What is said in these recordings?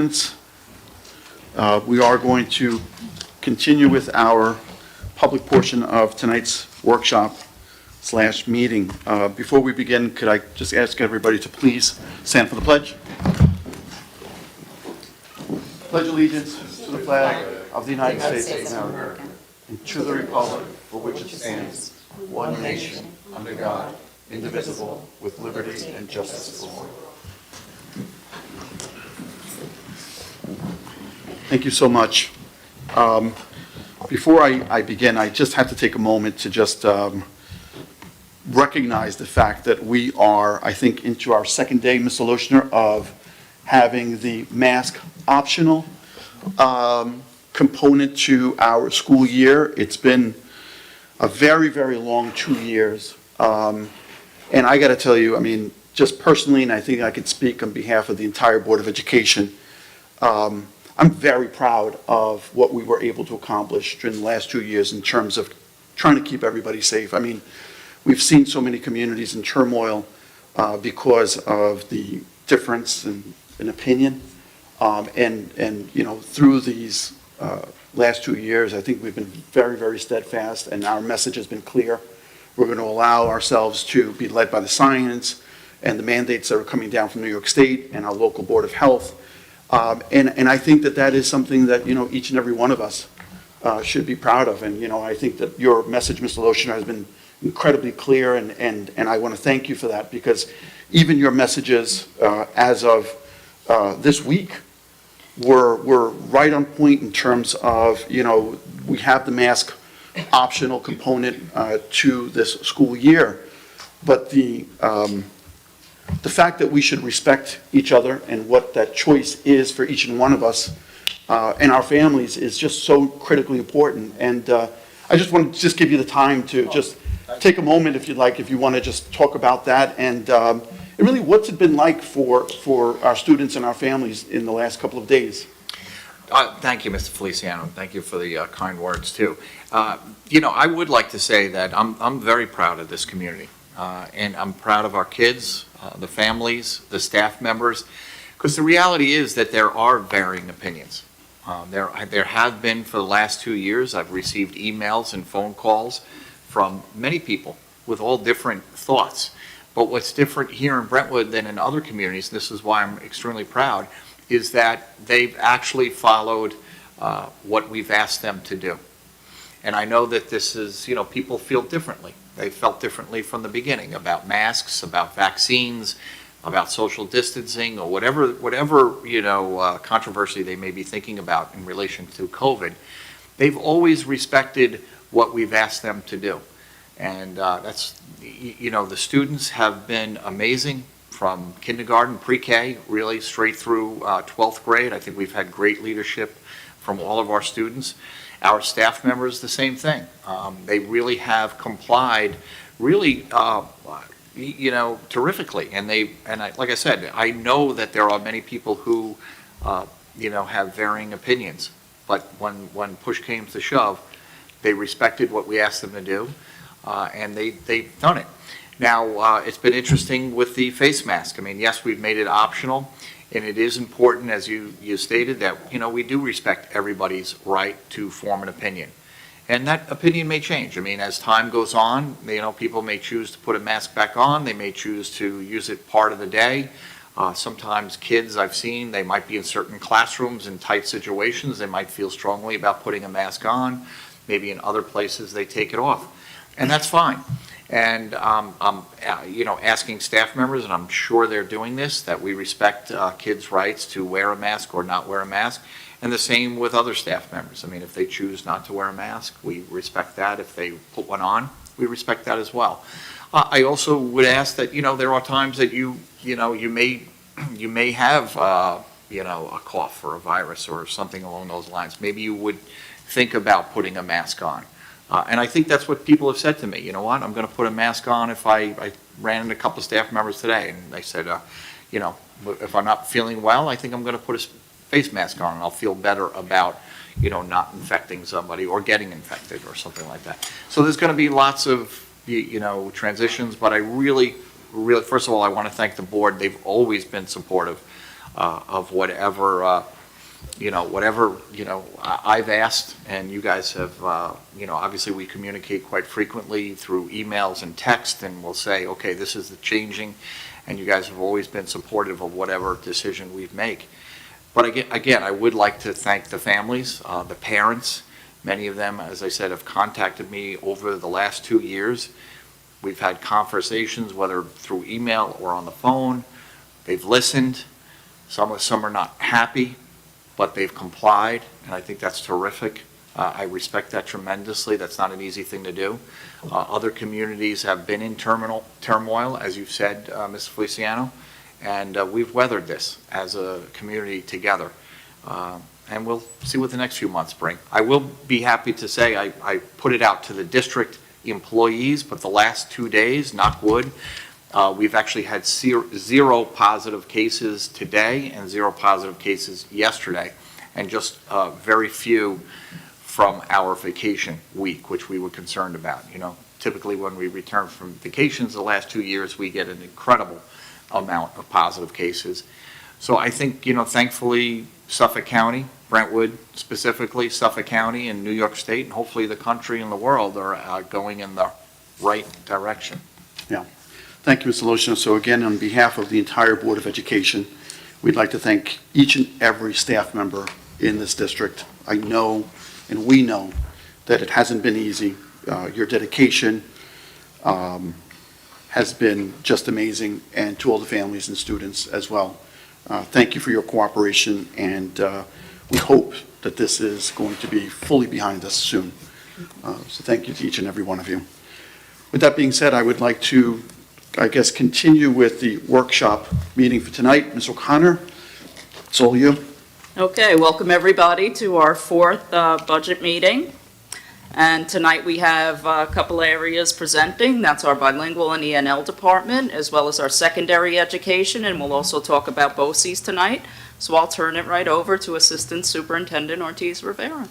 We are going to continue with our public portion of tonight's workshop/meeting. Before we begin, could I just ask everybody to please stand for the pledge? Pledge allegiance to the flag of the United States of America and to the republic for which it stands, one nation, under God, indivisible, with liberty and justice for all. Thank you so much. Before I begin, I just have to take a moment to just recognize the fact that we are, I think, into our second day, Mr. Lochner, of having the mask optional component to our school year. It's been a very, very long 2 years. And I got to tell you, I mean, just personally, and I think I could speak on behalf of the entire Board of Education, I'm very proud of what we were able to accomplish during the last 2 years in terms of trying to keep everybody safe. I mean, we've seen so many communities in turmoil because of the difference in opinion. And you know, through these last 2 years, I think we've been very, very steadfast, and our message has been clear. We're going to allow ourselves to be led by the science and the mandates that are coming down from New York State and our local Board of Health. And I think that that is something that, you know, each and every one of us should be proud of. And, you know, I think that your message, Mr. Lochner, has been incredibly clear, and I want to thank you for that, because even your messages as of this week were right on point in terms of, you know, we have the mask optional component to this school year, but the fact that we should respect each other and what that choice is for each and one of us and our families is just so critically important. And I just want to just give you the time to just take a moment, if you'd like, if you want to just talk about that. And really, what's it been like for our students and our families in the last couple of days? Thank you, Mr. Feliciano. Thank you for the kind words, too. You know, I would like to say that I'm very proud of this community. And I'm proud of our kids, the families, the staff members, because the reality is that there are varying opinions. There have been for the last 2 years. I've received emails and phone calls from many people with all different thoughts. But what's different here in Brentwood than in other communities, and this is why I'm extremely proud, is that they've actually followed what we've asked them to do. And I know that this is, you know, people feel differently. They felt differently from the beginning about masks, about vaccines, about social distancing, or whatever you know, controversy they may be thinking about in relation to COVID. They've always respected what we've asked them to do. And that's, you know, the students have been amazing from kindergarten, pre-K, really straight through 12th grade. I think we've had great leadership from all of our students. Our staff members, the same thing. They really have complied, really, you know, terrifically. And like I said, I know that there are many people who, you know, have varying opinions. But when push came to shove, they respected what we asked them to do, and they've done it. Now, it's been interesting with the face mask. I mean, yes, we've made it optional. And it is important, as you stated, that, you know, we do respect everybody's right to form an opinion. And that opinion may change. I mean, as time goes on, you know, people may choose to put a mask back on. They may choose to use it part of the day. Sometimes kids I've seen, they might be in certain classrooms in tight situations. They might feel strongly about putting a mask on. Maybe in other places they take it off. And that's fine. And I'm you know, asking staff members, and I'm sure they're doing this, that we respect kids' rights to wear a mask or not wear a mask. And the same with other staff members. I mean, if they choose not to wear a mask, we respect that. If they put one on, we respect that as well. I also would ask that, you know, there are times that you may have you know, a cough or a virus or something along those lines. Maybe you would think about putting a mask on. And I think that's what people have said to me. You know what, I'm going to put a mask on if I ran into a couple of staff members today, and they said, you know, if I'm not feeling well, I think I'm going to put a face mask on, and I'll feel better about, you know, not infecting somebody or getting infected or something like that. So there's going to be lots of, you know, transitions, but I really, first of all, I want to thank the board. They've always been supportive of whatever, whatever, I've asked, and you guys have, obviously we communicate quite frequently through emails and text, and we'll say, okay, this is the changing, and you guys have always been supportive of whatever decision we make. But again, I would like to thank the families, the parents. Many of them, as I said, have contacted me over the last 2 years. We've had conversations, whether through email or on the phone. They've listened. Some are not happy, but they've complied, and I think that's terrific. I respect that tremendously. That's not an easy thing to do. Other communities have been in turmoil, as you've said, Ms. Feliciano, and we've weathered this as a community together. And we'll see what the next few months bring. I will be happy to say I put it out to the district employees, but the last 2 days, knock wood, we've actually had 0 positive cases today and 0 positive cases yesterday, and just very few from our vacation week, which we were concerned about. Typically when we return from vacations the last 2 years, we get an incredible amount of positive cases. So I think, thankfully, Suffolk County, Brentwood specifically, Suffolk County and New York State, and hopefully the country and the world are going in the right direction. Yeah. Thank you, Mr. Loshino. So again, on behalf of the entire Board of Education, we'd like to thank each and every staff member in this district. I know, and we know, that it hasn't been easy. Your dedication has been just amazing, and to all the families and students as well. Thank you for your cooperation, and we hope that this is going to be fully behind us soon. So thank you to each and every one of you. With that being said, I would like to, continue with the workshop meeting for tonight. Ms. O'Connor, it's all you. Okay, welcome everybody to our 4th budget meeting. And tonight we have a couple areas presenting. That's our bilingual and ENL department, as well as our secondary education, and we'll also talk about BOCES tonight. So I'll turn it right over to Assistant Superintendent Ortiz Rivera.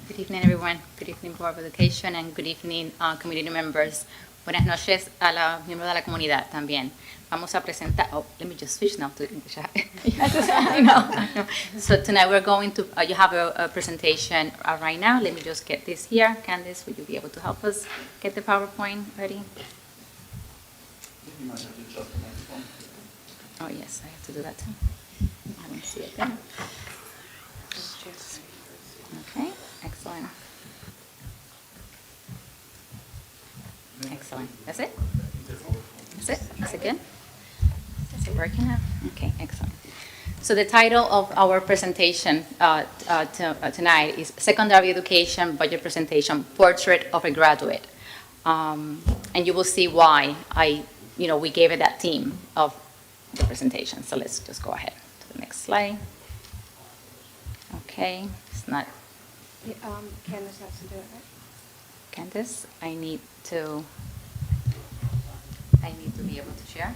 Good evening, everyone. Good evening, Board of Education, and good evening, community members. Buenas noches a los miembros de la comunidad también. Vamos a presentar, let me just switch now to English. I know. So tonight we're going to, you have a presentation right now. Let me just get this here. Candice, would you be able to help us get the PowerPoint ready? You might have to adjust the microphone. Oh, yes, I have to do that too. I don't see it there. Okay, excellent. Excellent. That's it? That's it? Is it good? Is it working now? Okay, excellent. So the title of our presentation tonight is Secondary Education Budget Presentation, Portrait of a Graduate. And you will see why we gave it that theme of the presentation. So let's just go ahead to the next slide. Okay, it's not. Candace has to do it, right? Candace, I need to be able to share.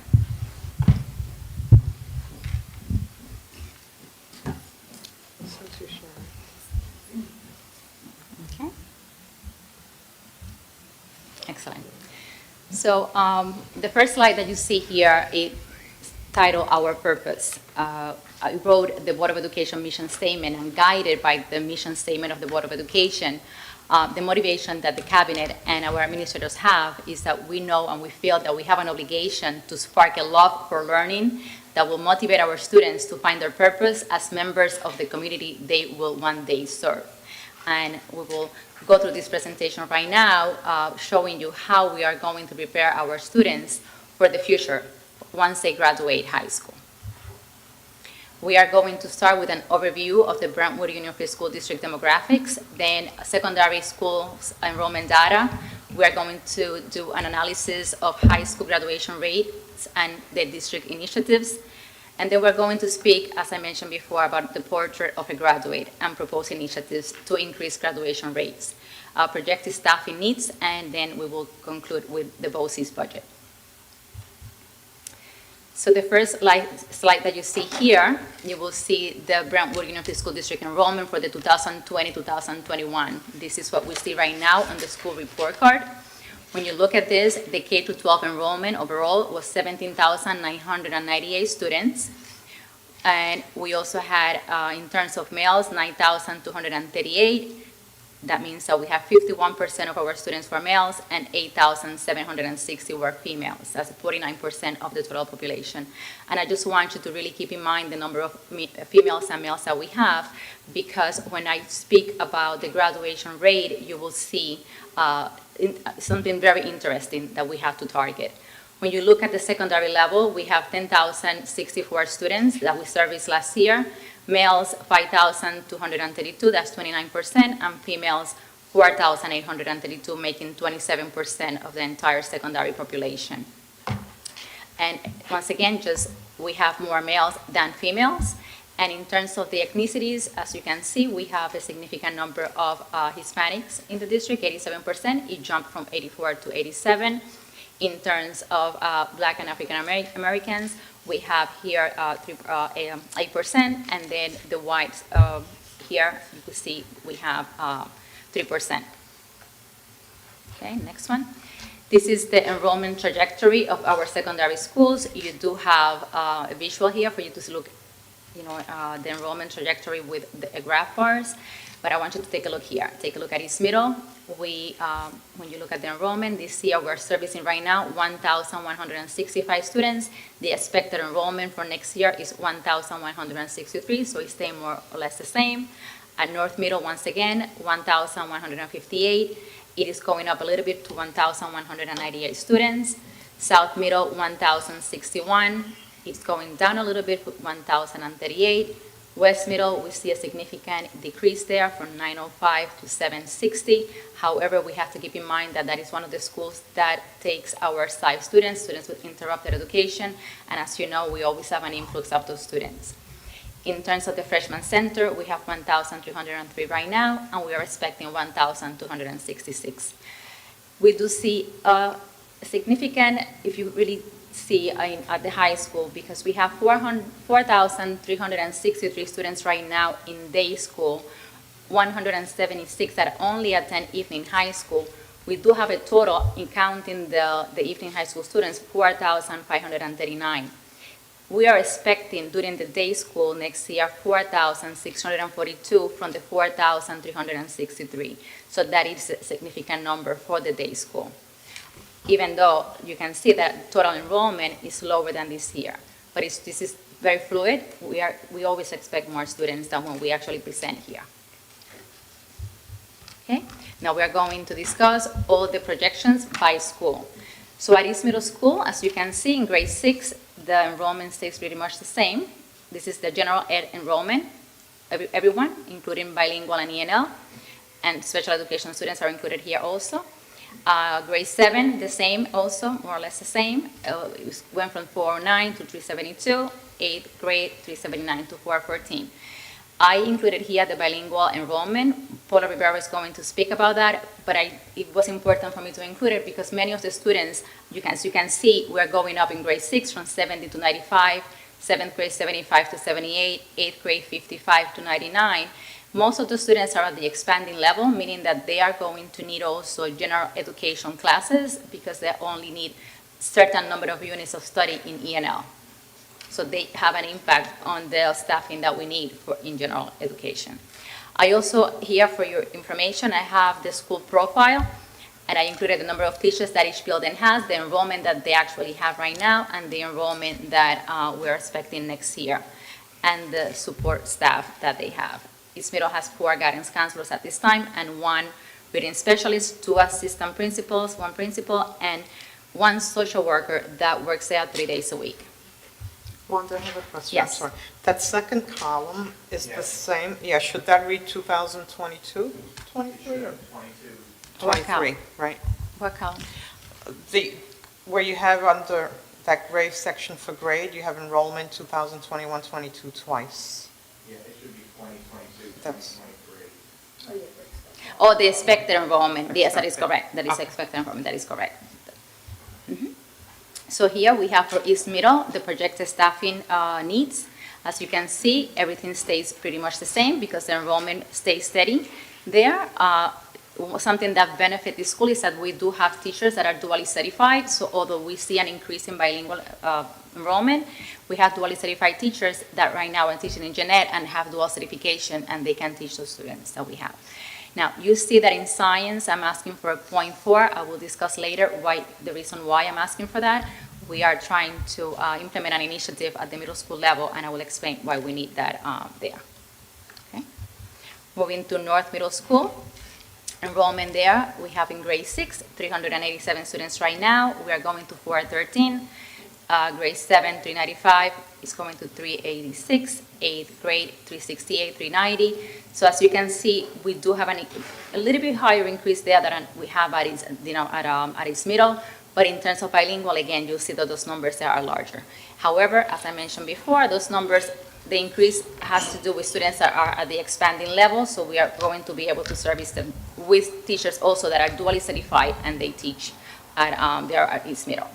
Since you're sure. Okay. Excellent. So the first slide that you see here is titled Our Purpose. I wrote the Board of Education mission statement, and guided by the mission statement of the Board of Education, the motivation that the cabinet and our administrators have is that we know and we feel that we have an obligation to spark a love for learning that will motivate our students to find their purpose as members of the community they will one day serve. And we will go through this presentation right now, showing you how we are going to prepare our students for the future once they graduate high school. We are going to start with an overview of the Brentwood Union Free School District demographics, then secondary schools enrollment data. We are going to do an analysis of high school graduation rates and the district initiatives. And then we're going to speak, as I mentioned before, about the portrait of a graduate and propose initiatives to increase graduation rates, projected staffing needs, and then we will conclude with the BOCES budget. So the first slide that you see here, you will see the Brentwood Union Free School District enrollment for the 2020-2021. This is what we see right now on the school report card. When you look at this, the K-12 enrollment overall was 17,998 students. And we also had, in terms of males, 9,238. That means that we have 51% of our students were males and 8,760 were females. That's 49% of the total population. And I just want you to really keep in mind the number of females and males that we have, because when I speak about the graduation rate, you will see something very interesting that we have to target. When you look at the secondary level, we have 10,064 students that we serviced last year. Males, 5,232, that's 29%, and females, 4,832, making 27% of the entire secondary population. And once again, we have more males than females. And in terms of the ethnicities, as you can see, we have a significant number of Hispanics in the district, 87%. It jumped from 84 to 87. In terms of Black and African Americans, we have here 8%, and then the whites here, you can see we have 3%. Okay, next one. This is the enrollment trajectory of our secondary schools. You do have a visual here for you to look, the enrollment trajectory with the graph bars, but I want you to take a look here. Take a look at East Middle. When you look at the enrollment, this year we're servicing right now 1,165 students. The expected enrollment for next year is 1,163, so it's staying more or less the same. At North Middle, once again, 1,158. It is going up a little bit to 1,198 students. South Middle, 1,061. It's going down a little bit to 1,038. West Middle, we see a significant decrease there from 905 to 760. However, we have to keep in mind that that is one of the schools that takes our SIVE students with interrupted education. And as you know, we always have an influx of those students. In terms of the freshman center, we have 1,303 right now, and we are expecting 1,266. We do see a significant, if you really see at the high school, because we have 4,363 students right now in day school, 176 that only attend evening high school. We do have a total, in counting the evening high school students, 4,539. We are expecting during the day school next year 4,642 from the 4,363. So that is a significant number for the day school, even though you can see that total enrollment is lower than this year. But this is very fluid. We always expect more students than when we actually present here. Okay, now we are going to discuss all the projections by school. So at East Middle School, as you can see in grade 6, the enrollment stays pretty much the same. This is the general ed enrollment. Everyone, including bilingual and ENL, and special education students are included here also. Grade 7, the same also, more or less the same. It went from 409 to 372, 8th grade 379 to 414. I included here the bilingual enrollment. Paula Rivera is going to speak about that, but it was important for me to include it because many of the students, as you can see, we're going up in grade 6 from 70 to 95, 7th grade 75 to 78, 8th grade 55 to 99. Most of the students are at the expanding level, meaning that they are going to need also general education classes because they only need certain number of units of study in ENL. So they have an impact on the staffing that we need in general education. I also, here for your information, I have the school profile, and I included the number of teachers that each building has, the enrollment that they actually have right now, and the enrollment that we're expecting next year, and the support staff that they have. East Middle has 4 guidance counselors at this time, and 1 reading specialist, 2 assistant principals, 1 principal, and 1 social worker that works there 3 days a week. Wanda, I have a question. Yes. I'm sorry. That second column is the same, yeah, should that read 2022, 23, or? 23, right. What column? Where you have under that grade section for grade, you have enrollment 2021-22 twice. Yeah, it should be 2022, That's- 2023. Oh, the expected enrollment. Yes, that is correct. That is expected enrollment. That is correct. Mhm. So here we have for East Middle, the projected staffing needs. As you can see, everything stays pretty much the same because the enrollment stays steady there. something that benefits the school is that we do have teachers that are dually certified. So although we see an increase in bilingual enrollment, we have dually certified teachers that right now are teaching in gen ed and have dual certification, and they can teach those students that we have. Now, you see that in science, I'm asking for a 0.4. I will discuss later the reason why I'm asking for that. We are trying to implement an initiative at the middle school level, and I will explain why we need that there. Okay. Moving to North Middle School. Enrollment there, we have in grade 6, 387 students right now. We are going to 413. Grade 7, 395 is going to 386. 8th grade, 368, 390. So as you can see, we do have a little bit higher increase there than we have at its middle. But in terms of bilingual, again, you'll see that those numbers there are larger. However, as I mentioned before, those numbers, the increase has to do with students that are at the expanding level, so we are going to be able to service them with teachers also that are dually certified, and they teach at East Middle.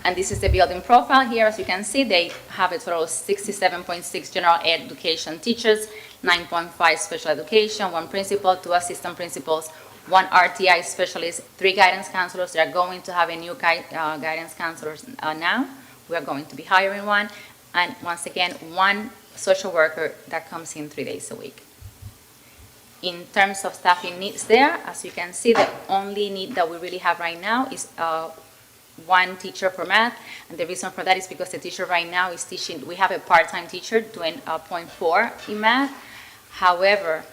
And this is the building profile here. As you can see, they have a total of 67.6 general education teachers, 9.5 special education, 1 principal, 2 assistant principals, 1 RTI specialist, 3 guidance counselors. They are going to have a new guidance counselors now. We are going to be hiring 1. And once again, 1 social worker that comes in 3 days a week. In terms of staffing needs there, as you can see, the only need that we really have right now is 1 teacher for math. And the reason for that is because the teacher right now is teaching, we have a part-time teacher doing 0.4 in math. However,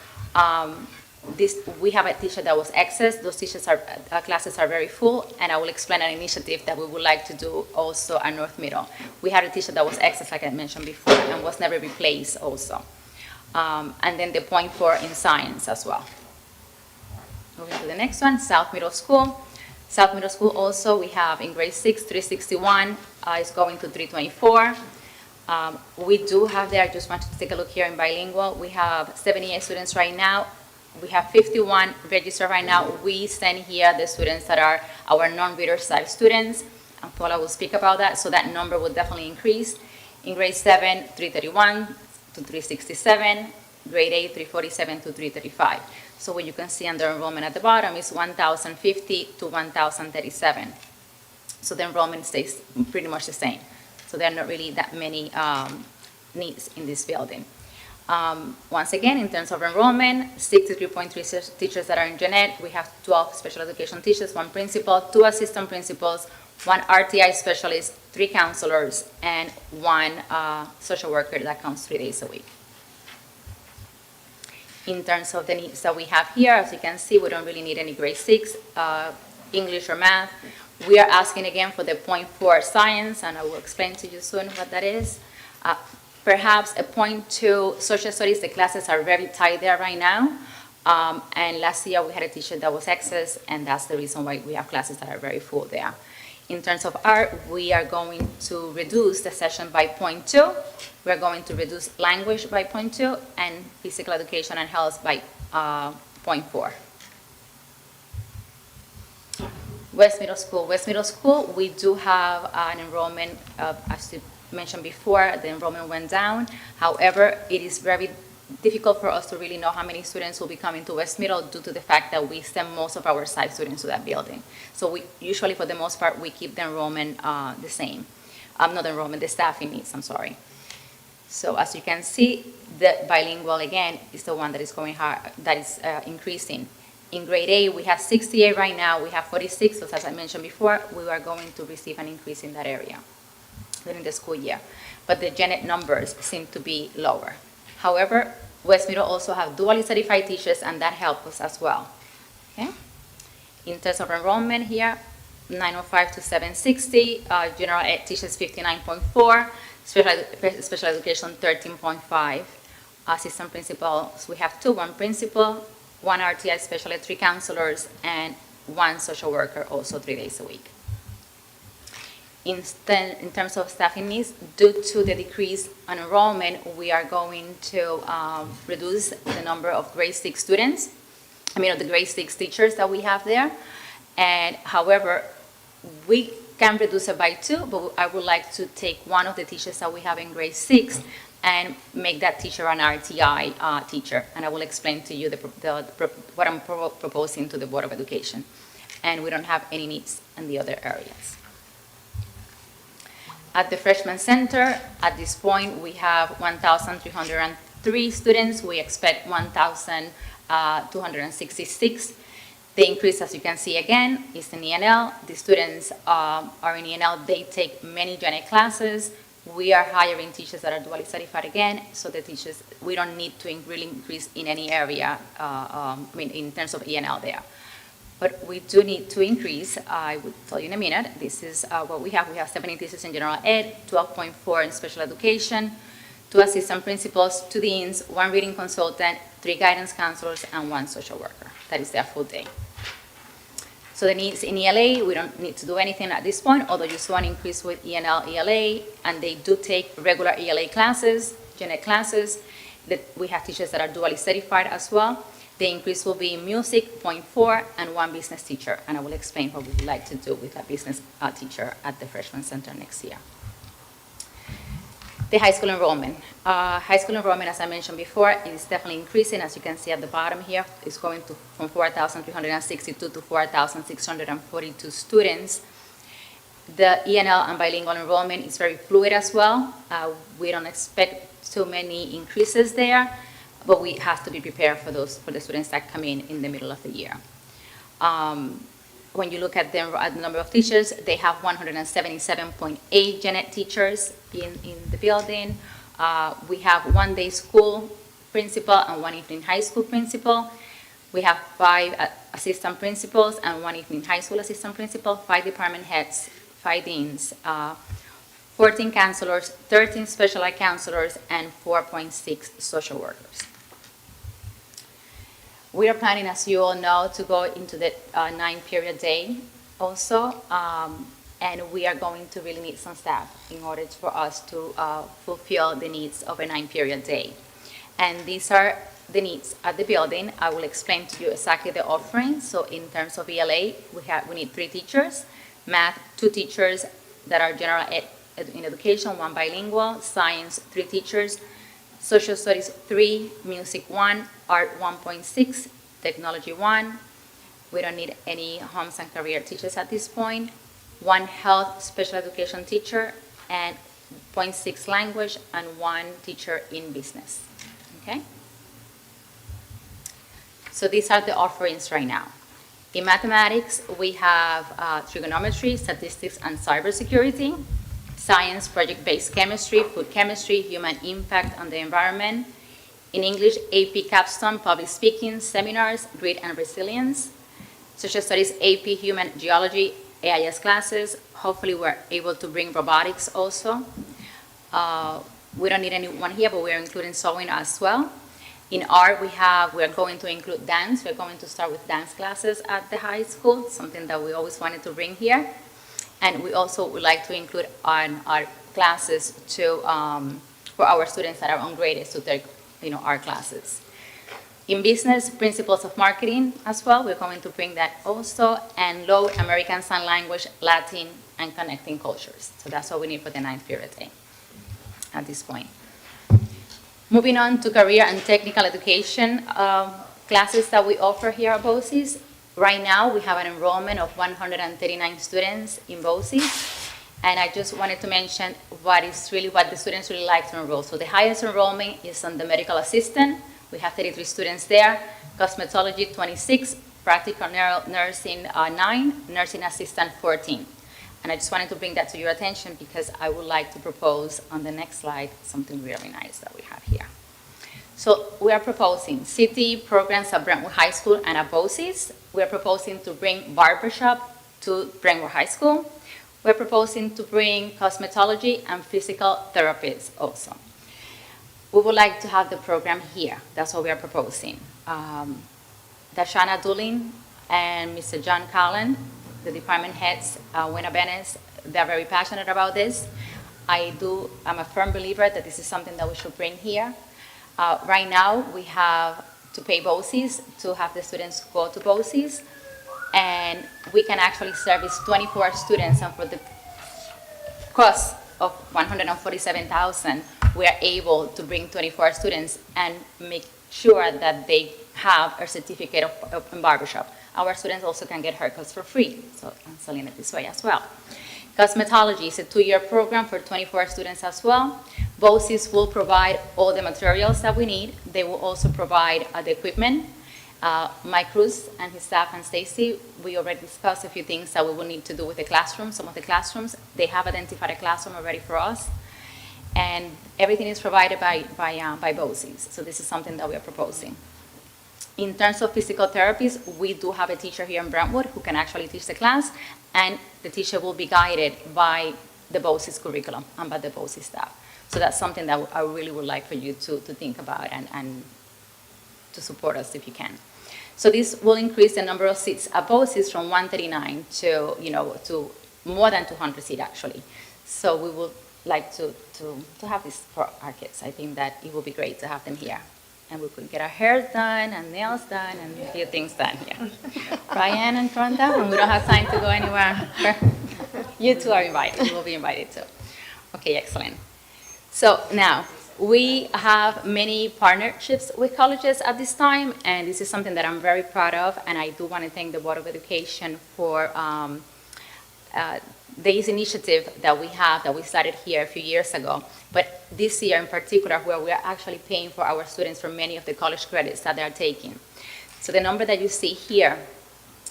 we have a teacher that was excess. Those classes are very full, and I will explain an initiative that we would like to do also at North Middle. We had a teacher that was excess, like I mentioned before, and was never replaced also. And then the 0.4 in science as well. Moving to the next one, South Middle School. South Middle School also, we have in grade 6, 361 is going to 324. We do have there, I just want you to take a look here in bilingual. We have 78 students right now. We have 51 registered right now. We send here the students that are our non-reader side students, and Paula will speak about that, so that number will definitely increase. In grade 7, 331 to 367, grade 8, 347 to 335. So what you can see under enrollment at the bottom is 1,050 to 1,037. So the enrollment stays pretty much the same. So there are not really that many needs in this building. Once again, in terms of enrollment, 63.3 teachers that are in gen ed. We have 12 special education teachers, 1 principal, 2 assistant principals, 1 RTI specialist, 3 counselors, and 1 social worker that comes 3 days a week. In terms of the needs that we have here, as you can see, we don't really need any grade 6 English or math. We are asking again for the 0.4 science, and I will explain to you soon what that is. Perhaps a 0.2 social studies. The classes are very tight there right now. And last year we had a teacher that was excess, and that's the reason why we have classes that are very full there. In terms of art, we are going to reduce the session by 0.2. We're going to reduce language by 0.2 and physical education and health by 0.4. West Middle School. West Middle School, we do have an enrollment, as you mentioned before, the enrollment went down. However, it is very difficult for us to really know how many students will be coming to West Middle due to the fact that we send most of our site students to that building. So we usually, for the most part, we keep the enrollment the same. Not the enrollment, the staffing needs, I'm sorry. So as you can see, the bilingual, again, is the one that is going high, that is increasing. In grade 8, we have 68 right now. We have 46, so as I mentioned before, we are going to receive an increase in that area during the school year. But the gen ed numbers seem to be lower. However, West Middle also have dually certified teachers, and that helps us as well. Okay? In terms of enrollment here, 905 to 760, general ed teachers 59.4, special education 13.5, assistant principals, we have 2, 1 principal, 1 RTI special ed, 3 counselors, and 1 social worker, also 3 days a week. In terms of staffing needs, due to the decrease in enrollment, we are going to reduce the number of grade 6 students, the grade 6 teachers that we have there. And however, we can reduce it by 2, but I would like to take one of the teachers that we have in grade 6 and make that teacher an RTI teacher. And I will explain to you what I'm proposing to the Board of Education. And we don't have any needs in the other areas. At the Freshman Center, at this point, we have 1,303 students. We expect 1,266. The increase, as you can see again, is in ENL. The students are in ENL. They take many gen ed classes. We are hiring teachers that are dually certified again, so the teachers, we don't need to really increase in any area, in terms of ENL there. But we do need to increase, I will tell you in a minute. This is what we have. We have 70 teachers in general ed, 12.4 in special education, 2 assistant principals, 2 deans, 1 reading consultant, 3 guidance counselors, and 1 social worker. That is their full day. So the needs in ELA, we don't need to do anything at this point, although you saw an increase with ENL, ELA, and they do take regular ELA classes, gen ed classes. That we have teachers that are dually certified as well. The increase will be in music, 0.4, and 1 business teacher. And I will explain what we would like to do with a business teacher at the Freshman Center next year. The high school enrollment. High school enrollment, as I mentioned before, is definitely increasing. As you can see at the bottom here, it's going from 4,362 to 4,642 students. The ENL and bilingual enrollment is very fluid as well. We don't expect too many increases there, but we have to be prepared for the students that come in the middle of the year. When you look at the number of teachers, they have 177.8 gen ed teachers in the building. We have 1 day school principal and 1 evening high school principal. We have 5 assistant principals and 1 evening high school assistant principal, 5 department heads, 5 deans, 14 counselors, 13 special ed counselors, and 4.6 social workers. We are planning, as you all know, to go into the 9-period day also, and we are going to really need some staff in order for us to fulfill the needs of a 9-period day. And these are the needs at the building. I will explain to you exactly the offerings. So in terms of ELA, we need 3 teachers, math, 2 teachers that are general ed in education, 1 bilingual, science, 3 teachers, social studies 3, music 1, art 1.6, technology 1. We don't need any homes and career teachers at this point. 1 health special education teacher, and 0.6 language, and 1 teacher in business. Okay? So these are the offerings right now. In mathematics, we have trigonometry, statistics, and cybersecurity. Science, project-based chemistry, food chemistry, human impact on the environment. In English, AP capstone, public speaking, seminars, grit and resilience. Social studies, AP human geology, AIS classes. Hopefully we're able to bring robotics also. We don't need anyone here, but we're including sewing as well. In art, we're going to include dance. We're going to start with dance classes at the high school, something that we always wanted to bring here. And we also would like to include art classes for our students that are ungraded to take art classes. In business, principles of marketing as well, we're going to bring that also, and Low American Sign Language, Latin, and connecting cultures. So that's what we need for the 9th-period day at this point. Moving on to career and technical education classes that we offer here at BOCES. Right now, we have an enrollment of 139 students in BOCES. And I just wanted to mention what the students really like to enroll. So the highest enrollment is on the medical assistant. We have 33 students there. Cosmetology, 26. Practical nursing, 9. Nursing assistant, 14. And I just wanted to bring that to your attention because I would like to propose on the next slide something really nice that we have here. So we are proposing CTE programs at Brentwood High School and at BOCES. We are proposing to bring barbershop to Brentwood High School. We're proposing to bring cosmetology and physical therapists also. We would like to have the program here. That's what we are proposing. Dashana Doolin and Mr. John Cullen, the department heads, Wena Benes, they're very passionate about this. I'm a firm believer that this is something that we should bring here. Right now, we have to pay BOCES to have the students go to BOCES, and we can actually service 24 students, and for the cost of $147,000, we are able to bring 24 students and make sure that they have a certificate in barbershop. Our students also can get haircuts for free, so I'm selling it this way as well. Cosmetology is a 2-year program for 24 students as well. BOCES will provide all the materials that we need. They will also provide the equipment. Mike Cruz and his staff and Stacy, we already discussed a few things that we will need to do with the classrooms. Some of the classrooms, they have identified a classroom already for us. And everything is provided by BOCES. So this is something that we are proposing. In terms of physical therapies, we do have a teacher here in Brentwood who can actually teach the class, and the teacher will be guided by the BOCES curriculum and by the BOCES staff. So that's something that I really would like for you to think about and to support us if you can. So this will increase the number of seats at BOCES from 139 to more than 200 seats actually. So we would like to have this for our kids. I think that it would be great to have them here. And we could get our hair done and nails done and a few things done here. Ryan and Rhonda, when we don't have time to go anywhere, you two are invited. You will be invited too. Okay, excellent. So now, we have many partnerships with colleges at this time, and this is something that I'm very proud of, and I do want to thank the Board of Education for this initiative that we started here a few years ago. But this year in particular, where we are actually paying for our students for many of the college credits that they are taking. So the number that you see here,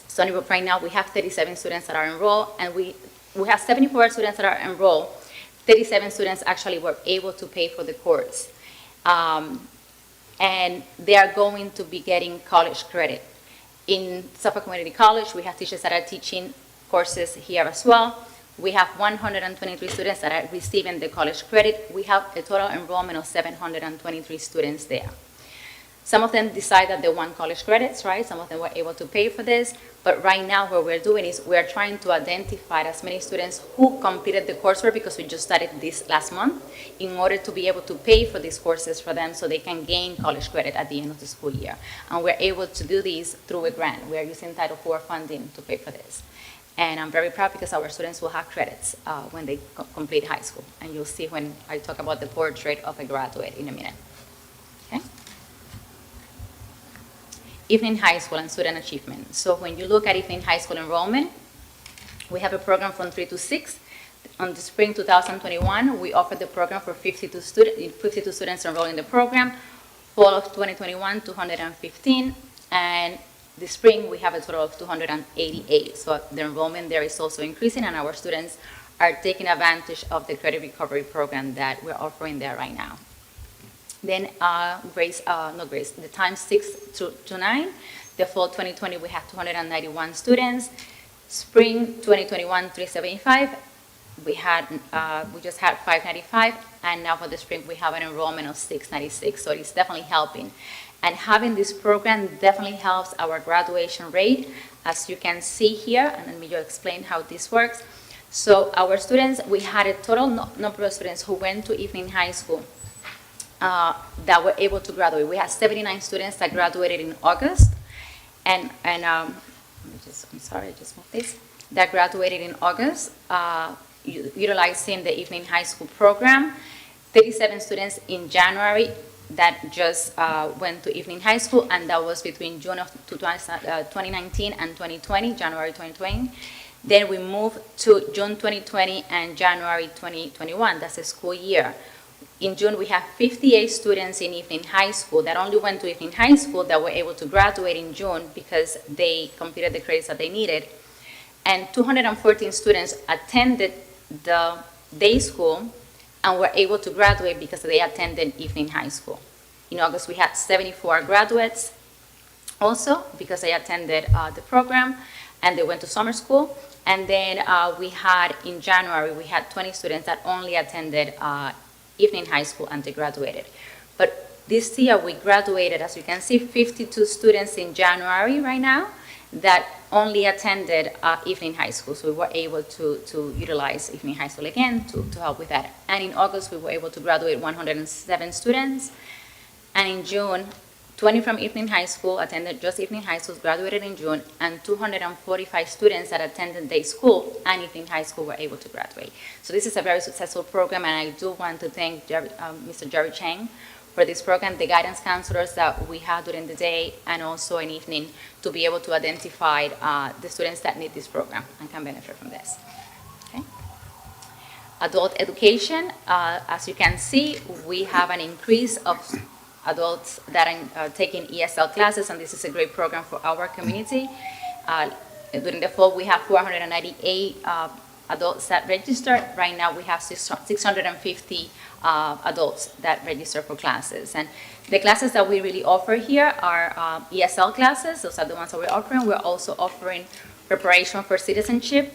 Stony Brook right now, we have 37 students that are enrolled, and we have 74 students that are enrolled. 37 students actually were able to pay for the course. And they are going to be getting college credit. In Suffolk Community College, we have teachers that are teaching courses here as well. We have 123 students that are receiving the college credit. We have a total enrollment of 723 students there. Some of them decide that they want college credits, right? Some of them were able to pay for this. But right now what we're doing is we're trying to identify as many students who completed the coursework, because we just started this last month, in order to be able to pay for these courses for them so they can gain college credit at the end of the school year. And we're able to do this through a grant. We are using Title IV funding to pay for this. And I'm very proud because our students will have credits when they complete high school. And you'll see when I talk about the portrait of a graduate in a minute. Okay? Evening high school and student achievement. So when you look at evening high school enrollment, we have a program from 3 to 6. On the spring 2021, we offered the program for 52 students enrolled in the program. Fall of 2021, 215. And this spring, we have a total of 288. So the enrollment there is also increasing, and our students are taking advantage of the credit recovery program that we're offering there right now. Then the times 6 to 9, the fall 2020, we have 291 students. Spring 2021, 375. We just had 595, and now for the spring, we have an enrollment of 696. So it's definitely helping. And having this program definitely helps our graduation rate, as you can see here, and let me just explain how this works. So our students, we had a total number of students who went to evening high school that were able to graduate. We had 79 students that graduated in August, and I'm sorry, I just moved this. That graduated in August, utilizing the evening high school program. 37 students in January that just went to evening high school, and that was between June of 2019 and 2020, January 2020. Then we moved to June 2020 and January 2021. That's a school year. In June, we have 58 students in evening high school that only went to evening high school that were able to graduate in June because they completed the credits that they needed. And 214 students attended the day school and were able to graduate because they attended evening high school. In August, we had 74 graduates also because they attended the program and they went to summer school. And then we had, in January, we had 20 students that only attended evening high school and they graduated. But this year we graduated, as you can see, 52 students in January right now that only attended evening high school. So we were able to utilize evening high school again to help with that. And in August, we were able to graduate 107 students. And in June, 20 from evening high school attended just evening high schools, graduated in June, and 245 students that attended day school and evening high school were able to graduate. So this is a very successful program, and I do want to thank Mr. Jerry Chang for this program, the guidance counselors that we have during the day and also in evening to be able to identify the students that need this program and can benefit from this. Okay. Adult education, as you can see, we have an increase of adults that are taking ESL classes, and this is a great program for our community. During the fall, we have 498 adults that registered. Right now, we have 650 adults that register for classes. And the classes that we really offer here are ESL classes. Those are the ones that we're offering. We're also offering preparation for citizenship.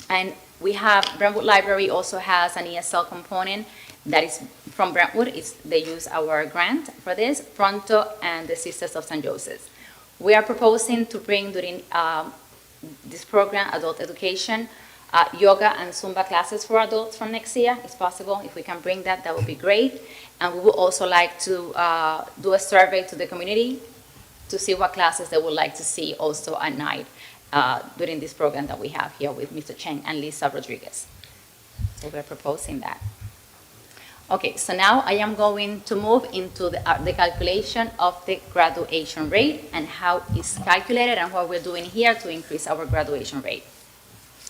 And we have, Brentwood Library also has an ESL component that is from Brentwood. They use our grant for this, Pronto and the Sisters of St. Joseph's. We are proposing to bring during this program, adult education, yoga and Zumba classes for adults from next year. It's possible. If we can bring that, that would be great. And we would also like to do a survey to the community to see what classes they would like to see also at night during this program that we have here with Mr. Cheng and Lisa Rodriguez. So we're proposing that. Okay, so now I am going to move into the calculation of the graduation rate and how it's calculated and what we're doing here to increase our graduation rate.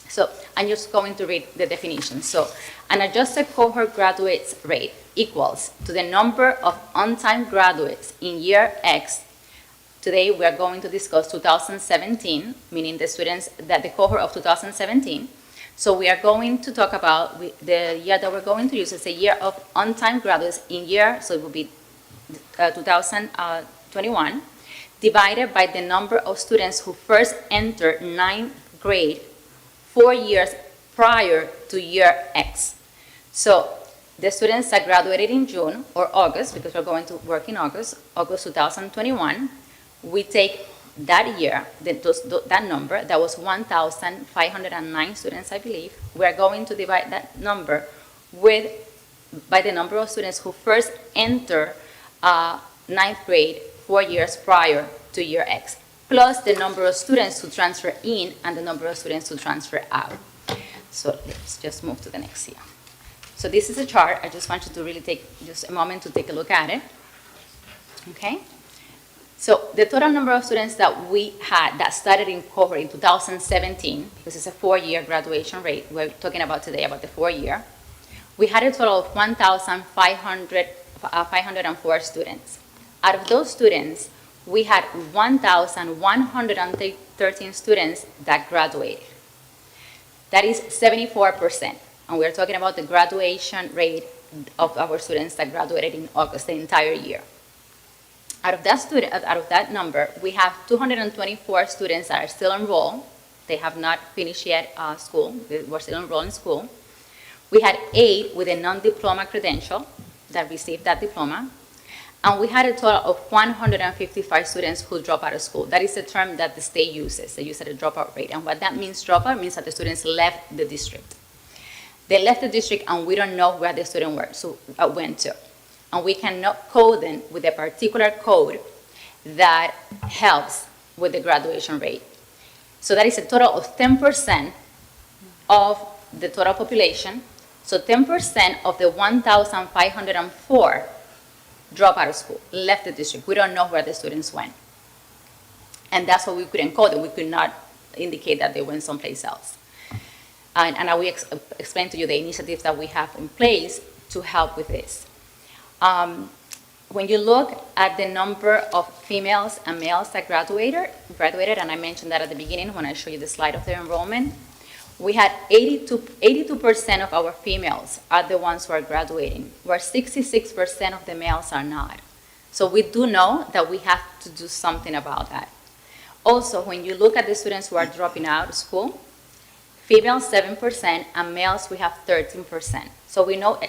So I'm just going to read the definition. So an adjusted cohort graduates rate equals to the number of on-time graduates in year X. Today we are going to discuss 2017, meaning the students that the cohort of 2017. So we are going to talk about the year that we're going to use as a year of on-time graduates in year, so it will be 2021, divided by the number of students who first entered ninth grade 4 years prior to year X. So the students that graduated in June or August, because we're going to work in August 2021, we take that year, that number, that was 1,509 students, I believe. We're going to divide that number by the number of students who first enter ninth grade 4 years prior to year X, plus the number of students who transfer in and the number of students who transfer out. So let's just move to the next year. So this is a chart. I just want you to really take just a moment to take a look at it. Okay? So the total number of students that we had that started in cohort in 2017, because it's a 4-year graduation rate, we're talking about today about the 4-year, we had a total of 1,504 students. Out of those students, we had 1,113 students that graduated. That is 74%. And we're talking about the graduation rate of our students that graduated in August, the entire year. Out of that number, we have 224 students that are still enrolled. They have not finished yet school. They were still enrolled in school. We had 8 with a non-diploma credential that received that diploma. And we had a total of 155 students who drop out of school. That is the term that the state uses. They use it as a dropout rate. And what that means, dropout, means that the students left the district. They left the district and we don't know where the student went to. And we cannot code them with a particular code that helps with the graduation rate. So that is a total of 10% of the total population. So 10% of the 1,504 drop out of school, left the district. We don't know where the students went. And that's why we couldn't code them. We could not indicate that they went someplace else. And I will explain to you the initiatives that we have in place to help with this. When you look at the number of females and males that graduated, and I mentioned that at the beginning when I showed you the slide of the enrollment, we had 82% of our females are the ones who are graduating, where 66% of the males are not. So we do know that we have to do something about that. Also, when you look at the students who are dropping out of school, females 7% and males we have 13%. So we know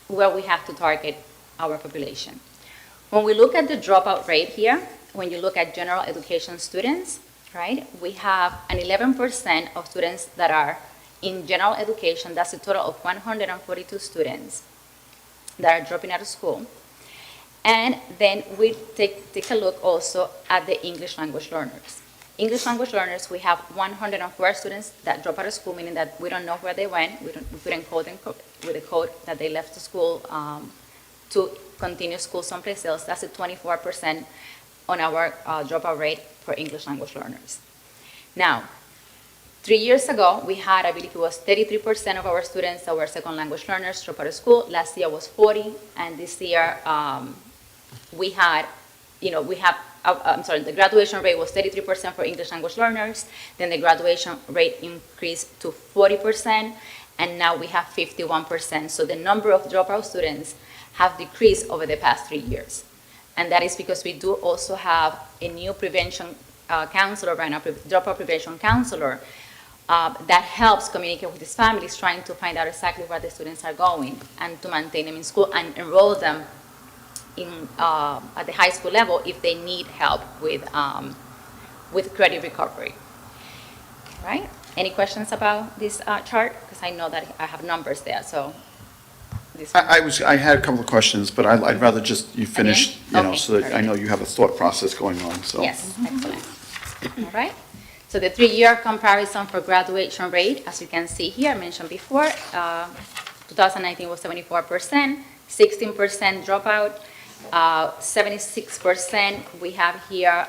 where we have to target our population. When we look at the dropout rate here, when you look at general education students, right, we have an 11% of students that are in general education. That's a total of 142 students that are dropping out of school. And then we take a look also at the English language learners. English language learners, we have 104 students that drop out of school, meaning that we don't know where they went. We couldn't code them with a code that they left the school to continue school someplace else. That's a 24% on our dropout rate for English language learners. Now, 3 years ago, we had, I believe it was 33% of our students that were second language learners drop out of school. Last year was 40, and this year we have, the graduation rate was 33% for English language learners, then the graduation rate increased to 40%, and now we have 51%. So the number of dropout students have decreased over the past 3 years. And that is because we do also have a new prevention counselor right now, dropout prevention counselor, that helps communicate with these families, trying to find out exactly where the students are going and to maintain them in school and enroll them in, at the high school level if they need help with credit recovery. Right? Any questions about this chart? Because I know that I have numbers there, so. I had a couple of questions, but I'd rather just you finish, Okay, so that I perfect. know you have a thought process going on, so. Yes, excellent. All right. So the 3-year comparison for graduation rate, as you can see here, I mentioned before, 2019 was 74%, 16% dropout, 76% we have here,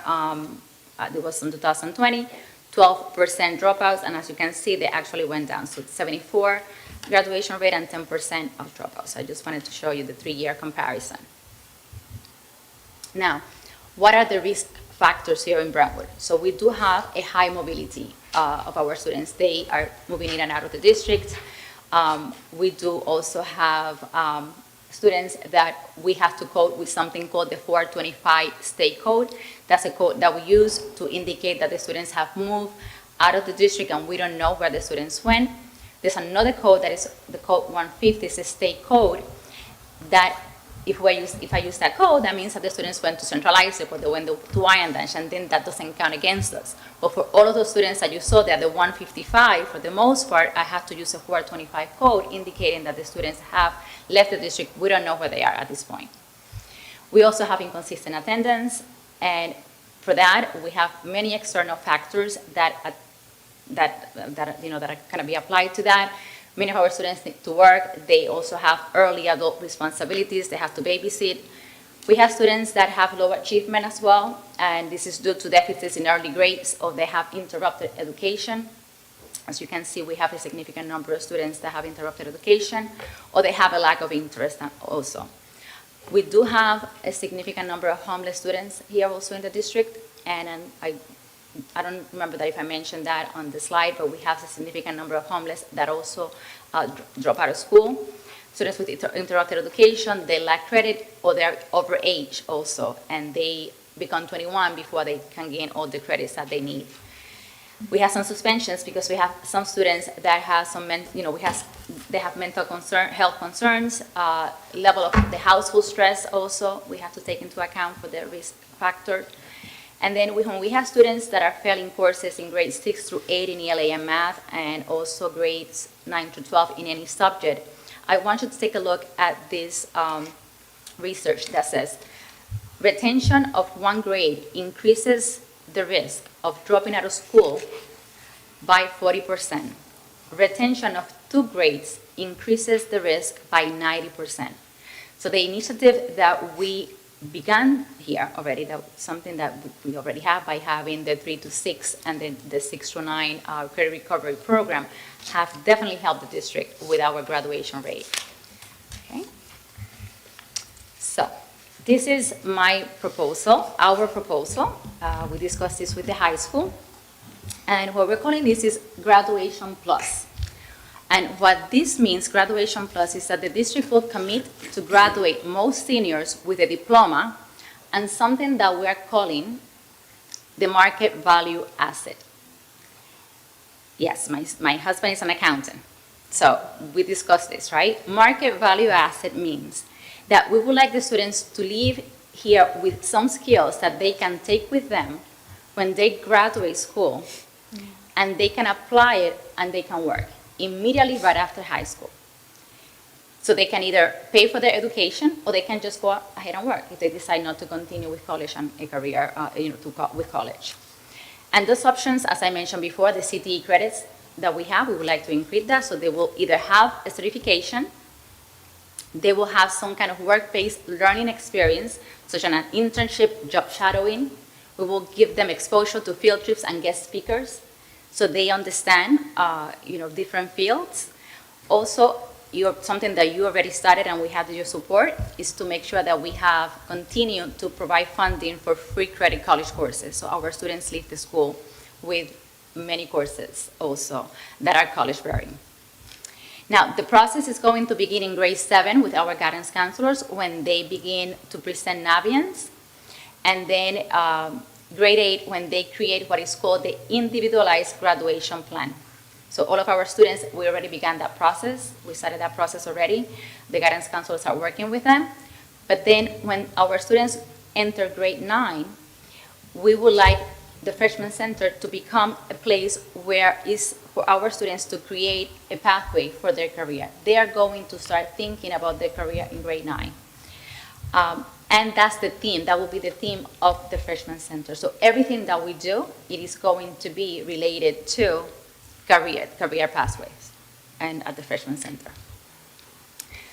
it was in 2020, 12% dropouts, and as you can see, they actually went down. So 74 graduation rate and 10% of dropouts. So I just wanted to show you the 3-year comparison. Now, what are the risk factors here in Brentwood? So we do have a high mobility of our students. They are moving in and out of the district. We do also have students that we have to code with something called the 425 state code. That's a code that we use to indicate that the students have moved out of the district and we don't know where the students went. There's another code that is the code 150, it's a state code that if I use that code, that means that the students went to Central Isaac or they went to Wyandanch, and then that doesn't count against us. But for all of those students that you saw there, the 155, for the most part, I have to use a 425 code indicating that the students have left the district. We don't know where they are at this point. We also have inconsistent attendance, and for that, we have many external factors that can be applied to that. Many of our students need to work. They also have early adult responsibilities. They have to babysit. We have students that have low achievement as well, and this is due to deficits in early grades, or they have interrupted education. As you can see, we have a significant number of students that have interrupted education, or they have a lack of interest also. We do have a significant number of homeless students here also in the district, and I don't remember that if I mentioned that on the slide, but we have a significant number of homeless that also drop out of school. Students with interrupted education, they lack credit, or they're overage also, and they become 21 before they can gain all the credits that they need. We have some suspensions because we have some students that have they have mental health concerns, level of the household stress also we have to take into account for the risk factor. And then when we have students that are failing courses in grades 6 through 8 in ELA and math, and also grades 9 to 12 in any subject, I want you to take a look at this research that says retention of one grade increases the risk of dropping out of school by 40%. Retention of 2 grades increases the risk by 90%. So the initiative that we began here already, that's something that we already have by having the 3 to 6 and then the 6 to 9 credit recovery program, have definitely helped the district with our graduation rate. Okay. So this is my proposal, our proposal. We discussed this with the high school, and what we're calling this is Graduation Plus. And what this means, Graduation Plus, is that the district will commit to graduate most seniors with a diploma and something that we are calling the market value asset. Yes, my husband is an accountant, so we discussed this, right? Market value asset means that we would like the students to leave here with some skills that they can take with them when they graduate school, and they can apply it and they can work immediately right after high school. So they can either pay for their education, or they can just go ahead and work if they decide not to continue with college and a career, with college. And those options, as I mentioned before, the CTE credits that we have, we would like to increase that, so they will either have a certification, they will have some kind of work-based learning experience, such as an internship, job shadowing. We will give them exposure to field trips and guest speakers, so they understand, different fields. Also, something that you already started and we have your support is to make sure that we have continued to provide funding for free credit college courses. So our students leave the school with many courses also that are college bearing. Now, the process is going to begin in grade 7 with our guidance counselors when they begin to present Navians, and then grade 8 when they create what is called the individualized graduation plan. So all of our students, we already began that process. We started that process already. The guidance counselors are working with them. But then when our students enter grade 9, we would like the freshman center to become a place where is for our students to create a pathway for their career. They are going to start thinking about their career in grade 9. And that's the theme. That will be the theme of the freshman center. So everything that we do, it is going to be related to career pathways and at the freshman center.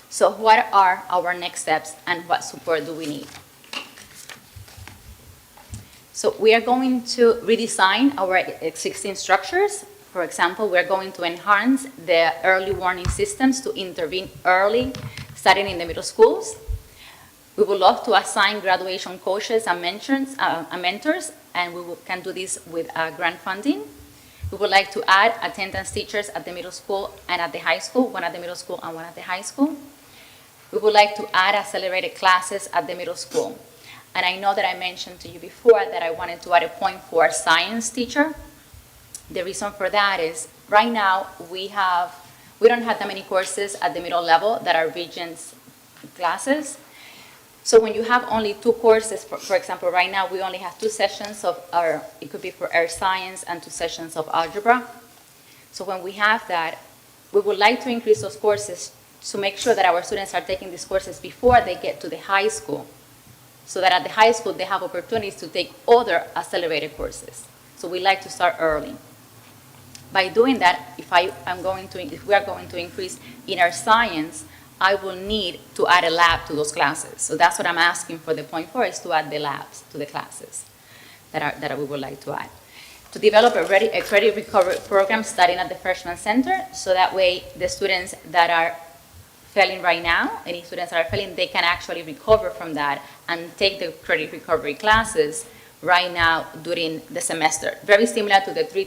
So what are our next steps and what support do we need? So we are going to redesign our existing structures. For example, we're going to enhance the early warning systems to intervene early, starting in the middle schools. We would love to assign graduation coaches and mentors, and we can do this with grant funding. We would like to add attendance teachers at the middle school and at the high school, one at the middle school and one at the high school. We would like to add accelerated classes at the middle school. And I know that I mentioned to you before that I wanted to add a point for a science teacher. The reason for that is right now we don't have that many courses at the middle level that are Regents classes. So when you have only 2 courses, for example, right now we only have 2 sessions of it could be for earth science and 2 sessions of algebra. So when we have that, we would like to increase those courses to make sure that our students are taking these courses before they get to the high school, so that at the high school they have opportunities to take other accelerated courses. So we like to start early. By doing that, if we are going to increase in our science, I will need to add a lab to those classes. So that's what I'm asking for the point 4 is to add the labs to the classes that we would like to add. To develop a credit recovery program starting at the freshman center, so that way the students that are failing right now, any students that are failing, they can actually recover from that and take the credit recovery classes right now during the semester. Very similar to the 3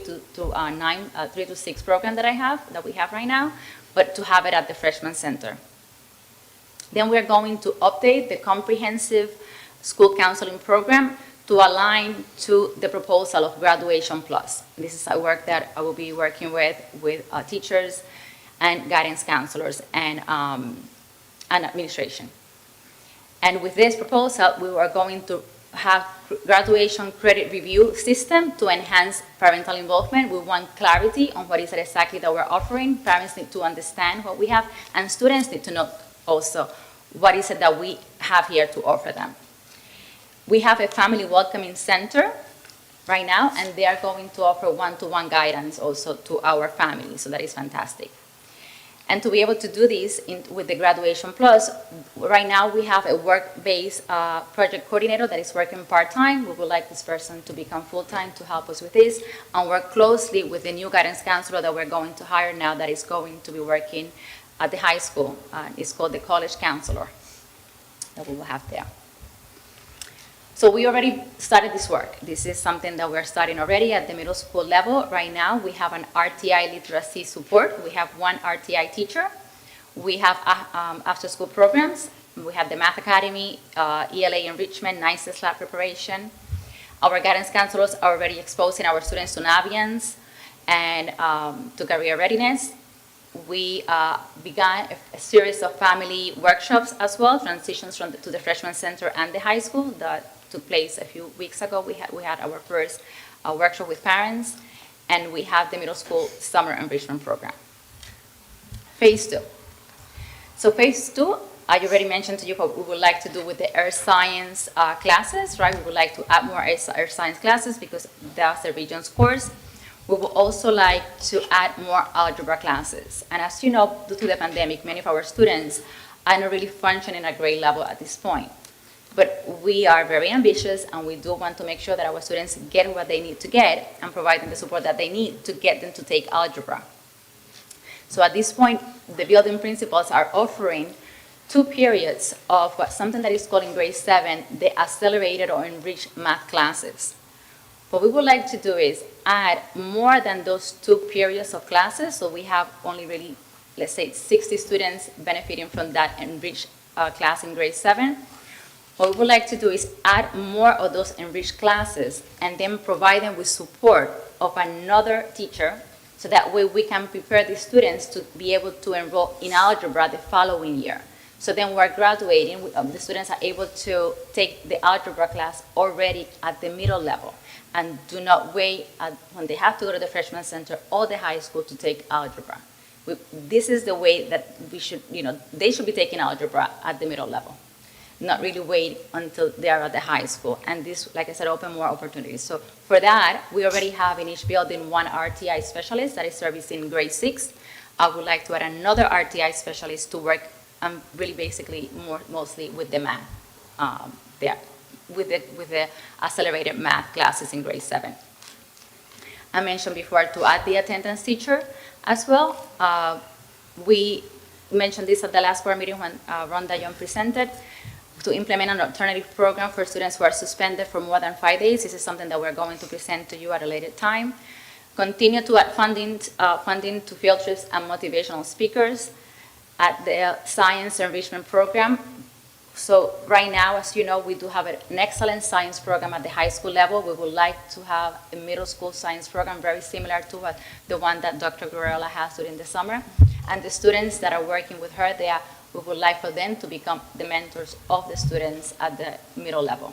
to 6 program that we have right now, but to have it at the freshman center. Then we're going to update the comprehensive school counseling program to align to the proposal of Graduation Plus. This is a work that I will be working with teachers and guidance counselors and administration. And with this proposal, we are going to have graduation credit review system to enhance parental involvement. We want clarity on what is it exactly that we're offering. Parents need to understand what we have, and students need to know also what is it that we have here to offer them. We have a family welcoming center right now, and they are going to offer one-to-one guidance also to our families, so that is fantastic. And to be able to do this with the Graduation Plus, right now we have a work-based project coordinator that is working part-time. We would like this person to become full-time to help us with this and work closely with the new guidance counselor that we're going to hire now that is going to be working at the high school. It's called the college counselor that we will have there. So we already started this work. This is something that we're starting already at the middle school level. Right now, we have an RTI literacy support. We have 1 RTI teacher. We have after-school programs. We have the Math Academy, ELA enrichment, NICES lab preparation. Our guidance counselors are already exposing our students to Navians and to career readiness. We began a series of family workshops as well, transitions to the freshman center and the high school that took place a few weeks ago. We had our first workshop with parents, and we have the middle school summer enrichment program. Phase 2. So phase 2, I already mentioned to you what we would like to do with the earth science classes, right? We would like to add more earth science classes because that's the region's course. We would also like to add more algebra classes. And as you know, due to the pandemic, many of our students are not really functioning at grade level at this point. But we are very ambitious, and we do want to make sure that our students get what they need to get and provide them the support that they need to get them to take algebra. So at this point, the building principals are offering 2 periods of something that is called in grade 7, the accelerated or enriched math classes. What we would like to do is add more than those 2 periods of classes, so we have only really, let's say, 60 students benefiting from that enriched class in grade 7. What we would like to do is add more of those enriched classes and then provide them with support of another teacher, so that way we can prepare the students to be able to enroll in algebra the following year. So then we're graduating, the students are able to take the algebra class already at the middle level and do not wait when they have to go to the freshman center or the high school to take algebra. This is the way that we should, they should be taking algebra at the middle level, not really wait until they are at the high school. And this, like I said, open more opportunities. So for that, we already have in each building 1 RTI specialist that is servicing grade 6. I would like to add another RTI specialist to work really basically mostly with the math, with the accelerated math classes in grade 7. I mentioned before to add the attendance teacher as well. We mentioned this at the last board meeting when Rhonda Young presented, to implement an alternative program for students who are suspended for more than 5 days. This is something that we're going to present to you at a later time. Continue to add funding to field trips and motivational speakers at the science enrichment program. So right now, as you know, we do have an excellent science program at the high school level. We would like to have a middle school science program very similar to the one that Dr. Guerrella has during the summer. And the students that are working with her, we would like for them to become the mentors of the students at the middle level.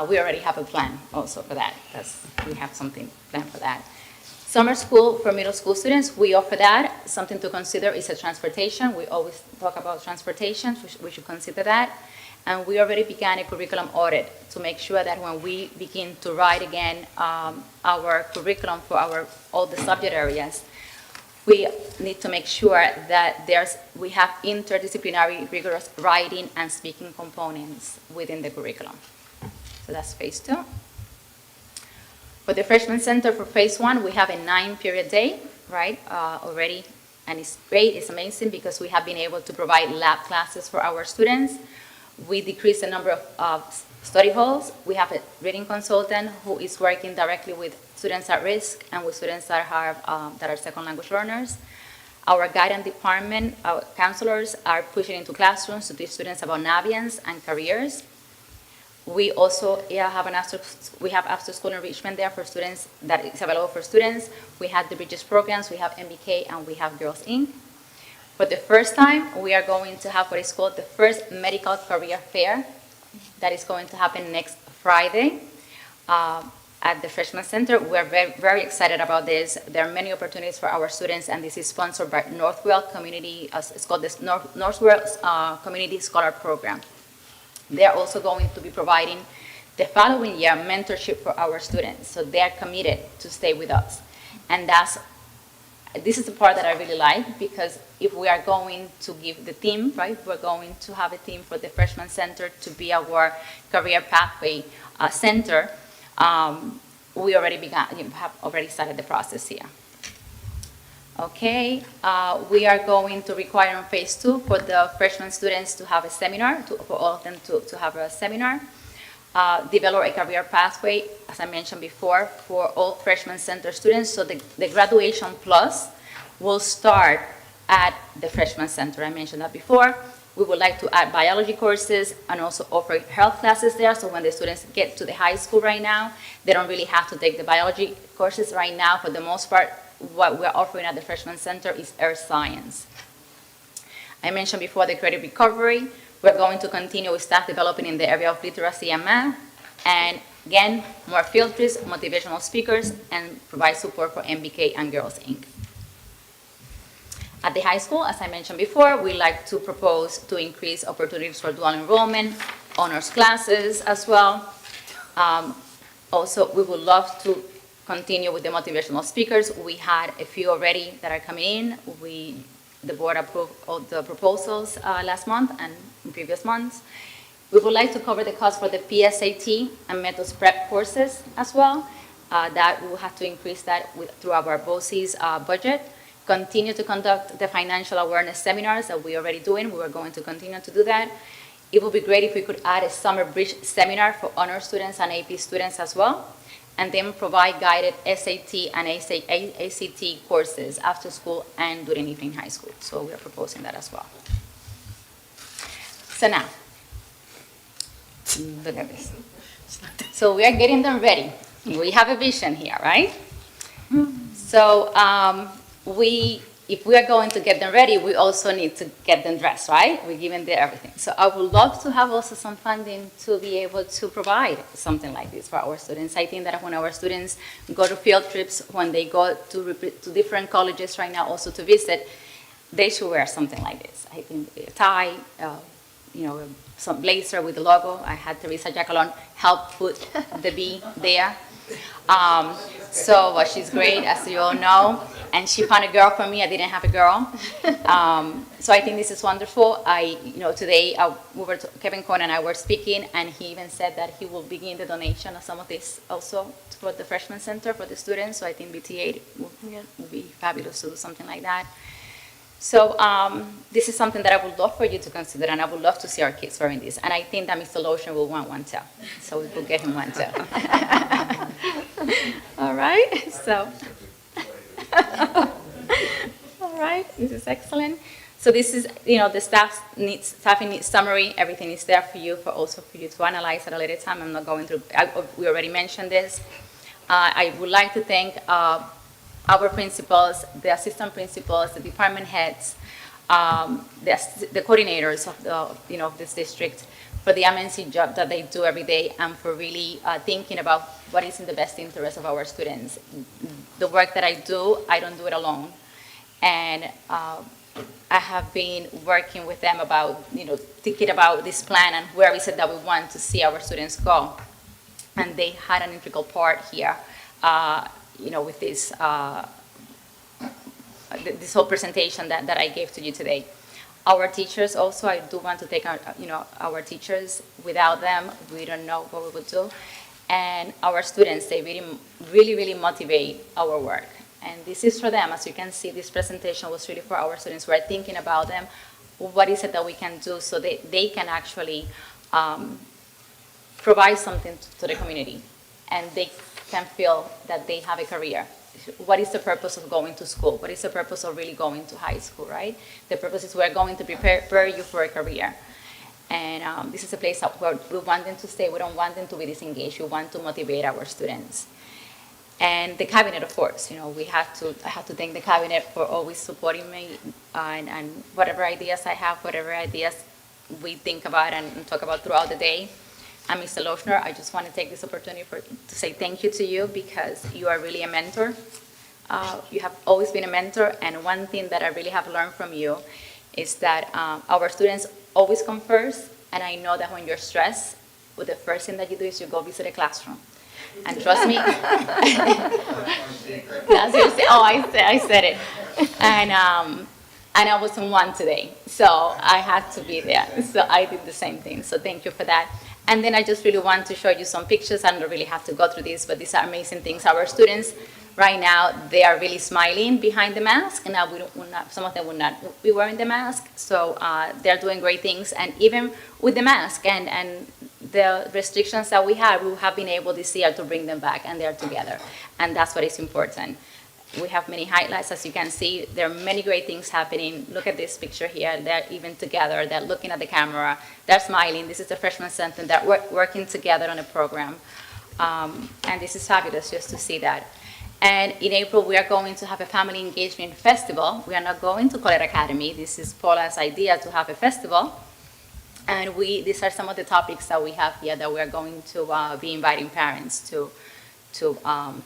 We already have a plan also for that. We have something planned for that. Summer school for middle school students, we offer that. Something to consider is a transportation. We always talk about transportation. We should consider that. And we already began a curriculum audit to make sure that when we begin to write again our curriculum for all the subject areas, we need to make sure that we have interdisciplinary rigorous writing and speaking components within the curriculum. So that's phase 2. For the freshman center for phase 1, we have a 9-period day, right, already, and it's great, it's amazing because we have been able to provide lab classes for our students. We decreased the number of study halls. We have a reading consultant who is working directly with students at risk and with students that are second language learners. Our guidance department, our counselors are pushing into classrooms to teach students about Navians and careers. We also have after school enrichment there for students that is available for students. We have the Bridges programs, we have MBK, and we have Girls Inc. For the first time, we are going to have what is called the first medical career fair that is going to happen next Friday at the Freshman Center. We're very, very excited about this. There are many opportunities for our students, and this is sponsored by Northwell Community. It's called the Northwell Community Scholar Program. They're also going to be providing the following year mentorship for our students. So they're committed to stay with us. And this is the part that I really like, because if we are going to give the theme, right, we're going to have a theme for the Freshman Center to be our career pathway center. We already have already started the process here. Okay, we are going to require in phase 2 for the freshman students to have a seminar, for all of them to have a seminar. Develop a career pathway, as I mentioned before, for all freshman center students. So the graduation plus will start at the freshman center. I mentioned that before. We would like to add biology courses and also offer health classes there. So when the students get to the high school right now, they don't really have to take the biology courses right now. For the most part, what we're offering at the freshman center is earth science. I mentioned before the credit recovery. We're going to continue with staff developing in the area of literacy and math. And again, more field trips, motivational speakers, and provide support for MBK and Girls Inc. At the high school, as I mentioned before, we like to propose to increase opportunities for dual enrollment, honors classes as well. Also, we would love to continue with the motivational speakers. We had a few already that are coming in. The board approved all the proposals last month and in previous months. We would like to cover the cost for the PSAT and methods prep courses as well. That we'll have to increase that through our BOCES budget. Continue to conduct the financial awareness seminars that we're already doing. We are going to continue to do that. It would be great if we could add a summer bridge seminar for honor students and AP students as well, and then provide guided SAT and ACT courses after school and during evening high school. So we are proposing that as well. So now, look at this. So we are getting them ready. We have a vision here, right? So if we are going to get them ready, we also need to get them dressed, right? We're giving them everything. So I would love to have also some funding to be able to provide something like this for our students. I think that when our students go to field trips, when they go to different colleges right now also to visit, they should wear something like this. I think a tie, some blazer with the logo. I had Teresa Jacalon help put the B there. So she's great, as you all know, and she found a girl for me. I didn't have a girl, so I think this is wonderful. Today Kevin Cohn and I were speaking, and he even said that he will begin the donation of some of this also for the freshman center for the students. So I think BTA would be fabulous to do something like that. So this is something that I would love for you to consider, and I would love to see our kids wearing this. And I think that Mr. Lotion will want one too, so we will get him one too. All right, so. All right, this is excellent. So this is, the staffing needs summary. Everything is there for you, for you to analyze at a later time. I'm not going through, we already mentioned this. I would like to thank our principals, the assistant principals, the department heads, the coordinators of this district for the amazing job that they do every day, and for really thinking about what is in the best interest of our students. The work that I don't do it alone. And I have been working with them about, thinking about this plan and where is it that we want to see our students go. And they had an integral part here, with this whole presentation that I gave to you today. Our teachers also, I do want to take our teachers. Without them, we don't know what we would do. And our students, they really motivate our work. And this is for them. As you can see, this presentation was really for our students. We're thinking about them. What is it that we can do so they can actually provide something to the community, and they can feel that they have a career. What is the purpose of going to school? What is the purpose of really going to high school, right? The purpose is we're going to prepare you for a career. And this is a place where we want them to stay. We don't want them to be disengaged. We want to motivate our students. And the cabinet, of course, I have to thank the cabinet for always supporting me and whatever ideas I have, whatever ideas we think about and talk about throughout the day. And Mr. Lochner, I just want to take this opportunity to say thank you to you, because you are really a mentor. You have always been a mentor, and one thing that I really have learned from you is that our students always come first, and I know that when you're stressed, the first thing that you do is you go visit a classroom. And trust me, that's seriously, I said it. And I was in one today, so I had to be there. So I did the same thing, so thank you for that. And then I just really want to show you some pictures. I don't really have to go through this, but these are amazing things. Our students, right now, they are really smiling behind the mask, and now some of them will not be wearing the mask. So they're doing great things, and even with the mask and the restrictions that we have been able this year to bring them back, and they're together, and that's what is important. We have many highlights, as you can see. There are many great things happening. Look at this picture here. They're even together. They're looking at the camera. They're smiling. This is the freshman center. They're working together on a program, and this is fabulous just to see that. And in April, we are going to have a family engagement festival. We are not going to call it Academy. This is Paula's idea to have a festival. And these are some of the topics that we have here that we are going to be inviting parents to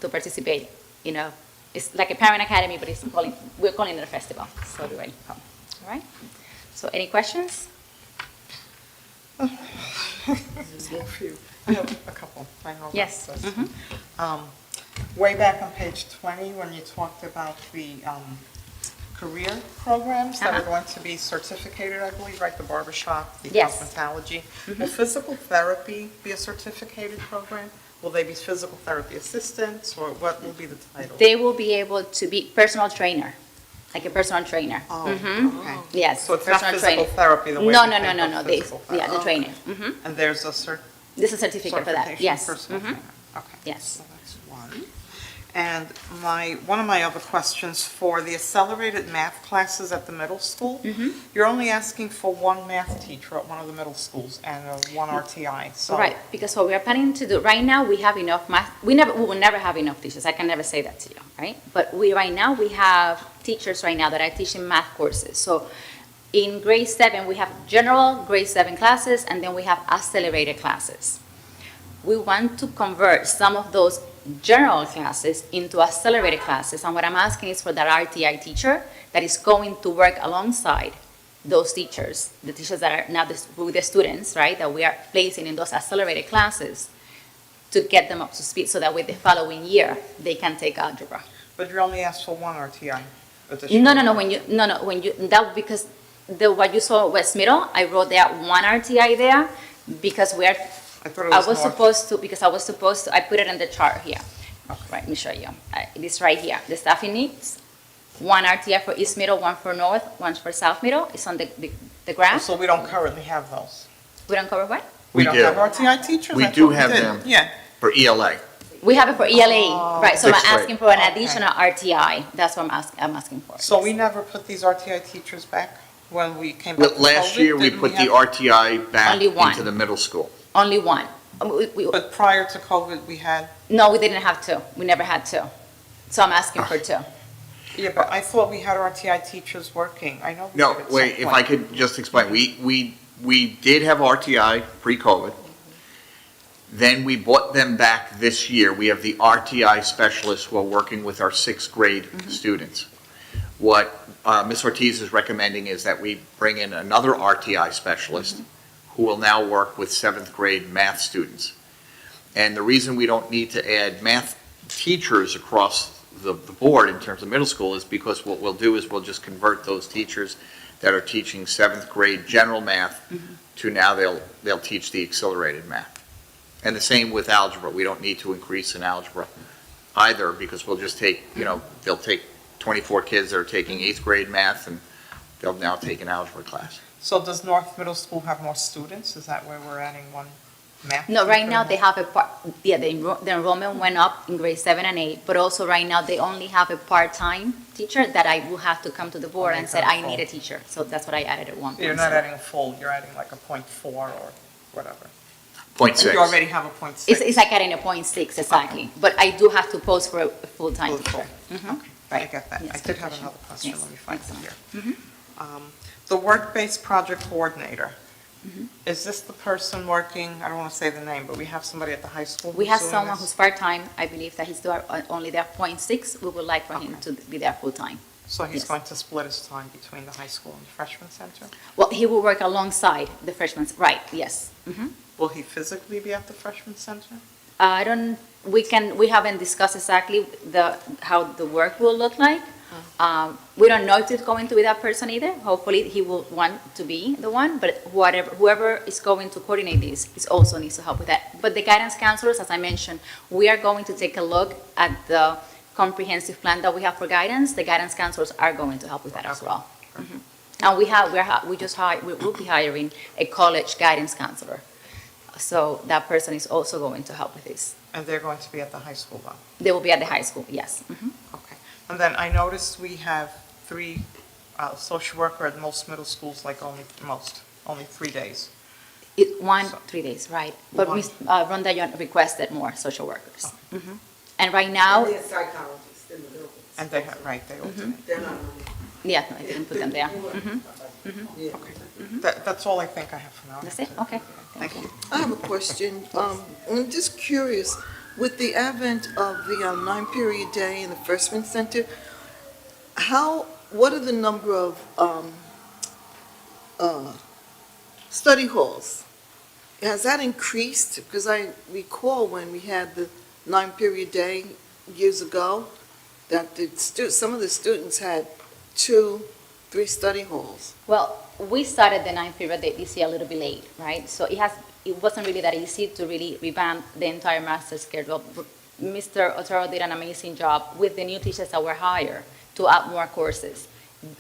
participate in a It's like a parent academy, but we're calling it a festival, so everybody come, all right? So any questions? I have a couple. I know Yes. that's this. Way back on page 20, when you talked about the career programs that are going to be certificated, I believe, right, the barbershop, the Yes. cosmetology. Will physical therapy be a certificated program? Will they be physical therapy assistants, or what will be the title? They will be able to be personal trainer, like a personal trainer. Oh, okay. Yes. So it's not personal physical trainer. therapy the way No, we no, no, think no, of no, physical yeah, the therapy. trainer. And there's a There's a certificate for that, certification yes. personal trainer. Okay. Yes. So that's one. And one of my other questions for the accelerated math classes at the middle school, you're only asking for one math teacher at one of the middle schools and one RTI, so. Right, because what we are planning to do, right now, we have enough math, we will never have enough teachers, I can never say that to you, right? But right now, we have teachers right now that are teaching math courses. So in grade 7, we have general grade 7 classes, and then we have accelerated classes. We want to convert some of those general classes into accelerated classes, and what I'm asking is for that RTI teacher that is going to work alongside those teachers, the teachers that are now with the students, right, that we are placing in those accelerated classes to get them up to speed so that with the following year, they can take algebra. But you only asked for one RTI No, because what you saw West Middle, I wrote there one RTI there because I thought it was North. I put it in the chart here. Right, let me show you. It is right here. The staffing needs, one RTI for East Middle, one for North, one for South Middle. It's on the graph. So we don't currently have those? We don't cover what? We We don't do. have RTI teachers? We I do thought have did. them. Yeah. For ELA. We have it for ELA, right, so I'm Sixth grade. asking for an Okay. additional RTI. That's what I'm asking for. So we never put these RTI teachers back when we came back But from last COVID? year, we Didn't put the have- RTI back Only one. into the middle school. Only one. But prior to COVID, we had, No, we didn't have two. We never had two. So I'm asking for two. yeah, but I thought we had RTI teachers working. I know we No, did at some wait, if I point. could just explain, we did have RTI pre-COVID. Then we brought them back this year. We have the RTI specialists who are working with our sixth grade students. What Ms. Ortiz is recommending is that we bring in another RTI specialist who will now work with seventh grade math students. And the reason we don't need to add math teachers across the board in terms of middle school is because what we'll do is we'll just convert those teachers that are teaching seventh grade general math to now they'll teach the accelerated math. And the same with algebra. We don't need to increase in algebra either because we'll just take, they'll take 24 kids that are taking eighth grade math and they'll now take an algebra class. So does North Middle School have more students? Is that where we're adding one math? No, right teacher now more? they have the enrollment went up in grade 7 and 8, but also right now they only have a part-time teacher that I will have to come to the board Okay, and said, got I it. need a teacher. So that's what I added at 1.7. You're not adding a full, you're adding like a 0.4 or whatever. 0.6. You already have a 0.6. It's like adding a 0.6, exactly. But I do have to post for a full-time Full. teacher. Mhm. Okay, I Right. get that. Yes, I good did have question. another question, Yes, let me find it excellent. here. The work-based project coordinator, is this the person working, I don't want to say the name, but we have somebody at the high school We who's have doing someone this? who's part-time. I believe that he's only there 0.6. We would like for him to be there full-time. So he's yes. going to split his time between the high school and the freshman center? Well, he will work alongside the freshmen, right, yes. Mhm. Will he physically be at the freshman center? We haven't discussed exactly how the work will look like. We don't know if it's going to be that person either. Hopefully, he will want to be the one, but whoever is going to coordinate this is also needs to help with that. But the guidance counselors, as I mentioned, we are going to take a look at the comprehensive plan that we have for guidance. The guidance counselors are going to help with that as well. Mhm. And we will be hiring a college guidance counselor. So that person is also going to help with this. And they're going to be at the high school though? They will be at the high school, yes. Mhm. Okay. And then I noticed we have 3 social worker at most middle schools, like only 3 days. 3 days, right. But One. Ms. Rhonda requested more social workers. Mhm. And right now, And they're psychologists in the building. And they have, right, they alternate. They're not yeah, no, I didn't put them there. Mhm. yeah. That's all I think I have for now. That's it, okay. Thank you. I have a question. I'm just curious, With the advent of the 9-period day in the freshman center, what are the number of study halls? Has that increased? Because I recall when we had the 9-period day years ago, that some of the students had 2, 3 study halls. Well, we started the 9th period this year a little bit late, right? So it wasn't really that easy to really revamp the entire master's schedule. Mr. Otero did an amazing job with the new teachers that were hired to add more courses.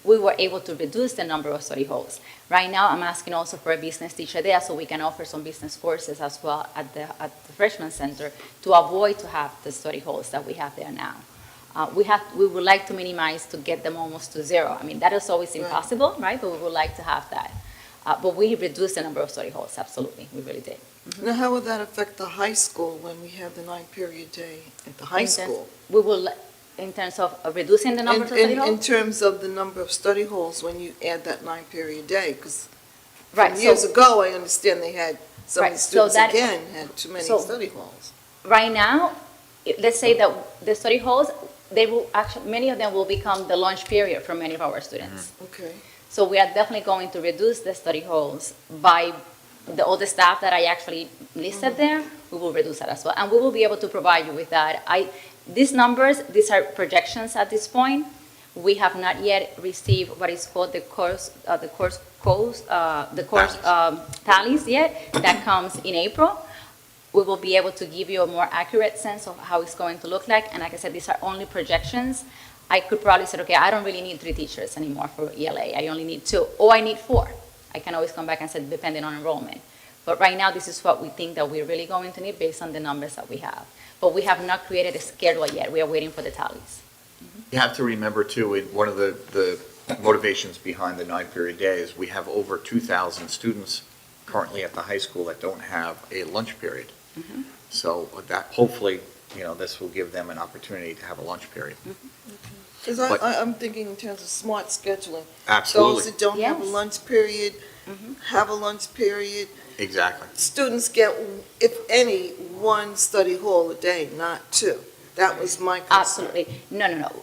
We were able to reduce the number of study halls. Right now, I'm asking also for a business teacher there so we can offer some business courses as well at the freshman center to avoid to have the study halls that we have there now. We would like to minimize to get them almost to 0. I mean, that is always impossible, right? But we would like to have that. But we reduced the number of study halls, absolutely, we really did. Now, how would that affect the high school when we have the 9-period day at the high school? We will, in terms of reducing the number of study halls? In terms of the number of study halls when you add that 9-period day, because Right, years ago, I understand they had, some of the Right, so students that- again had too many so- study halls. Right now, let's say that the study halls, they will actually, many of them will become the lunch period for many of our students. Okay. So we are definitely going to reduce the study halls by all the staff that I actually listed there, we will reduce that as well. And we will be able to provide you with that. These numbers, these are projections at this point. We have not yet received what is called the course tallies yet. That comes in April. We will be able to give you a more accurate sense of how it's going to look like. And like I said, these are only projections. I could probably say, okay, I don't really need 3 teachers anymore for ELA. I only need 2, or I need 4. I can always come back and say, depending on enrollment. But right now, this is what we think that we're really going to need based on the numbers that we have. But we have not created a schedule yet. We are waiting for the tallies. You have to remember too, one of the motivations behind the 9-period day is we have over 2,000 students currently at the high school that don't have a lunch period. So that, hopefully, this will give them an opportunity to have a lunch period. Because But- I'm thinking in terms of smart scheduling. Absolutely. Those that don't have a Yes. lunch period, have a lunch period. Exactly. Students get, if any, 1 study hall a day, not 2. That was my concern. Absolutely. No.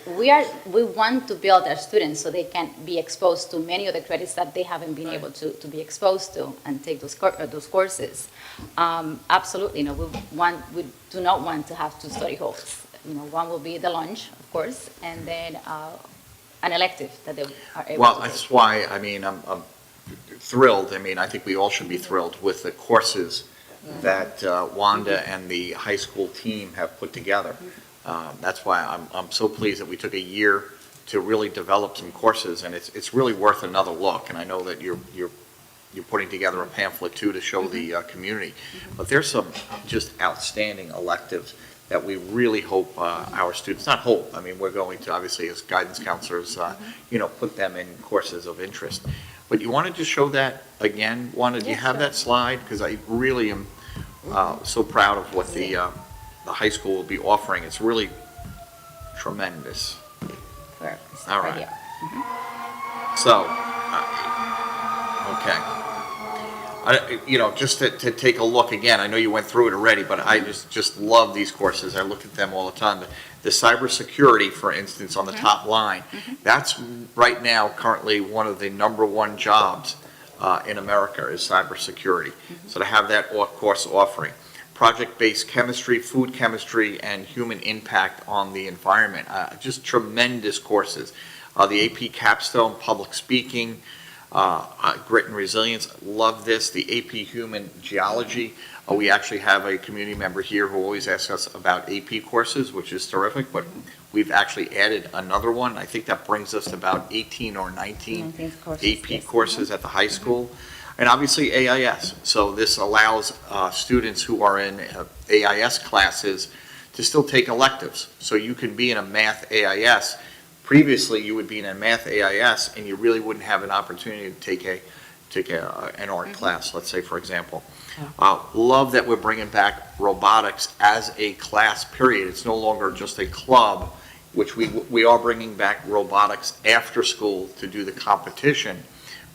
We want to build our students so they can be exposed to many of the credits that they haven't been able to be exposed to and take those courses. Absolutely. We do not want to have 2 study halls. One will be the lunch, of course, and then an elective that they are able Well, to take. that's why, I'm thrilled. I think we all should be thrilled with the courses that Wanda and the high school team have put together. That's why I'm so pleased that we took a year to really develop some courses, and it's really worth another look. And I know that you're putting together a pamphlet too to show the community. But there's some just outstanding electives that we really hope our students, not hope, we're going to, obviously, as guidance counselors, put them in courses of interest. But you wanted to show that again, Wanda? Do you Yes, have sure. that slide? Because I really am so proud of what the high school will be offering. It's really tremendous. It's All right right. here. So, okay. Just to take a look again, I know you went through it already, but I just love these courses. I look at them all the time. The cybersecurity, for instance, on the top line, that's right now currently one of the #1 jobs in America is cybersecurity. So to have that course offering. Project-based chemistry, food chemistry, and human impact on the environment. Just tremendous courses. The AP Capstone, public speaking, grit and resilience, love this. The AP Human Geology, we actually have a community member here who always asks us about AP courses, which is terrific, but we've actually added another one. I think that brings us to about 18 or 19 AP courses at the high school. And obviously AIS, so this allows students who are in AIS classes to still take electives. So you can be in a math AIS. Previously, you would be in a math AIS, and you really wouldn't have an opportunity to take an art class, let's say, for example. Love that we're bringing back robotics as a class, period. It's no longer just a club, which we are bringing back robotics after school to do the competition,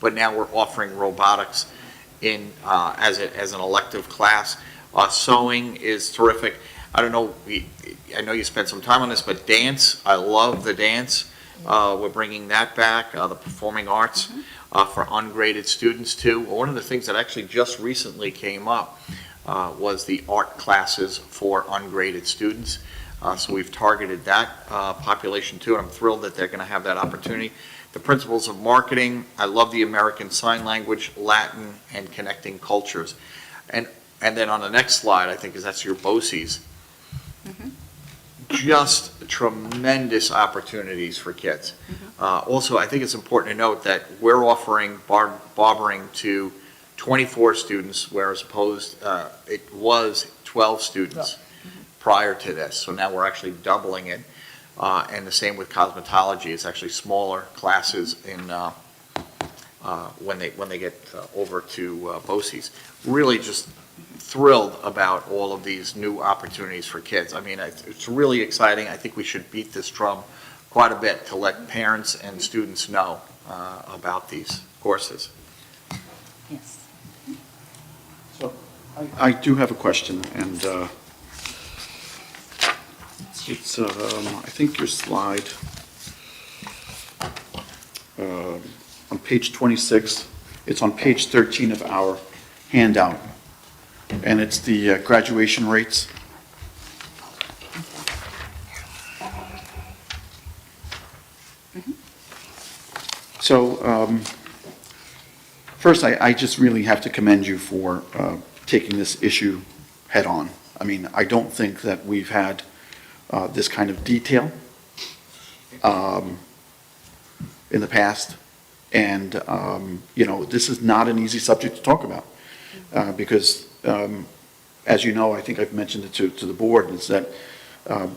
but now we're offering robotics in as an elective class. Sewing is terrific. I don't know, I know you spent some time on this, but dance, I love the dance. We're bringing that back, the performing arts for ungraded students too. One of the things that actually just recently came up was the art classes for ungraded students. So we've targeted that population too, and I'm thrilled that they're going to have that opportunity. The principles of marketing, I love the American Sign Language, Latin, and connecting cultures. And then on the next slide, I think, is that's your BOCES. Just tremendous opportunities for kids. Also, I think it's important to note that we're offering barbering to 24 students, whereas opposed, it was 12 students prior to this. So now we're actually doubling it. And the same with cosmetology. It's actually smaller classes in when they get over to BOCES. Really just thrilled about all of these new opportunities for kids. I mean, it's really exciting. I think we should beat this drum quite a bit to let parents and students know about these courses. Yes. So I do have a question, and it's, I think your slide on page 26, it's on page 13 of our handout, and it's the graduation rates. So first, I just really have to commend you for taking this issue head-on. I mean, I don't think that we've had this kind of detail in the past. And, you know, this is not an easy subject to talk about because, as you know, I think I've mentioned it to the board, is that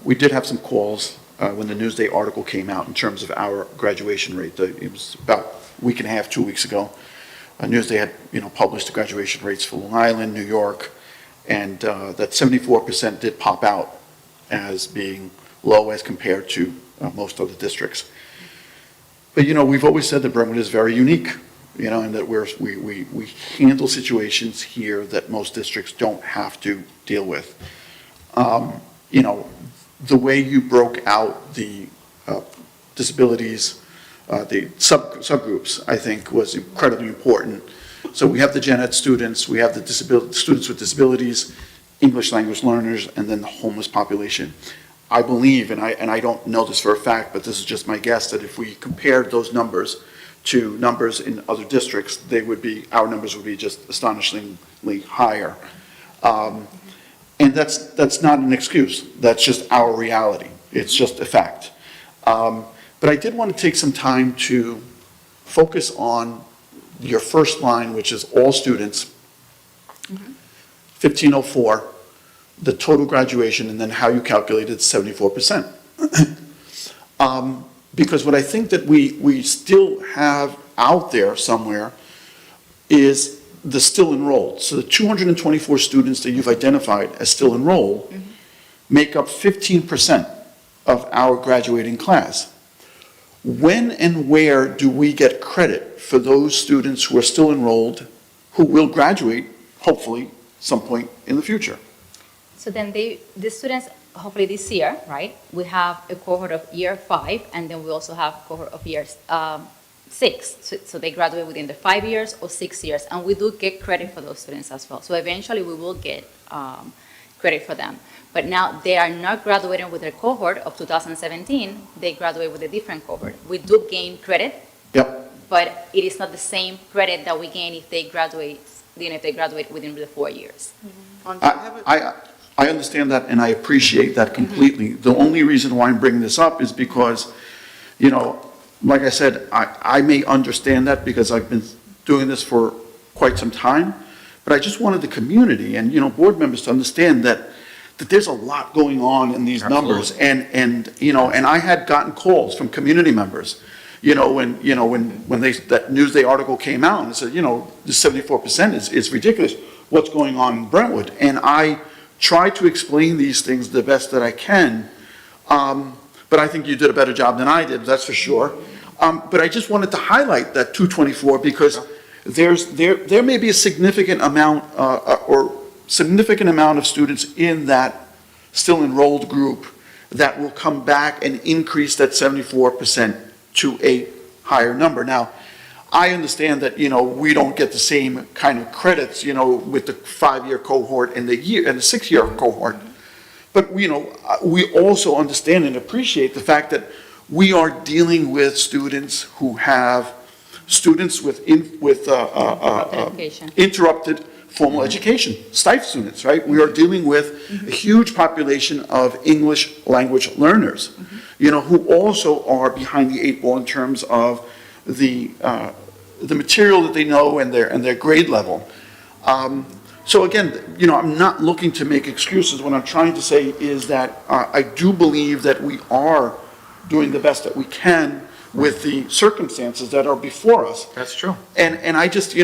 we did have some calls when the Newsday article came out in terms of our graduation rate. It was about a week and a half, 2 weeks ago. Newsday had, you know, published the graduation rates for Long Island, New York, and that 74% did pop out as being low as compared to most other districts. But, you know, we've always said that Brentwood is very unique, you know, and that we handle situations here that most districts don't have to deal with. You know, the way you broke out the disabilities, the subgroups, I think was incredibly important. So we have the gen ed students, we have the students with disabilities, English language learners, and then the homeless population. I believe, and I don't know this for a fact, but this is just my guess, that if we compared those numbers to numbers in other districts, our numbers would be just astonishingly higher. And that's not an excuse. That's just our reality. It's just a fact. But I did want to take some time to focus on your first line, which is all students, 1504, the total graduation, and then how you calculated 74%. Because what I think that we still have out there somewhere is the still enrolled. So the 224 students that you've identified as still enrolled make up 15% of our graduating class. When and where do we get credit for those students who are still enrolled, who will graduate, hopefully, some point in the future? So then the students, hopefully this year, right, we have a cohort of year 5, and then we also have a cohort of year 6. So they graduate within the 5 years or 6 years, and we do get credit for those students as well. So eventually we will get credit for them. But now they are not graduating with their cohort of 2017, they graduate with a different cohort. We do gain credit, Yep. but it is not the same credit that we gain if they graduate, within the 4 years. I understand that, and I appreciate that completely. The only reason why I'm bringing this up is because, you know, like I said, I may understand that because I've been doing this for quite some time, but I just wanted the community and, you know, board members to understand that there's a lot going on in these numbers. And, you know, and I had gotten calls from community members, when that Newsday article came out and said, you know, the 74% is ridiculous. What's going on in Brentwood? And I try to explain these things the best that I can, but I think you did a better job than I did, that's for sure. But I just wanted to highlight that 224 because there may be a significant amount of students in that still enrolled group that will come back and increase that 74% to a higher number. Now, I understand that, we don't get the same kind of credits, with the 5-year cohort and the 6-year cohort. But, we also understand and appreciate the fact that we are dealing with students with Education. interrupted formal education, STIFE students, right? We are dealing with a huge population of English language learners, who also are behind the 8 ball in terms of the material that they know and their grade level. So again, I'm not looking to make excuses. What I'm trying to say is that I do believe that we are doing the best that we can with the circumstances that are before us. That's true. And I just,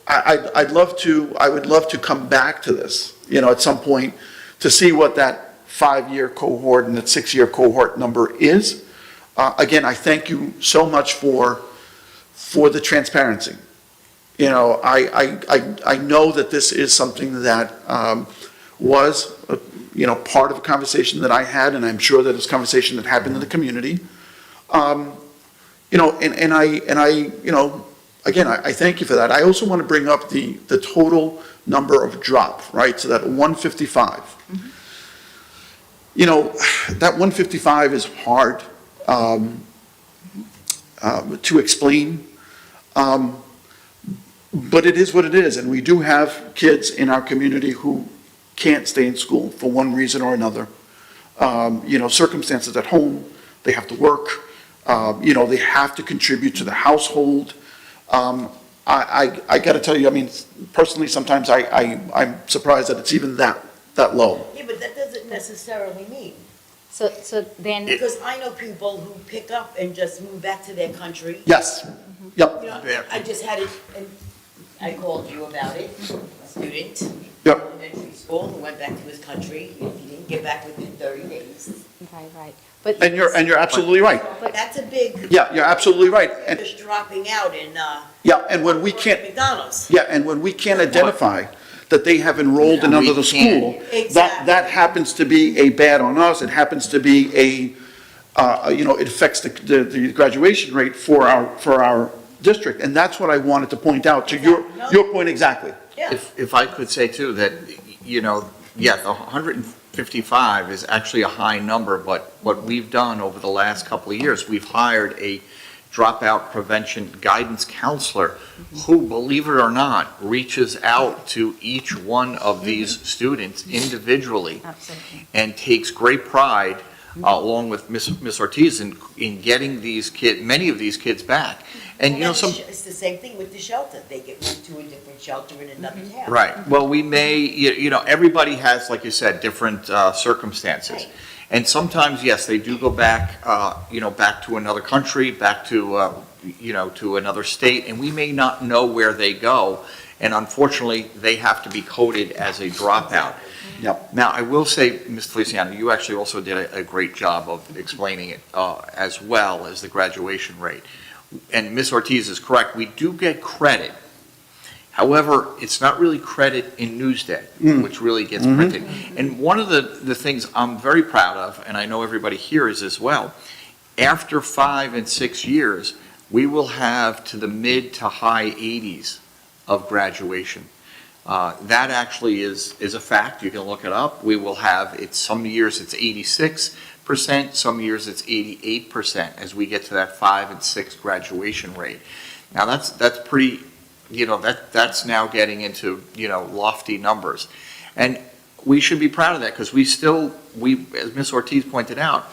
I would love to come back to this, at some point, to see what that 5-year cohort and that 6-year cohort number is. Again, I thank you so much for the transparency. I know that this is something that was, part of a conversation that I had, and I'm sure that it's a conversation that happened in the community. Again, I thank you for that. I also want to bring up the total number of drop, right? So that 155. That 155 is hard to explain, but it is what it is. And we do have kids in our community who can't stay in school for one reason or another. Circumstances at home, they have to work, they have to contribute to the household. I got to tell you, personally, sometimes I'm surprised that it's even that low. Yeah, but that doesn't necessarily mean, So then, because I know people who pick up and just move back to their country. Yes, yep, I just had it, and I called you about it, a student. Yep. Elementary school, who went back to his country, if he didn't get back within 30 days. right. But and you're absolutely right. That's a big, Yeah, you're absolutely right. And, just dropping out in, yeah, and when we can't, McDonald's. yeah, and when we can't identify that they have enrolled in another school, Exactly. that happens to be a bad on us. It happens to be it affects the graduation rate for our district. And that's what I wanted to point out, to your point exactly. Yeah. If I could say too, that, the 155 is actually a high number, but what we've done over the last couple of years, we've hired a dropout prevention guidance counselor who, believe it or not, reaches out to each one of these students individually absolutely. and takes great pride, along with Miss Ortiz, in getting many of these kids back. And It's the same thing with the shelter. They get moved to a different shelter in another town. Right. Well, we may, everybody has, like you said, different circumstances. Right. And sometimes, yes, they do go back, back to another country, back to, to another state, and we may not know where they go. And unfortunately, they have to be coded as a dropout. Yep. Now, I will say, Ms. Feliciano, you actually also did a great job of explaining it, as well as the graduation rate. And Ms. Ortiz is correct, we do get credit. However, it's not really credit in Newsday, which really gets printed. And one of the things I'm very proud of, and I know everybody here is as well, after 5 and 6 years, we will have to the mid to high 80s of graduation. That actually is a fact. You can look it up. We will have, some years it's 86%, some years it's 88% as we get to that 5 and 6 graduation rate. Now that's pretty, that's now getting into, lofty numbers. And we should be proud of that, because we, as Ms. Ortiz pointed out,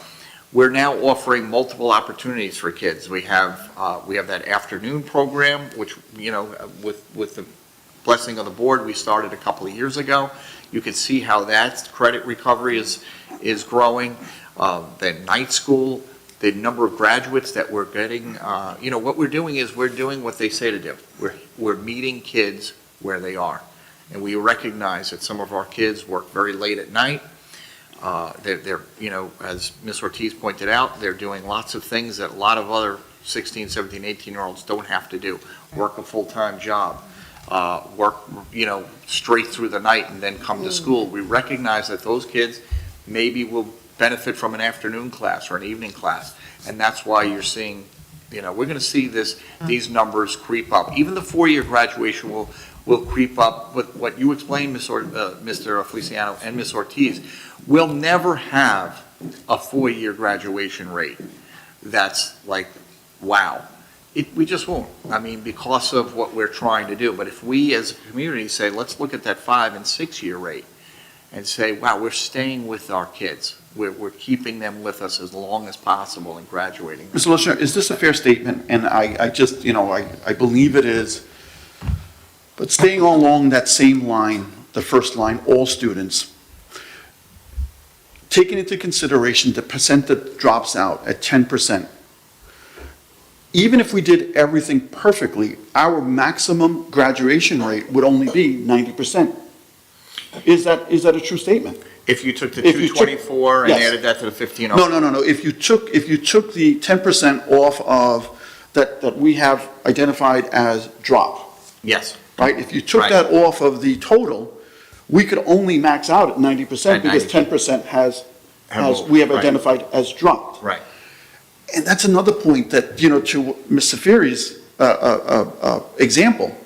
we're now offering multiple opportunities for kids. We have that afternoon program, which, with the blessing of the board, we started a couple of years ago. You can see how that credit recovery is growing. The night school, the number of graduates that we're getting, what we're doing is we're doing what they say to do. We're meeting kids where they are. And we recognize that some of our kids work very late at night. They're, as Ms. Ortiz pointed out, they're doing lots of things that a lot of other 16, 17, 18-year-olds don't have to do. Work a full-time job, work, straight through the night and then come to school. We recognize that those kids, maybe will benefit from an afternoon class or an evening class. And that's why you're seeing, we're going to see these numbers creep up. Even the four-year graduation will creep up. But what you explained, Mr. Feliciano and Ms. Ortiz, we'll never have a four-year graduation rate that's like, wow. We just won't. I mean, because of what we're trying to do. But if we as a community say, let's look at that 5- and 6-year rate and say, wow, we're staying with our kids. We're keeping them with us as long as possible and graduating. Mr. Listener, is this a fair statement? And I just, I believe it is. But staying along that same line, the first line, all students, taking into consideration the percent that drops out at 10%, even if we did everything perfectly, our maximum graduation rate would only be 90%. Is that a true statement? If you took the If you took- 224 and yes. added that to the 15. No. If you took the 10% off of that we have identified as drop, Yes. right? If you took Right. that off of the total, we could only max out at 90% At because 90. 10% we have Right. identified as dropped. Right. And that's another point that, to Ms. Safiri's example,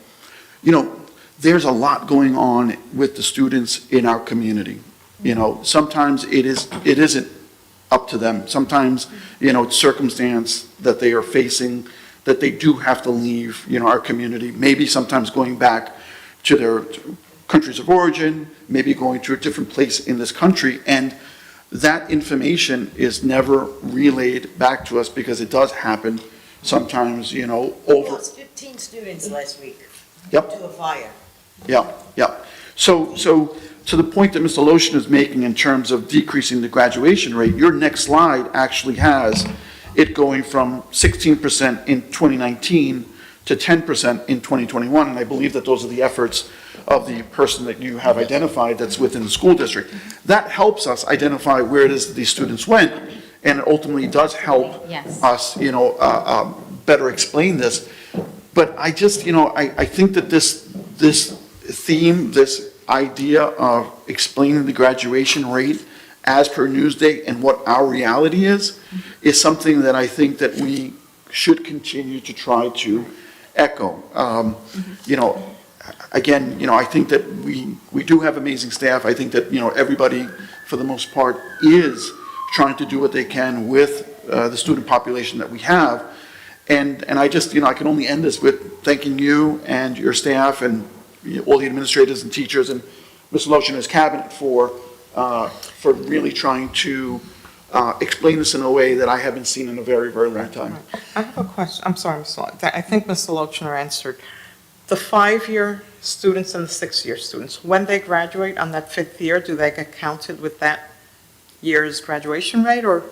there's a lot going on with the students in our community. Sometimes it isn't up to them. Sometimes, it's circumstance that they are facing, that they do have to leave, our community, maybe sometimes going back to their countries of origin, maybe going to a different place in this country. And that information is never relayed back to us because it does happen sometimes, We over. lost 15 students last week. Yep. To a fire. Yeah. So to the point that Mr. Lotion is making in terms of decreasing the graduation rate, your next slide actually has it going from 16% in 2019 to 10% in 2021, and I believe that those are the efforts of the person that you have identified that's within the school district. That helps us identify where it is that these students went, and it ultimately does help Yes. us, better explain this. But I just, I think that this theme, this idea of explaining the graduation rate as per Newsday and what our reality is something that I think that we should continue to try to echo. Again, I think that we do have amazing staff. I think that, everybody, for the most part, is trying to do what they can with the student population that we have. And I just, I can only end this with thanking you and your staff and all the administrators and teachers and Mr. Lotion and his cabinet for really trying to explain this in a way that I haven't seen in a very, very long time. I have a question. I'm sorry, Mr. I think Mr. Lochner answered. The 5-year students and the 6-year students, when they graduate on that 5th year, do they get counted with that year's graduation rate, or?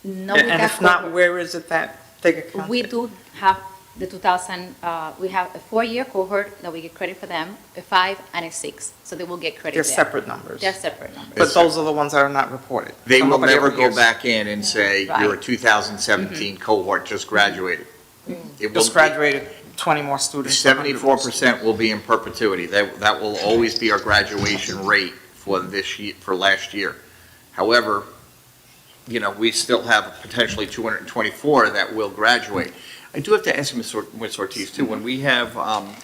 No, And if not, where is it that they get counted? we do have the 2000, we have a 4-year cohort that we get credit for them, a 5 and a 6, so they will get credit They're there. separate numbers. They're separate numbers. But those are the ones that are not reported. They So will nobody never ever go hears. back in and say, Right. you're a 2017 cohort, just graduated. It will Just be- graduated 20 more students. 74% will be in perpetuity. That will always be our graduation rate for this year, for last year. However, we still have potentially 224 that will graduate. I do have to ask Ms. Ortiz too, when we have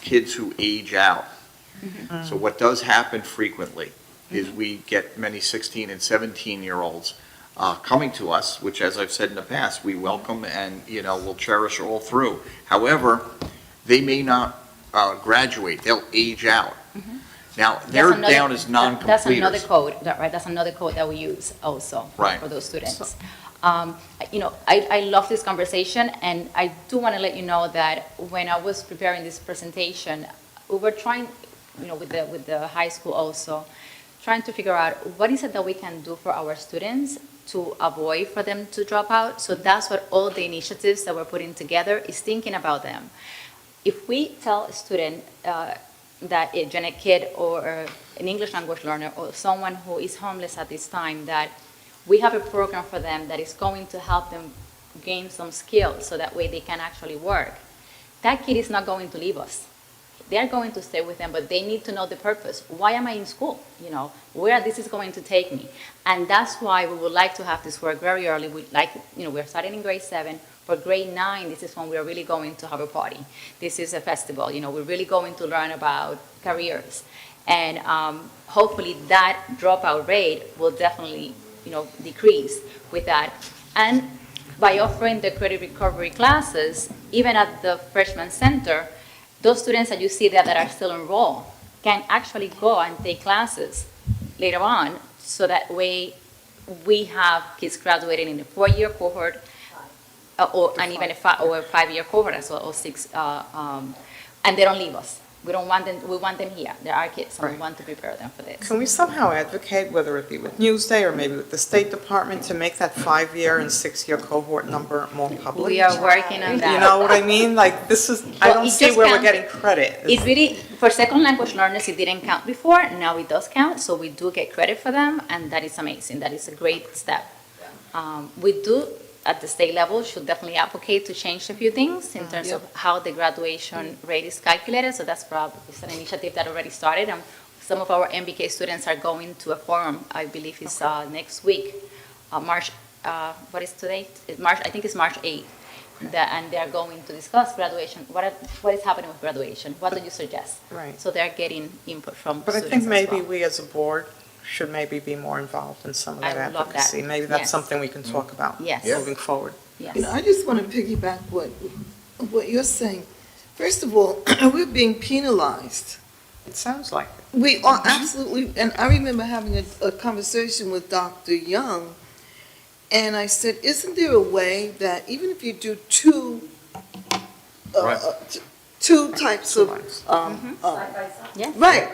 kids who age out, so what does happen frequently is we get many 16 and 17-year-olds coming to us, which, as I've said in the past, we welcome and, we'll cherish all through. However, they may not graduate, they'll age out. Now, they're That's another- down as non-completers. That's another code, right? That's another code that we use also Right. for those students. I love this conversation, and I do want to let you know that when I was preparing this presentation, we were trying, with the high school also, trying to figure out what is it that we can do for our students to avoid for them to drop out. So that's what all the initiatives that we're putting together is thinking about them. If we tell a student that a gen ed kid or an English language learner or someone who is homeless at this time, that we have a program for them that is going to help them gain some skills so that way they can actually work, that kid is not going to leave us. they are going to stay with them, but they need to know the purpose. Why am I in school? You know, where this is going to take me. And that's why we would like to have this work very early. We're starting in grade 7. For grade 9, this is when we're really going to have a party. This is a festival. We're really going to learn about careers. And hopefully that dropout rate will definitely, decrease with that. And by offering the credit recovery classes, even at the freshman center, those students that you see there that are still enrolled can actually go and take classes later on, so that way we have kids graduating in the 4-year cohort, and even a 5-year cohort as well, or 6, and they don't leave us. We don't want them. We want them here. They're our kids, and we Right. want to prepare them for this. Can we somehow advocate, whether it be with Newsday or maybe with the State Department, to make that 5-year and 6-year cohort number more public? We are working on that. You know what I mean? Like, this is, I Well, don't it see just where we're counts- getting credit. It really, for second language learners, it didn't count before. Now it does count, so we do get credit for them, and that is amazing. That is a great step. We do, at the state level, should definitely advocate to change a few things in terms of how the graduation rate is calculated. So that's probably an initiative that already started. And some of our MBK students are going to a forum, I believe it's next week, March, what is today? March, I think it's March 8th. And they're going to discuss graduation. What is happening with graduation? What do you suggest? Right. So they're getting input from But I students think as maybe well. we as a board should maybe be more involved in some of I that would love that. advocacy. Maybe that's Yes. something we can talk about Yes. moving forward. Yes. I just want to piggyback what you're saying. First of all, we're being penalized. It sounds like it. We are absolutely, and I remember having a conversation with Dr. Young, and I said, isn't there a way that even if you do two types of, Yes. right,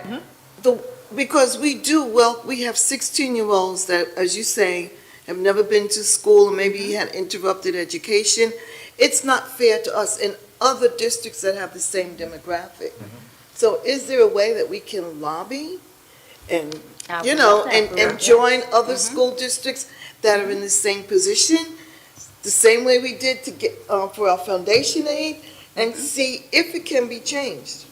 because we have 16-year-olds that, as you say, have never been to school, or maybe had interrupted education. It's not fair to us in other districts that have the same demographic. So is there a way that we can lobby and, would love that. and join other school districts that are in the same position, the same way we did to get, for our foundation aid, and see if it can be changed?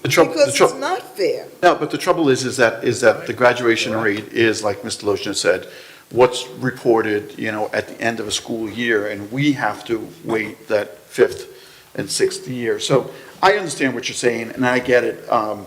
Because it's not fair. No, but the trouble is that the graduation rate is, like Mr. Lotion said, what's reported, at the end of a school year, and we have to wait that 5th and 6th year. So I understand what you're saying, and I get it. I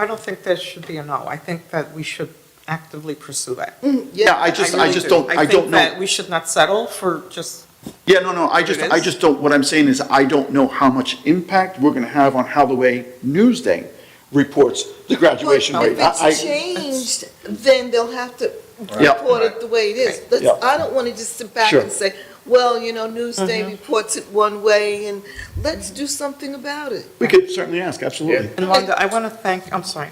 don't think there should be a no. I think that we should actively pursue that. Yeah, I just really don't, I don't think that know. we should not settle for just, Yeah, no, I It is? just don't, what I'm saying is I don't know how much impact we're gonna have on how the way Newsday reports the graduation But rate. if it's changed, then they'll have to Yeah. report it the way it is. Yeah. I don't want to just sit back Sure. and say, well, Newsday reports it one way, and let's do something about it. We could certainly ask, absolutely. and Wanda, I want to thank, I'm sorry,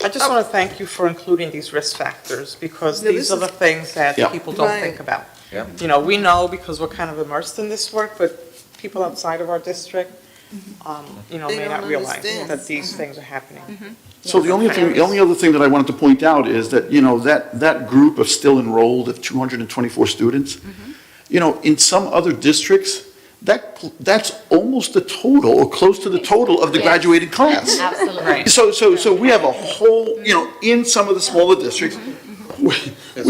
I just want to thank you for including these risk factors, because Yeah, these this are the things that Yeah. people don't Right. think about. Yeah. We know because we're kind of immersed in this work, but people outside of our district, They may not don't realize understand. that these things are happening. So the only other thing that I wanted to point out is that, that group of still enrolled of 224 students, in some other districts, that's almost the total, or close to the total of the Yes. graduated class. Absolutely. Right. So we have a whole, in some of the smaller districts, we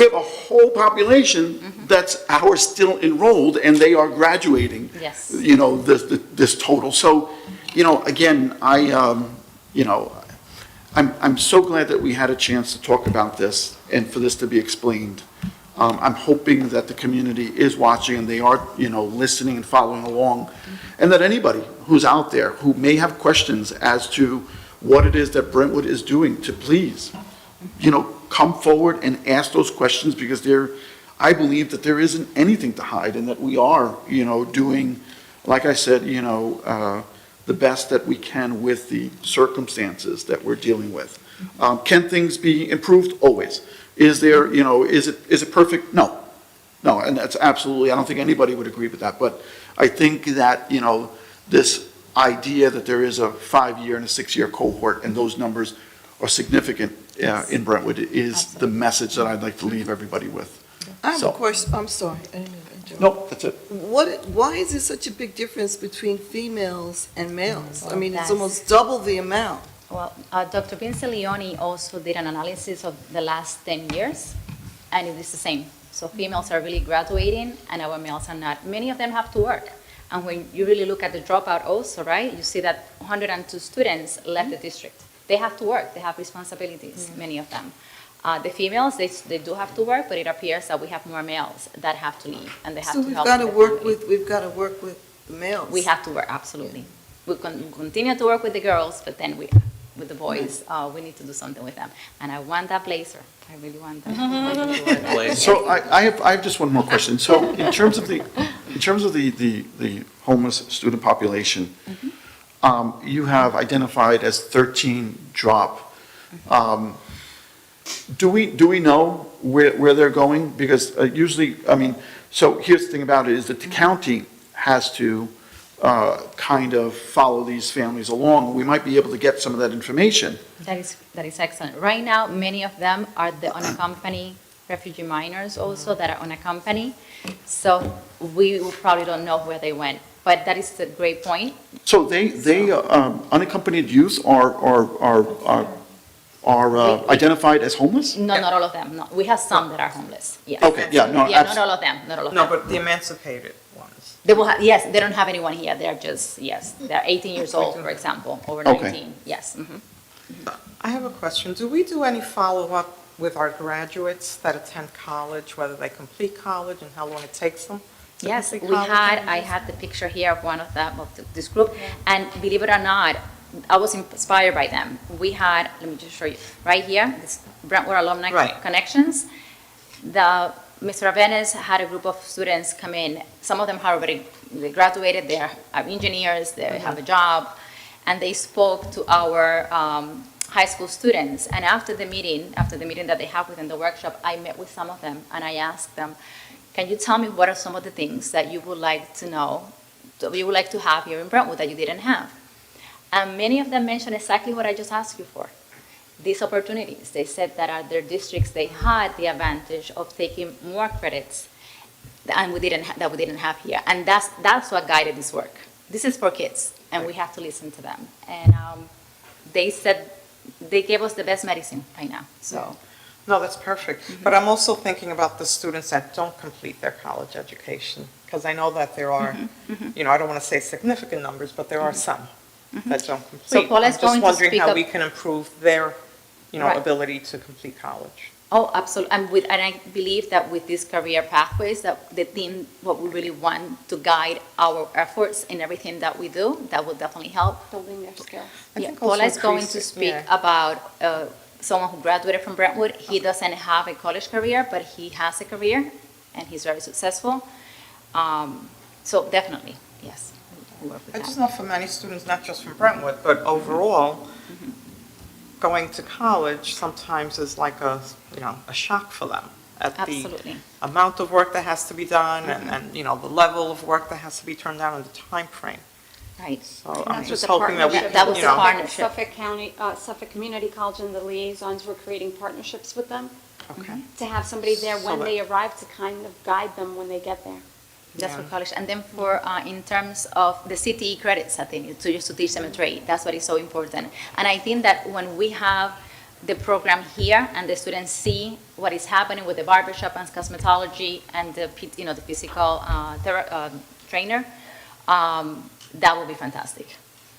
have a whole population that's our still enrolled, and they are graduating. Yes. This total. So, again, I'm so glad that we had a chance to talk about this and for this to be explained. I'm hoping that the community is watching and they are, listening and following along. And that anybody who's out there who may have questions as to what it is that Brentwood is doing, to please, come forward and ask those questions, because I believe that there isn't anything to hide, and that we are, doing, like I said, the best that we can with the circumstances that we're dealing with. Can things be improved? Always. Is there, is it perfect? No. No, and that's absolutely, I don't think anybody would agree with that, but I think that, this idea that there is a 5-year and a 6-year cohort, and those numbers are significant in Brentwood, is the message that I'd like to leave everybody with. I have So- a question, I'm sorry. I didn't mean to interrupt. Nope, that's it. Why is there such a big difference between females and males? I mean, it's That's- almost double the amount. Well, Dr. Vince Leone also did an analysis of the last 10 years, and it is the same. So females are really graduating, and our males are not. Many of them have to work. And when you really look at the dropout also, right, you see that 102 students left the district. They have to work, they have responsibilities, many of them. The females, they do have to work, but it appears that we have more males that have to leave, and they have So to we've help got to with the work family. we've got to work with the males. We have to work, absolutely. We continue to work with the girls, but then with the boys, we need to do something with them. And I want that blazer. I really want that. Blazer. So I have just one more question. So in terms of the homeless student population, you have identified as 13 drop. Do we know where they're going? Because usually, I mean, so here's the thing about it, is that the county has to kind of follow these families along. We might be able to get some of that information. That is excellent. Right now, many of them are the unaccompanied refugee minors also that are unaccompanied. So we probably don't know where they went, but that is a great point. So they unaccompanied youth are identified as homeless? No, not all of them. No, we have some that are homeless. Yes. Okay, yeah, no, Yeah, not all of them. Not all of No, them. but the emancipated ones. They will have, yes, they don't have anyone here. They're just, yes, they're 18 years old, for example, over Okay. 19. Yes. Mhm. I have a question. Do we do any follow-up with our graduates that attend college, whether they complete college and how long it takes them? to Yes, complete we college? I had the picture here of one of them, this group, and believe it or not, I was inspired by them. We had, let me just show you, right here, this Brentwood Alumni Right. Connections. Mr. Avenes had a group of students come in. Some of them have already they graduated, they are engineers, they have a job, and they spoke to our high school students. And after the meeting that they have within the workshop, I met with some of them, and I asked them, can you tell me what are some of the things that you would like to know, that you would like to have here in Brentwood that you didn't have? And many of them mentioned exactly what I just asked you for, these opportunities. They said that at their districts, they had the advantage of taking more credits and we didn't have here. And that's what guided this work. This is for kids, and we have to listen to them. And they said they gave us the best medicine right now, so. No, that's perfect. But I'm also thinking about the students that don't complete their college education, because I know that there are, you know, I don't want to say significant numbers, but there are some that don't complete. So Paula is going to I'm just wondering speak how up- we can improve their, you know, Right. ability to complete college. Oh, absolutely. And I believe that with these career pathways, that the team, what we really want to guide our efforts in everything that we do, that will definitely help. Building their skills. I Yeah, think also Paula is going to increase- speak yeah. about someone who graduated from Brentwood. He doesn't have a college career, but he has a career, and he's very successful. So definitely, yes, we work with I that. just know for many students, not just from Brentwood, but overall, going to college sometimes is like a, you know, a shock for them. At the Absolutely. amount of work that has to be done and, you know, the level of work that has to be turned down and the time frame. Right. So And I'm that's just what the hoping that we, partnership- That was you the know. partnership. Suffolk County, Suffolk Community College and the liaisons were creating partnerships with them Okay. to have somebody there So when that- they arrive to kind of guide them when they get there. That's for Yeah. college. And then for, in terms of the CTE credits, I think, to just to teach them a trade, that's what is so important. And I think that when we have the program here and the students see what is happening with the barbershop and cosmetology and the, you know, the physical trainer, that will be fantastic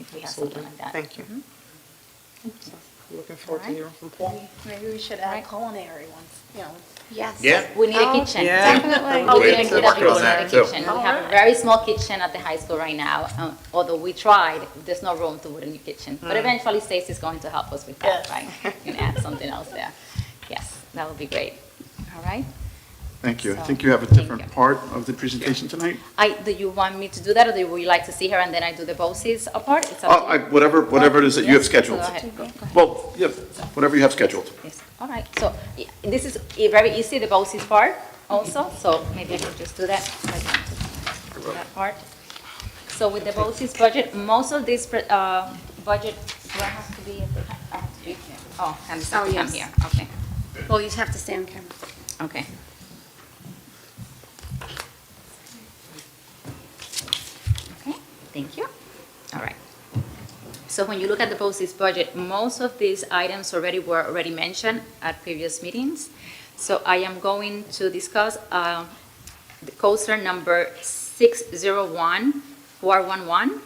if we have something like that. Thank you. So, Looking forward to Alright. hearing from Paul. Maybe we should add culinary ones, you know. Yes. Yeah. We need a kitchen. Yeah. Definitely. Oh, we We're need a working on that, too. kitchen. We have a very small kitchen at the high school right now. Although we tried, there's no room to put a new kitchen. But eventually Stacy's going to help us with that, Yes. right? We can add something else there. Yes, that would be great. All right? Thank you. I So, think you have a thank different you. part of the presentation tonight. Do you want me to do that, or would you like to see her and then I do the BOCES part? It's up to you. Whatever it is that you have Yes, scheduled. Go ahead. Go ahead. Well, yeah, whatever you have scheduled. Yes, all right. So this is very easy, the BOCES part also, so maybe I can just do that. That part. So with the BOCES budget, most of this budget, do I have to be, I have to be here? Oh, I'm Oh, yes. here, okay, Well, you have to stay on camera. okay. Thank you. All right. So when you look at the BOCES budget, most of these items were already mentioned at previous meetings. So I am going to discuss the coaster number 601411.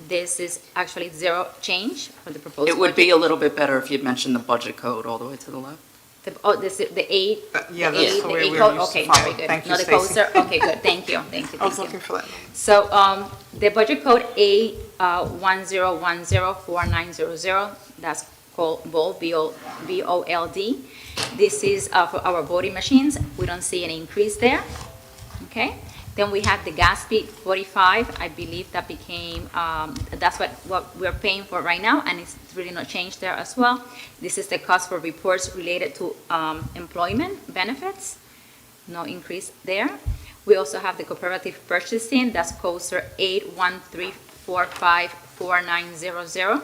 This is actually zero change for the proposed It would be budget. a little bit better if you'd mentioned the budget code all the way to the left. This is the eight. Yeah, the that's eight- the the way eight we're code. used to Okay, follow. very good. Thank you, No, the Stacy. coaster. Okay, good. Thank you. Thank you. I was Thank you. looking for that. So the budget code A10104900, that's called BOLD, B-O-L-D. This is for our voting machines. We don't see any increase there. Okay. Then we have the gas fee 45. I believe that became, that's what we're paying for right now, and it's really not changed there as well. This is the cost for reports related to employment benefits. No increase there. We also have the cooperative purchasing, that's coaster 813454900.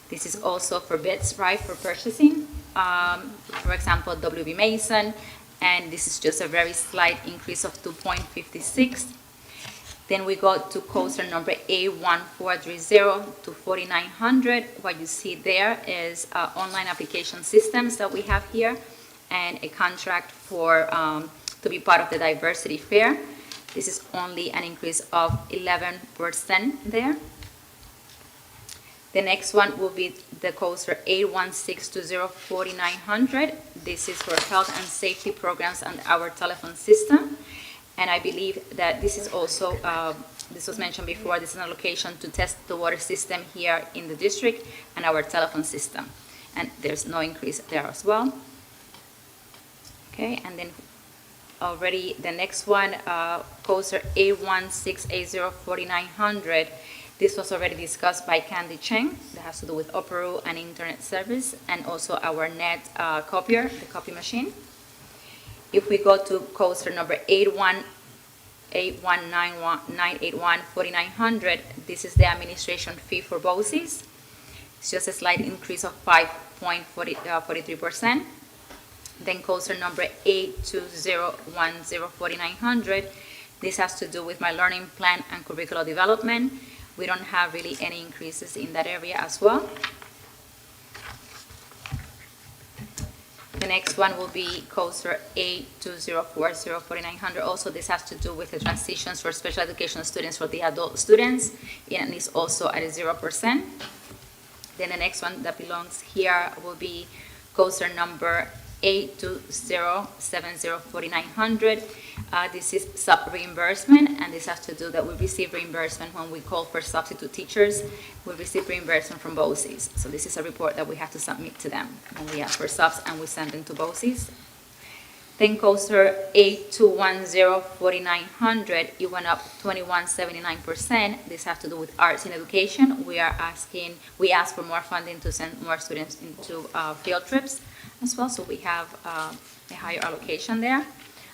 This is also for bids, right, for purchasing. For example, WB Mason, and this is just a very slight increase of 2.56. Then we go to coaster number A1430 to 4900. What you see there is online application systems that we have here, and a contract for to be part of the diversity fair. This is only an increase of 11% there. The next one will be the coaster 816204900. This is for health and safety programs and our telephone system. And I believe that this is also, this was mentioned before, this is an allocation to test the water system here in the district and our telephone system. And there's no increase there as well. Okay, and then already the next one, coaster A16804900. This was already discussed by Candy Cheng. That has to do with Opera and internet service, and also our net copier, the copy machine. If we go to coaster number 81819814900, this is the administration fee for BOCES. It's just a slight increase of 5.43%. Then coaster number 820104900. This has to do with my learning plan and curricular development. We don't have really any increases in that area as well. The next one will be coaster 820404900. Also, this has to do with the transitions for special education students for the adult students, and it's also at 0%. Then the next one that belongs here will be coaster number 820704900. This is sub-reimbursement, and this has to do that we receive reimbursement when we call for substitute teachers. We receive reimbursement from BOCES. So this is a report that we have to submit to them when we ask for subs and we send them to BOCES. Then coaster 82104,900, it went up 21.79%. This has to do with arts in education. We ask for more funding to send more students into field trips as well, so we have a higher allocation there.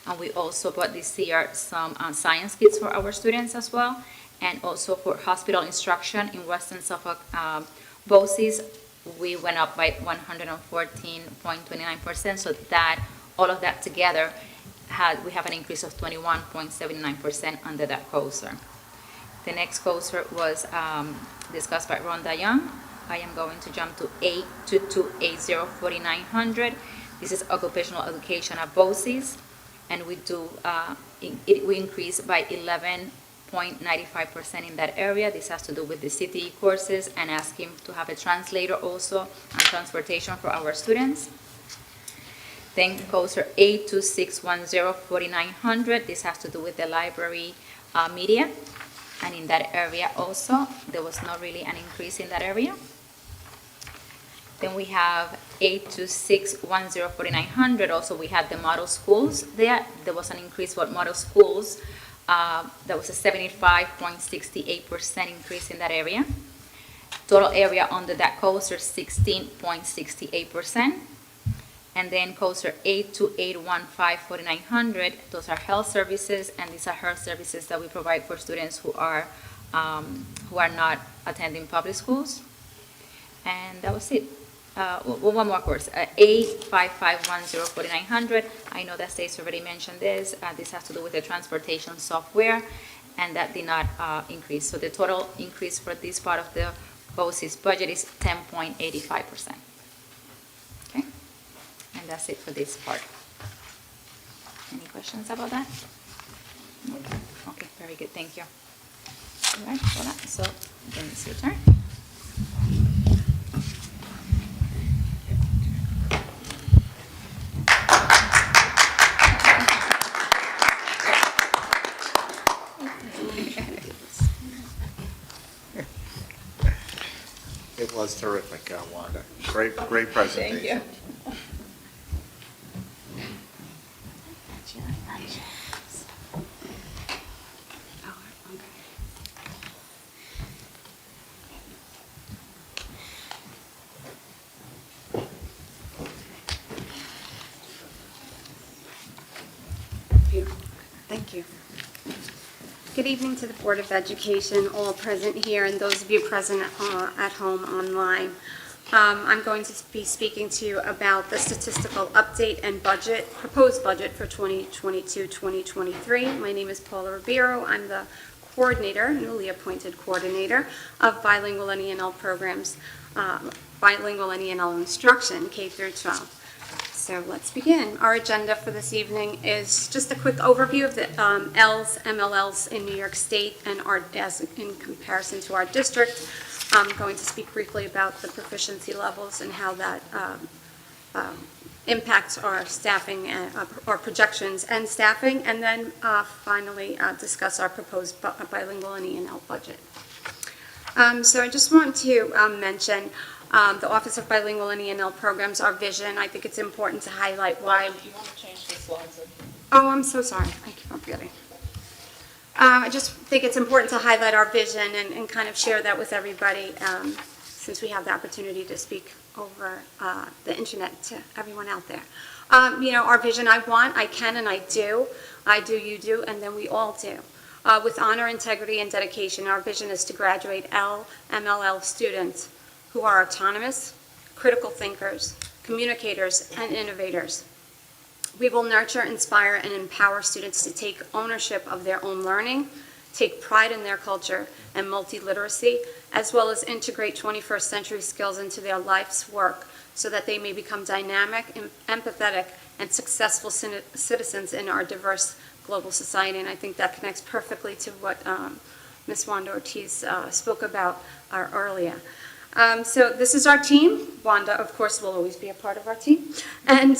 And we also bought this year some science kits for our students as well, and also for hospital instruction in Western Suffolk BOCES, we went up by 114.29%, so that all of that together, we have an increase of 21.79% under that coaster. The next coaster was discussed by Rhonda Young. I am going to jump to 822804900. This is occupational education at BOCES, and we increase by 11.95% in that area. This has to do with the CTE courses and asking to have a translator also and transportation for our students. Then coaster 826104900. This has to do with the library media, and in that area also there was not really an increase in that area. Then we have 826104900. Also, we had the model schools there. There was an increase for model schools. That was a 75.68% increase in that area. Total area under that coaster 16.68%. And then coaster 828154900. Those are health services, and these are health services that we provide for students who are not attending public schools. And that was it. One more course, 855104900. I know that Stacey already mentioned this. This has to do with the transportation software, and that did not increase. So the total increase for this part of the BOCES budget is 10.85%. Okay? And that's it for this part. Any questions about that? Okay, very good, thank you. All right, so then it's your turn. It was terrific, Wanda. Great presentation. Thank you. Thank you. Good evening to the Board of Education, all present here, and those of you present at home online. I'm going to be speaking to you about the statistical update and budget, proposed budget for 2022-2023. My name is Paula Ribeiro. I'm the coordinator, newly appointed coordinator of bilingual and ENL programs, bilingual and ENL instruction, K through 12. So let's begin. Our agenda for this evening is just a quick overview of the Ls, MLLs in New York State and as in comparison to our district. I'm going to speak briefly about the proficiency levels and how that impacts our staffing and our projections and staffing, and then finally discuss our proposed bilingual and ENL budget. So I just want to mention the Office of Bilingual and ENL Programs, our vision. I think it's important to highlight why. You want to change the slides? Oh, I'm so sorry. I keep on forgetting. I just think it's important to highlight our vision and kind of share that with everybody since we have the opportunity to speak over the internet to everyone out there. You know, our vision, I want, I can, and I do. I do, you do, and then we all do. With honor, integrity, and dedication, our vision is to graduate MLL students who are autonomous, critical thinkers, communicators, and innovators. We will nurture, inspire, and empower students to take ownership of their own learning, take pride in their culture and multiliteracy, as well as integrate 21st century skills into their life's work so that they may become dynamic, empathetic, and successful citizens in our diverse global society. And I think that connects perfectly to what Ms. Wanda Ortiz spoke about earlier. So this is our team. Wanda, of course, will always be a part of our team. And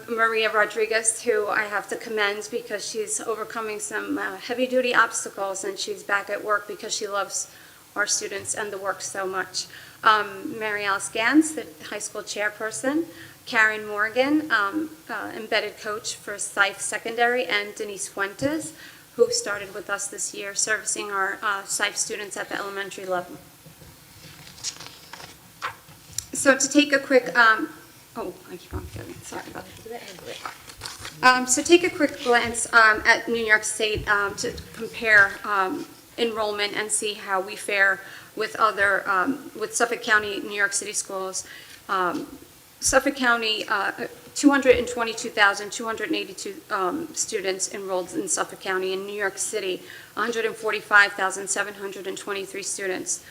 Maria Rodriguez, who I have to commend because she's overcoming some heavy-duty obstacles, and she's back at work because she loves our students and the work so much. Mary Alice Gans, the high school chairperson. Karen Morgan, embedded coach for Syfe Secondary, and Denise Fuentes, who started with us this year, servicing our Syfe students at the elementary level. So to take a quick, I keep on forgetting, sorry about that. So take a quick glance at New York State to compare enrollment and see how we fare with other, with Suffolk County, New York City schools. Suffolk County, 222,282 students enrolled in Suffolk County. In New York City, 145,723 students.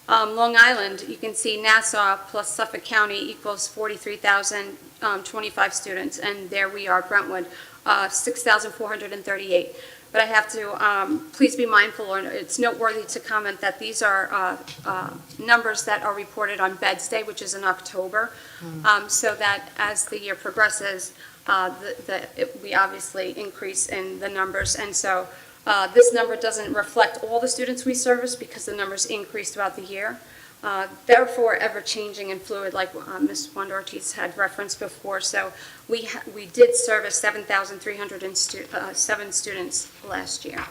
Long Island, you can see Nassau plus Suffolk County equals 43,025 students, and there we are, Brentwood, 6,438. But I have to please be mindful, or it's noteworthy to comment that these are numbers that are reported on Beds Day, which is in October, so that as the year progresses, we obviously increase in the numbers, and so this number doesn't reflect all the students we service because the numbers increase throughout the year. Therefore, ever-changing and fluid, like Ms. Wanda Ortiz had referenced before. So we did service 7,307 students last year.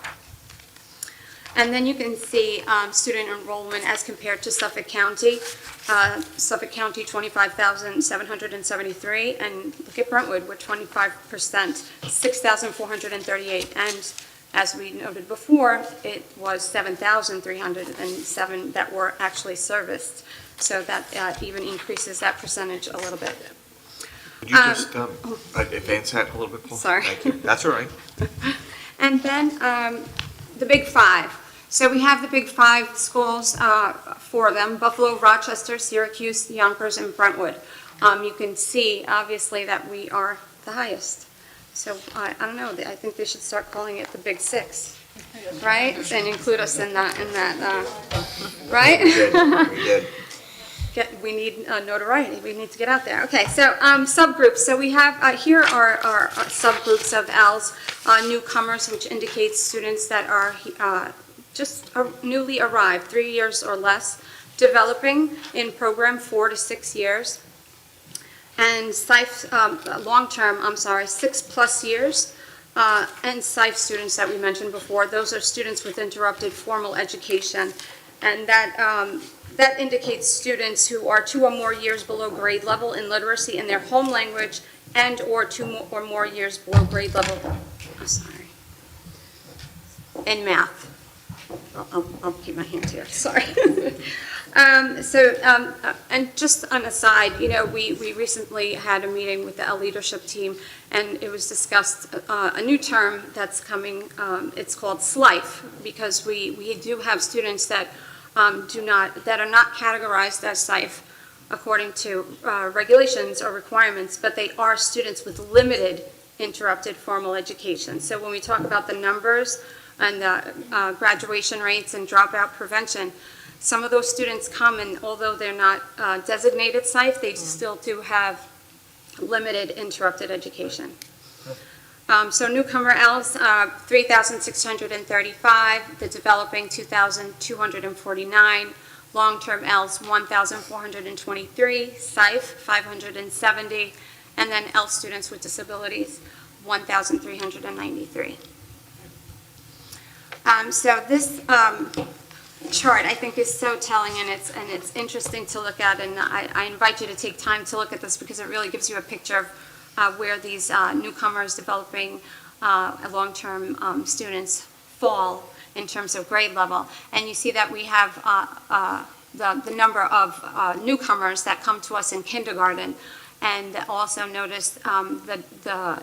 And then you can see student enrollment as compared to Suffolk County. Suffolk County, 25,773, and look at Brentwood, we're 25%, 6,438. And as we noted before, it was 7,307 that were actually serviced. So that even increases that percentage a little bit. Could you just advance that a little bit, Paul? Sorry. Thank you. That's all right. And then the big five. So we have the big five schools for them: Buffalo, Rochester, Syracuse, Yonkers, and Brentwood. You can see, obviously, that we are the highest. So I don't know, I think they should start calling it the Big Six, right? And include us in that, right? We did. We need notoriety, we need to get out there. Okay, so subgroups, so we have, here are our subgroups of ELs, newcomers, which indicates students that are just newly arrived, 3 years or less, developing in program 4 to 6 years. And SIFE, long-term, 6+ years, and SIFE students that we mentioned before, those are students with interrupted formal education. And that indicates students who are 2 or more years below grade level in literacy in their home language and or 2 or more years below grade level, in math. I'll keep my hand here, sorry. And just an aside, we recently had a meeting with the L leadership team, and it was discussed a new term that's coming. It's called SLIFE, because we do have students that are not categorized as SIFE according to regulations or requirements, but they are students with limited interrupted formal education. So when we talk about the numbers and the graduation rates and dropout prevention, some of those students come, and although they're not designated SIFE, they still do have limited interrupted education. So newcomer ELs, 3,635, the developing 2,249, long-term ELs 1,423, SIFE 570, and then EL students with disabilities 1,393. So this chart I think is so telling, and it's interesting to look at, and I invite you to take time to look at this because it really gives you a picture of where these newcomers developing long-term students fall in terms of grade level. And you see that we have the number of newcomers that come to us in kindergarten, and also notice the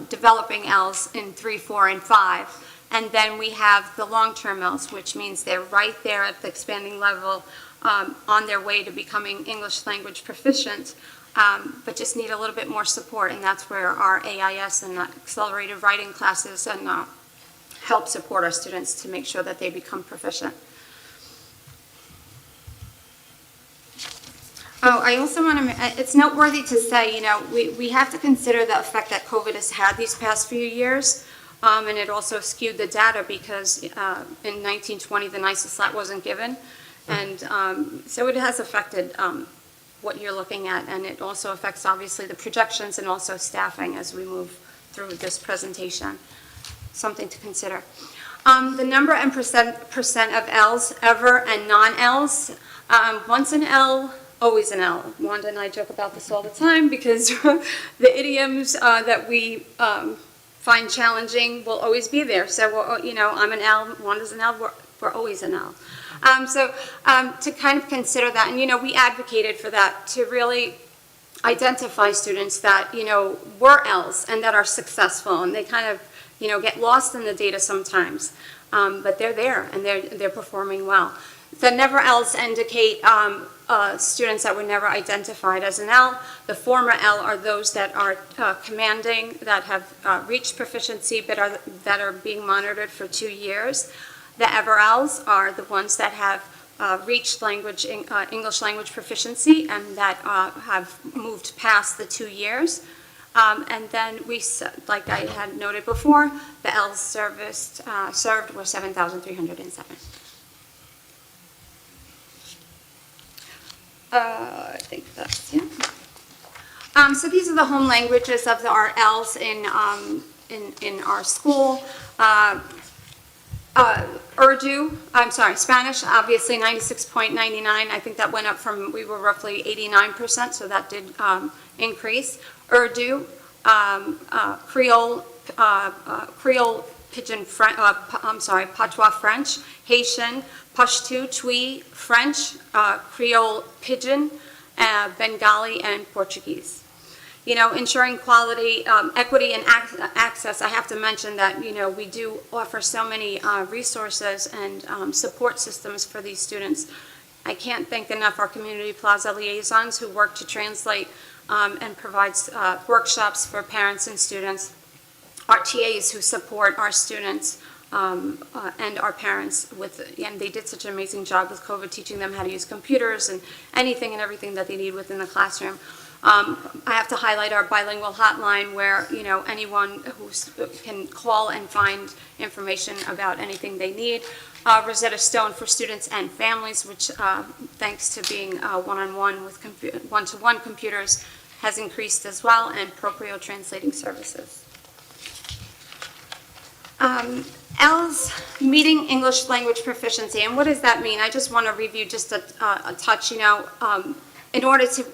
developing ELs in 3, 4, and 5. And then we have the long-term ELs, which means they're right there at the expanding level on their way to becoming English language proficient, but just need a little bit more support. And that's where our AIS and accelerated writing classes and help support our students to make sure that they become proficient. Oh, I also want to, it's noteworthy to say, we have to consider the effect that COVID has had these past few years. And it also skewed the data because in 1920 the NYSESLAT wasn't given, and so it has affected what you're looking at, and it also affects obviously the projections and also staffing as we move through this presentation. Something to consider. The number and percent of ELs, ever and non-ELs. Once an EL, always an EL. Wanda and I joke about this all the time because the idioms that we find challenging will always be there. So, I'm an L, Wanda's an L, we're always an L. To kind of consider that, and we advocated for that, to really identify students that, were Ls and that are successful, and they kind of, get lost in the data sometimes, but they're there and they're performing well. The never Ls indicate students that were never identified as an L. The former L are those that are commanding, that have reached proficiency, but that are being monitored for 2 years. The ever Ls are the ones that have reached English language proficiency and that have moved past the 2 years. And then like I had noted before, the Ls served were 7,307. I think that's, yeah. So these are the home languages of our ELs in our school. Spanish, obviously 96.99. I think that went up from, we were roughly 89%, so that did increase. Urdu, Creole Pidgin, Patois French, Haitian, Pashto, Twi, French, Creole Pidgin, Bengali, and Portuguese. ensuring quality, equity, and access, I have to mention that, we do offer so many resources and support systems for these students. I can't thank enough our community plaza liaisons who work to translate and provides workshops for parents and students, our TAs who support our students and our parents and they did such an amazing job with COVID, teaching them how to use computers and anything and everything that they need within the classroom. I have to highlight our bilingual hotline where, anyone who can call and find information about anything they need. Rosetta Stone for students and families, which thanks to being one-on-one with one-to-one computers has increased as well, and Proprio translating services. L's meeting English language proficiency, and what does that mean? I just want to review just a touch, in order to,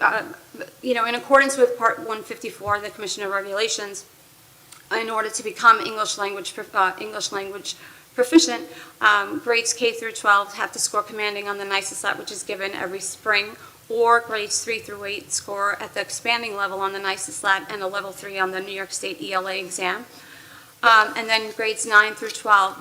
in accordance with Part 154 of the Commission of Regulations, in order to become English language proficient, grades K through 12 have to score commanding on the NICESLAT, which is given every spring, or grades 3 through 8 score at the expanding level on the NICESLAT and a level 3 on the New York State ELA exam. And then grades 9 through 12,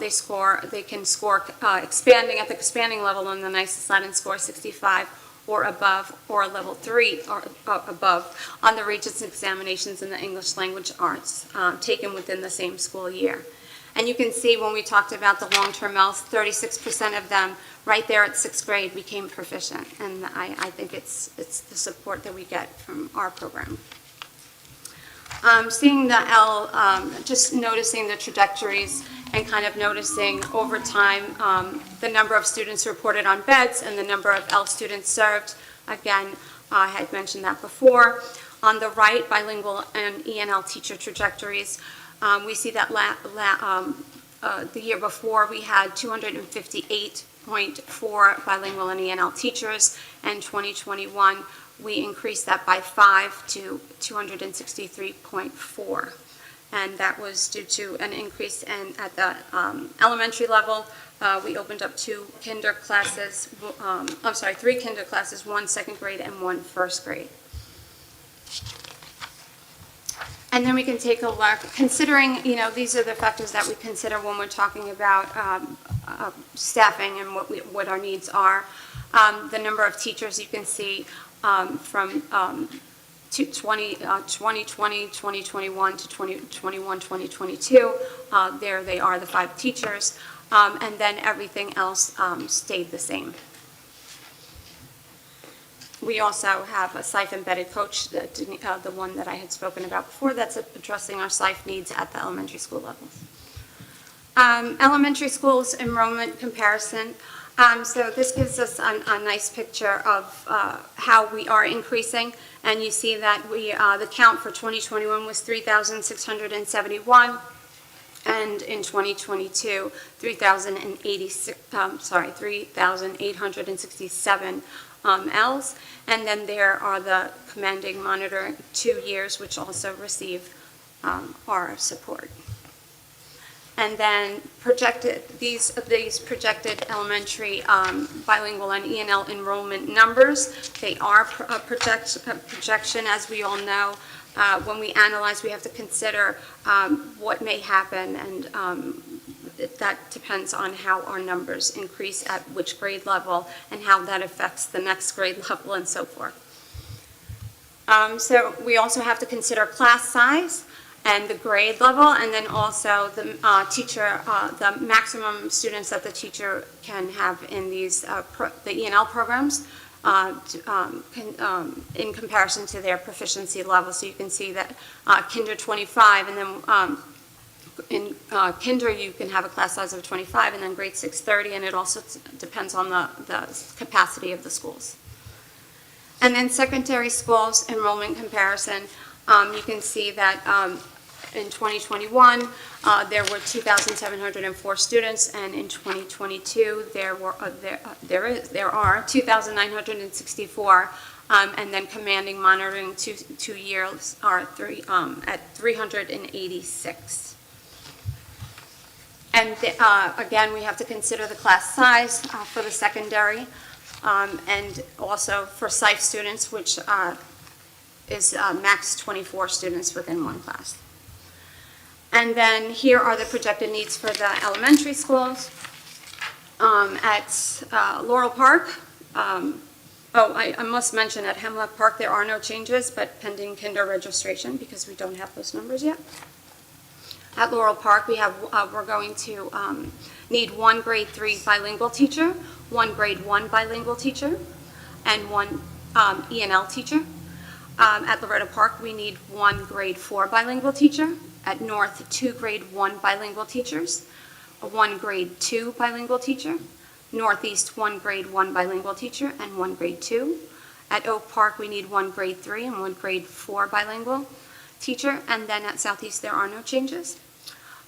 they can score expanding at the expanding level on the NICESLAT and score 65 or above, or a level 3 or above on the Regents examinations in the English language arts taken within the same school year. And you can see when we talked about the long-term ELs, 36% of them right there at 6th grade became proficient. And I think it's the support that we get from our program. Seeing the L, just noticing the trajectories and kind of noticing over time the number of students reported on beds and the number of L students served. Again, I had mentioned that before. On the right, bilingual and ENL teacher trajectories. We see that the year before we had 258.4 bilingual and ENL teachers, and 2021 we increased that by 5 to 263.4. And that was due to an increase at the elementary level. We opened up 3 kinder classes, 1 second grade and 1 first grade. And then we can take a look, considering, these are the factors that we consider when we're talking about staffing and what our needs are. The number of teachers you can see from 2020, 2021 to 2021, 2022. There they are, the 5 teachers, and then everything else stayed the same. We also have a SIFE embedded coach, the one that I had spoken about before, that's addressing our SIFE needs at the elementary school levels. Elementary schools enrollment comparison. So this gives us a nice picture of how we are increasing, and you see that the count for 2021 was 3,671, and in 2022, 3,867 Ls, and then there are the commanding monitoring 2 years, which also receive our support. And then these projected elementary bilingual and ENL enrollment numbers, they are a projection, as we all know. When we analyze, we have to consider what may happen, and that depends on how our numbers increase at which grade level and how that affects the next grade level and so forth. So we also have to consider class size and the grade level, and then also the the maximum students that the teacher can have in these the ENL programs in comparison to their proficiency level. So you can see that kinder 25, and then in kinder you can have a class size of 25, and then grade 6 30, and it also depends on the capacity of the schools. And then secondary schools enrollment comparison, you can see that in 2021 there were 2,704 students, and in 2022 there are 2,964, and then commanding monitoring 2 years are at 386. And again, we have to consider the class size for the secondary, and also for SIFE students, which is max 24 students within one class. And then here are the projected needs for the elementary schools. At Laurel Park, I must mention at Hemlock Park, there are no changes, but pending kinder registration because we don't have those numbers yet. At Laurel Park, we're going to need one grade 3 bilingual teacher, one grade 1 bilingual teacher, and one E&L teacher. At Loretta Park, we need one grade 4 bilingual teacher. At North, 2 grade 1 bilingual teachers, one grade 2 bilingual teacher. Northeast, 1 grade 1 bilingual teacher, and 1 grade 2. At Oak Park, we need 1 grade 3 and 1 grade 4 bilingual teacher. And then at Southeast, there are no changes.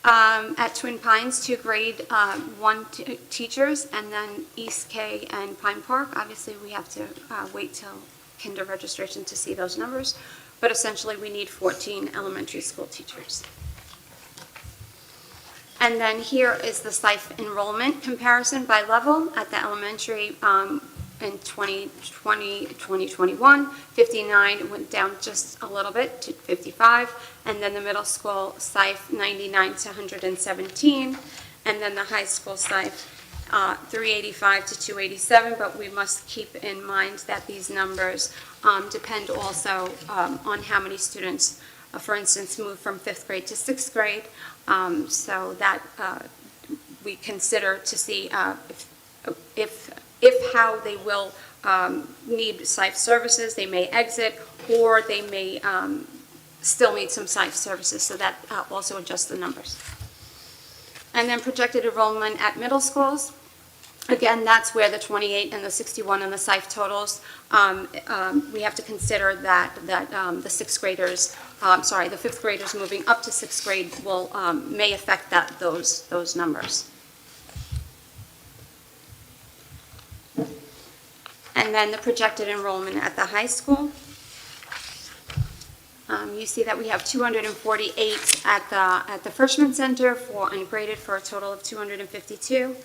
At Twin Pines, 2 grade 1 teachers, and then East K and Pine Park. Obviously, we have to wait till kinder registration to see those numbers, but essentially we need 14 elementary school teachers. And then here is the SIFE enrollment comparison by level at the elementary in 2021, 59 went down just a little bit to 55, and then the middle school SIFE 99 to 117, and then the high school SIFE 385 to 287, but we must keep in mind that these numbers depend also on how many students, for instance, move from 5th grade to 6th grade, so that we consider to see if how they will need SIFE services, they may exit, or they may still need some SIFE services, so that also adjusts the numbers. And then projected enrollment at middle schools. Again, that's where the 28 and the 61 and the SIFE totals, we have to consider that the 6th graders, the 5th graders moving up to 6th grade will, may affect those numbers. And then the projected enrollment at the high school. You see that we have 248 at the freshman center for ungraded for a total of 252.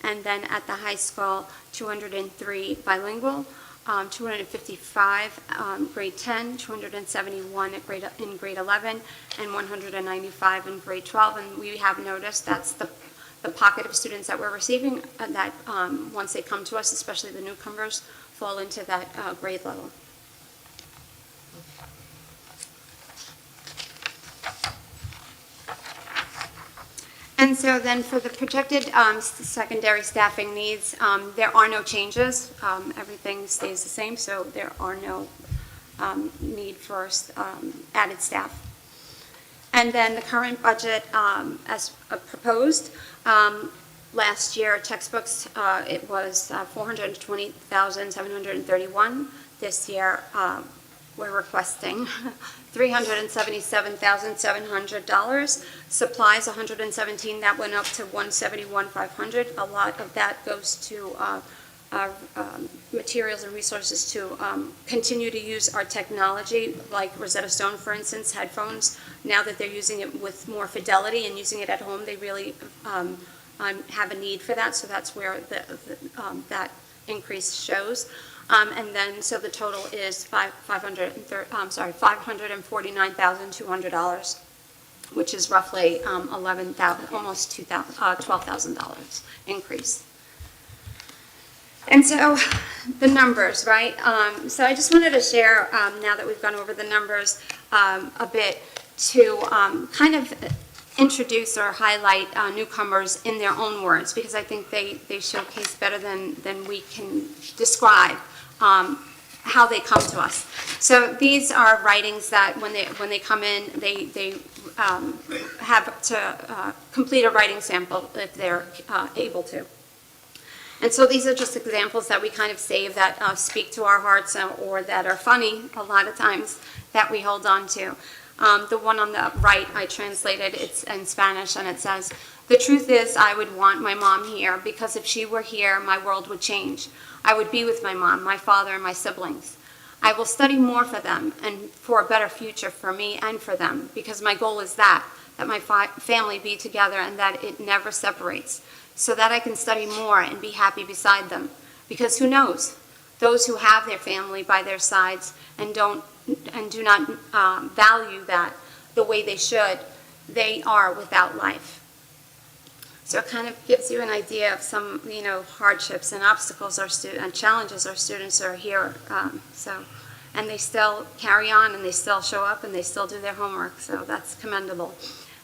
And then at the high school, 203 bilingual, 255 grade 10, 271 in grade 11, and 195 in grade 12. And we have noticed that's the pocket of students that we're receiving that once they come to us, especially the newcomers, fall into that grade level. And so then for the projected secondary staffing needs, there are no changes. Everything stays the same, so there are no need for added staff. And then the current budget as proposed, last year textbooks, it was $420,731. This year, we're requesting $377,700. Supplies, $117,000, that went up to $171,500. A lot of that goes to materials and resources to continue to use our technology, like Rosetta Stone, for instance, headphones. Now that they're using it with more fidelity and using it at home, they really have a need for that, so that's where that increase shows. And then, so the total is $549,200, which is roughly $11,000, almost $12,000 increase. And so the numbers, right? So I just wanted to share, now that we've gone over the numbers a bit, to kind of introduce or highlight newcomers in their own words, because I think they showcase better than we can describe how they come to us. So these are writings that when they come in, they have to complete a writing sample if they're able to. And so these are just examples that we kind of save that speak to our hearts or that are funny a lot of times that we hold on to. The one on the right, I translated, it's in Spanish, and it says, "The truth is, I would want my mom here, because if she were here, my world would change. I would be with my mom, my father, and my siblings. I will study more for them and for a better future for me and for them, because my goal is that my family be together and that it never separates, so that I can study more and be happy beside them. Because who knows? Those who have their family by their sides and don't and do not value that the way they should, they are without life. So it kind of gives you an idea of some, hardships and obstacles and challenges our students are here. And they still carry on, and they still show up, and they still do their homework. So that's commendable.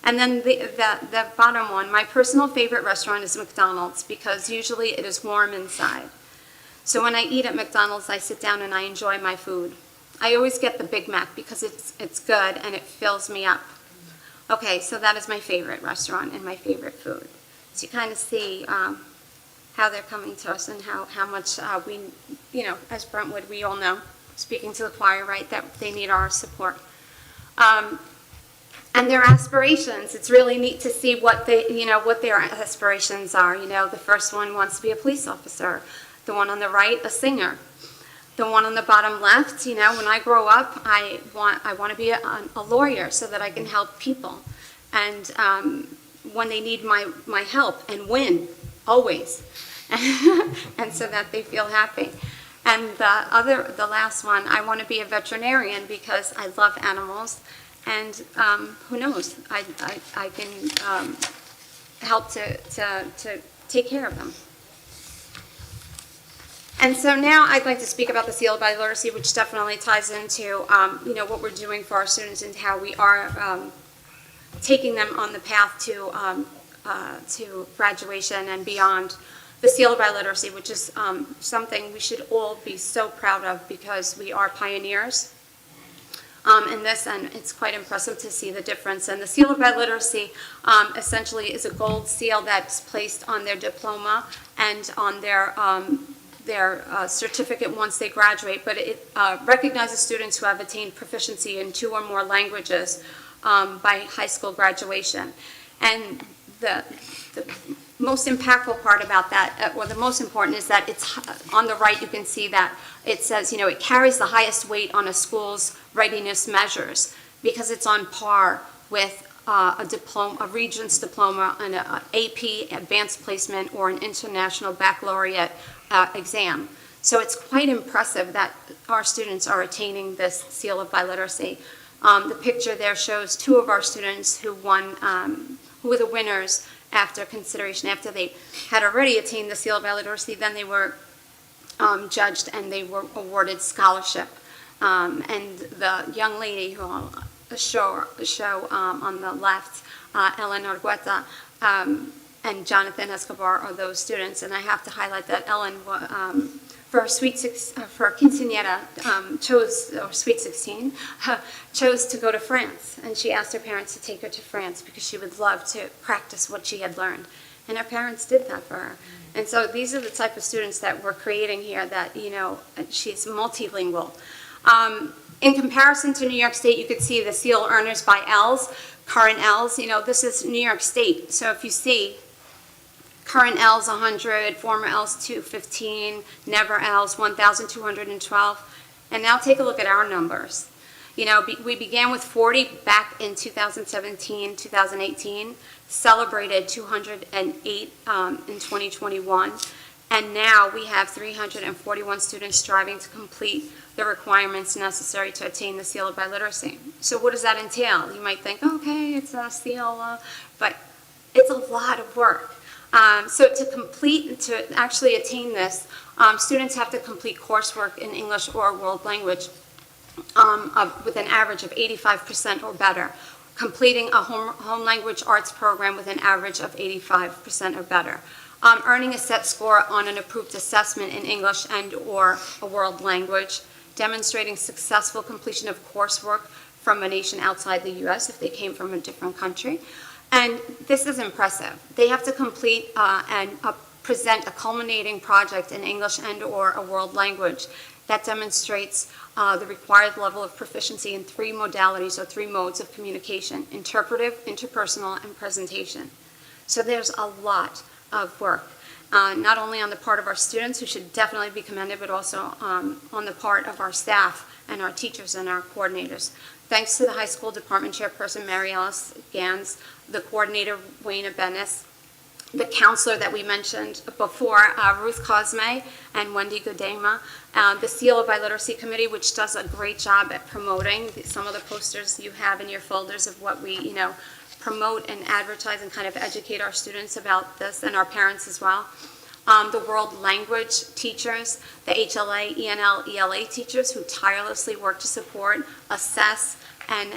And then the bottom one, my personal favorite restaurant is McDonald's, because usually it is warm inside. So when I eat at McDonald's, I sit down and I enjoy my food. I always get the Big Mac because it's good and it fills me up. Okay, so that is my favorite restaurant and my favorite food. So you kind of see how they're coming to us and how much we, as Brentwood, we all know, speaking to the choir, right, that they need our support. And their aspirations, it's really neat to see what what their aspirations are. The first one wants to be a police officer. The one on the right, a singer. The one on the bottom left, when I grow up, I want to be a lawyer so that I can help people. And when they need my help, and win, always. And so that they feel happy. And the last one, I want to be a veterinarian because I love animals. And who knows, I can help to take care of them. And so now I'd like to speak about the seal of biliteracy, which definitely ties into what we're doing for our students and how we are taking them on the path to graduation and beyond. The seal of biliteracy, which is something we should all be so proud of because we are pioneers in this, and it's quite impressive to see the difference. And the seal of biliteracy essentially is a gold seal that's placed on their diploma and on their certificate once they graduate, but it recognizes students who have attained proficiency in 2 or more languages by high school graduation. And the most impactful part about that, or the most important, is that it's on the right. You can see that it says, it carries the highest weight on a school's readiness measures because it's on par with a diploma, a Regents diploma, an AP advanced placement, or an international baccalaureate exam. So it's quite impressive that our students are attaining this seal of biliteracy. The picture there shows 2 of our students who won, who were the winners after consideration. After they had already attained the seal of biliteracy, then they were judged and they were awarded scholarship. And the young lady who I'll show on the left, Ellen Argueta, and Jonathan Escobar are those students. And I have to highlight that Ellen, for her quinceañera, sweet 16, chose to go to France. And she asked her parents to take her to France because she would love to practice what she had learned. And her parents did that for her. And so these are the type of students that we're creating here that, she's multilingual. In comparison to New York State, you could see the seal earners by L's, current L's. This is New York State. So if you see current L's 100, former L's 215, never L's 1,212. And now take a look at our numbers. We began with 40 back in 2017, 2018, celebrated 208 in 2021, and now we have 341 students striving to complete the requirements necessary to attain the seal of biliteracy. So what does that entail? You might think, okay, it's a seal, but it's a lot of work. So to actually attain this, students have to complete coursework in English or world language with an average of 85% or better, completing a home language arts program with an average of 85% or better, earning a set score on an approved assessment in English and or a world language, demonstrating successful completion of coursework from a nation outside the U.S. if they came from a different country. And this is impressive. They have to complete and present a culminating project in English and or a world language that demonstrates the required level of proficiency in 3 modalities or 3 modes of communication: interpretive, interpersonal, and presentation. So there's a lot of work, not only on the part of our students, who should definitely be commended, but also on the part of our staff and our teachers and our coordinators. Thanks to the high school department chairperson, Mary Alice Gans, the coordinator, Wayne Abenes, the counselor that we mentioned before, Ruth Cosme and Wendy Godema, the Seal of Biliteracy Committee, which does a great job at promoting some of the posters you have in your folders of what we, promote and advertise and kind of educate our students about this and our parents as well. The world language teachers, the HLA, ENL, ELA teachers who tirelessly work to support, assess, and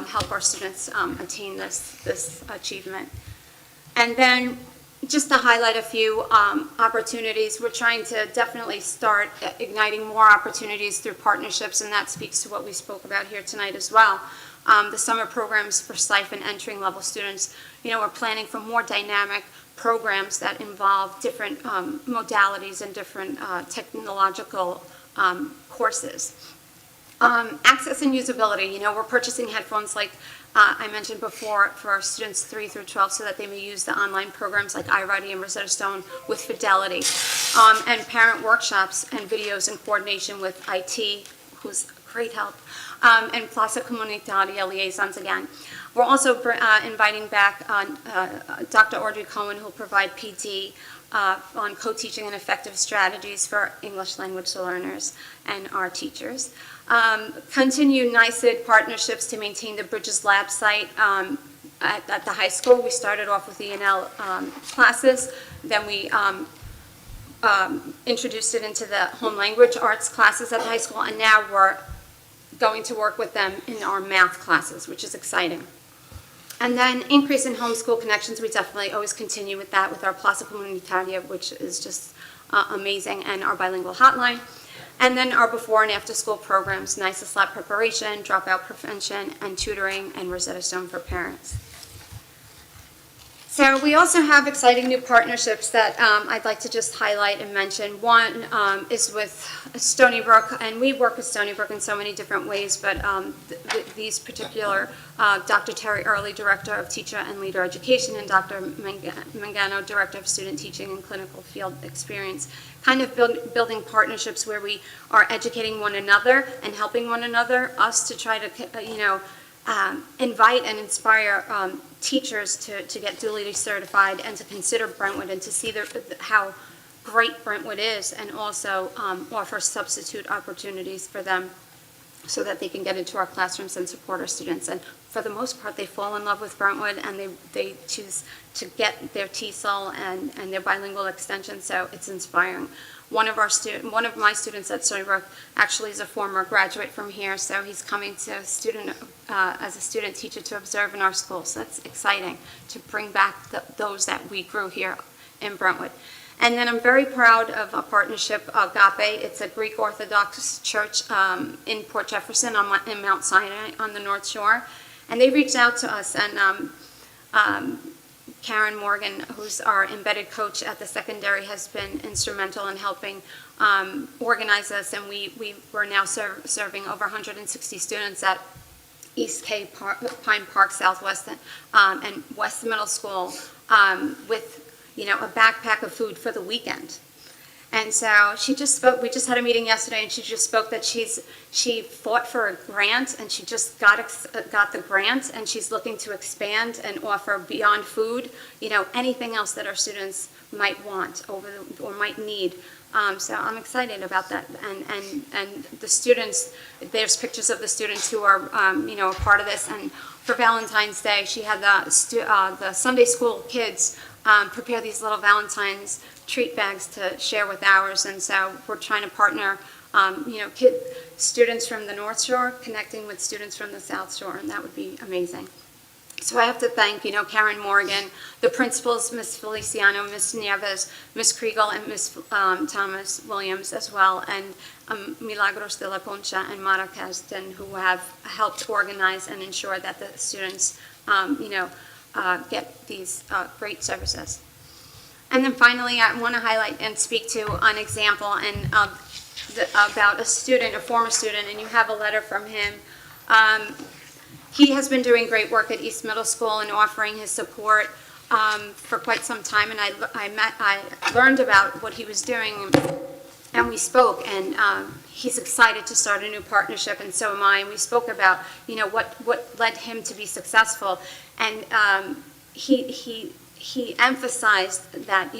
help our students attain this achievement. And then just to highlight a few opportunities, we're trying to definitely start igniting more opportunities through partnerships, and that speaks to what we spoke about here tonight as well. The summer programs for stipend entering level students, we're planning for more dynamic programs that involve different modalities and different technological courses. Access and usability, we're purchasing headphones like I mentioned before for our students 3 through 12 so that they may use the online programs like iReady and Rosetta Stone with fidelity. And parent workshops and videos in coordination with IT, who's great help, and Plaza Comunitaria liaisons again. We're also inviting back Dr. Audrey Cohen, who will provide PD on co-teaching and effective strategies for English language learners and our teachers. Continue NICED partnerships to maintain the Bridges Lab site at the high school. We started off with ENL classes, then we introduced it into the home language arts classes at the high school, and now we're going to work with them in our math classes, which is exciting. And then increase in homeschool connections, we definitely always continue with that with our Plaza Comunitaria, which is just amazing, and our bilingual hotline. And then our before and after school programs, NICES lab preparation, dropout prevention, and tutoring, and Rosetta Stone for parents. So we also have exciting new partnerships that I'd like to just highlight and mention. One is with Stony Brook, and we work with Stony Brook in so many different ways, but these particular, Dr. Terry Early, Director of Teacher and Leader Education, and Dr. Mangano, Director of Student Teaching and Clinical Field Experience, kind of building partnerships where we are educating one another and helping one another, us to try to, invite and inspire teachers to get duly certified and to consider Brentwood and to see how great Brentwood is, and also offer substitute opportunities for them so that they can get into our classrooms and support our students. And for the most part, they fall in love with Brentwood, and they choose to get their TESOL and their bilingual extension, so it's inspiring. One of my students at Stony Brook actually is a former graduate from here, so he's coming to as a student teacher to observe in our school. So that's exciting to bring back those that we grew here in Brentwood. And then I'm very proud of a partnership, Agape. It's a Greek Orthodox church in Port Jefferson in Mount Sinai on the North Shore. And they reached out to us, and Karen Morgan, who's our embedded coach at the secondary, has been instrumental in helping organize us, and we were now serving over 160 students at East K Pine Park Southwest and West Middle School with a backpack of food for the weekend. And so she just spoke, we just had a meeting yesterday, and she just spoke that she fought for a grant, and she just got the grant, and she's looking to expand and offer beyond food, anything else that our students might want or might need. So I'm excited about that. And the students, there's pictures of the students who are, a part of this. And for Valentine's Day, she had the Sunday school kids prepare these little Valentine's treat bags to share with ours, and so we're trying to partner, students from the North Shore connecting with students from the South Shore, and that would be amazing. So I have to thank, Karen Morgan, the principals, Ms. Feliciano, Ms. Nieves, Ms. Kriegel, and Ms. Thomas Williams as well, and Milagros de la Concha and Mara Caston, who have helped organize and ensure that the students, get these great services. And then finally, I want to highlight and speak to an example about a former student, and you have a letter from him. He has been doing great work at East Middle School and offering his support for quite some time, and I learned about what he was doing, and we spoke, and he's excited to start a new partnership, and so am I. And we spoke about what led him to be successful, and he he emphasized that,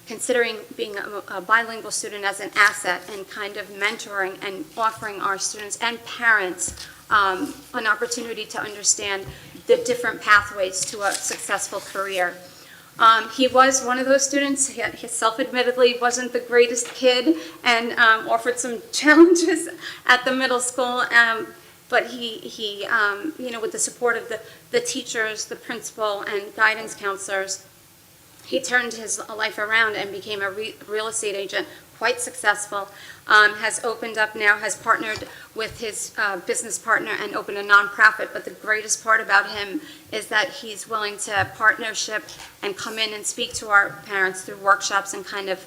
considering being a bilingual student as an asset and kind of mentoring and offering our students and parents an opportunity to understand the different pathways to a successful career. He was one of those students. He self-admittedly wasn't the greatest kid and offered some challenges at the middle school. But he with the support of the teachers, the principal, and guidance counselors, he turned his life around and became a real estate agent, quite successful, has opened up now, has partnered with his business partner and opened a nonprofit. But the greatest part about him is that he's willing to partnership and come in and speak to our parents through workshops and kind of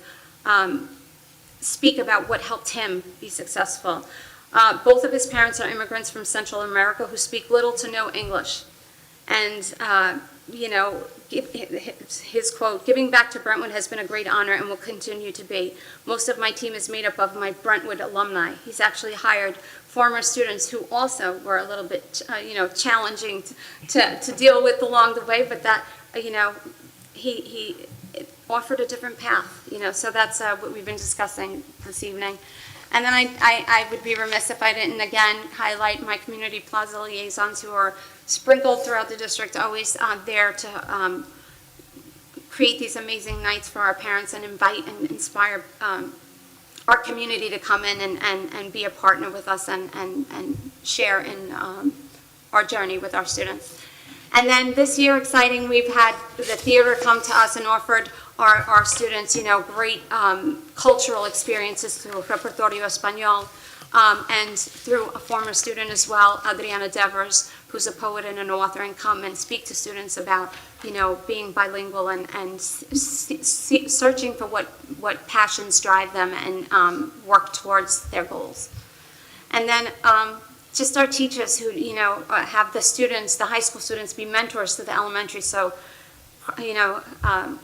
speak about what helped him be successful. Both of his parents are immigrants from Central America who speak little to no English. And, his quote, "Giving back to Brentwood has been a great honor and will continue to be. Most of my team is made up of my Brentwood alumni." He's actually hired former students who also were a little bit, challenging to deal with along the way, but that, he offered a different path, so that's what we've been discussing this evening. And then I would be remiss if I didn't again highlight my community plaza liaisons who are sprinkled throughout the district, always there to create these amazing nights for our parents and invite and inspire our community to come in and be a partner with us and share in our journey with our students. And then this year, exciting, we've had the theater come to us and offered our students, great cultural experiences through Repertorio Español, and through a former student as well, Adriana Devers, who's a poet and an author, and come and speak to students about, being bilingual and searching for what passions drive them and work towards their goals. And then just our teachers who, have the students, the high school students, be mentors to the elementary. So,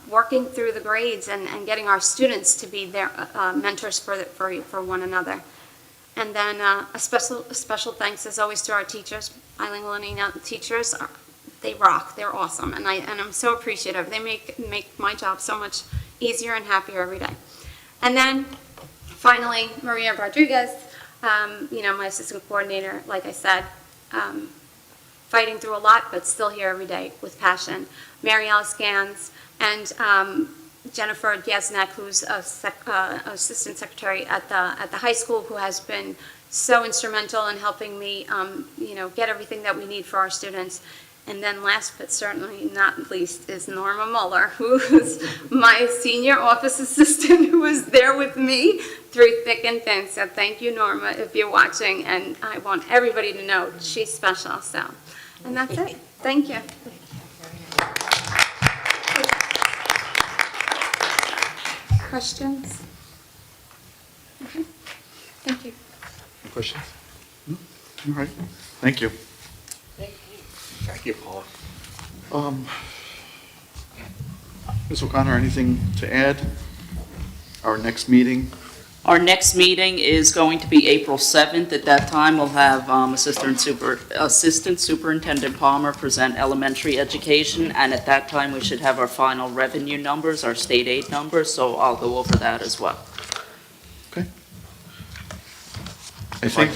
working through the grades and getting our students to be their mentors for one another. And then a special thanks as always to our teachers, bilingual and ENL teachers. They rock. They're awesome, and I'm so appreciative. They make my job so much easier and happier every day. And then finally, Maria Rodriguez, my assistant coordinator, like I said, fighting through a lot, but still here every day with passion. Mary Alice Gans and Jennifer Diaznek, who's assistant secretary at the high school, who has been so instrumental in helping me, get everything that we need for our students. And then last but certainly not least is Norma Muller, who's my senior office assistant, who was there with me through thick and thin. So thank you, Norma, if you're watching. And I want everybody to know she's special. So, and that's it. Thank you. Questions? Okay. Thank you. Questions? No? All right, thank you. Thank you, Paula. Ms. O'Connor, anything to add? Our next meeting? Our next meeting is going to be April 7th. At that time, we'll have Assistant Superintendent Palmer present elementary education, and at that time, we should have our final revenue numbers, our state aid numbers, so I'll go over that as well. Okay. I think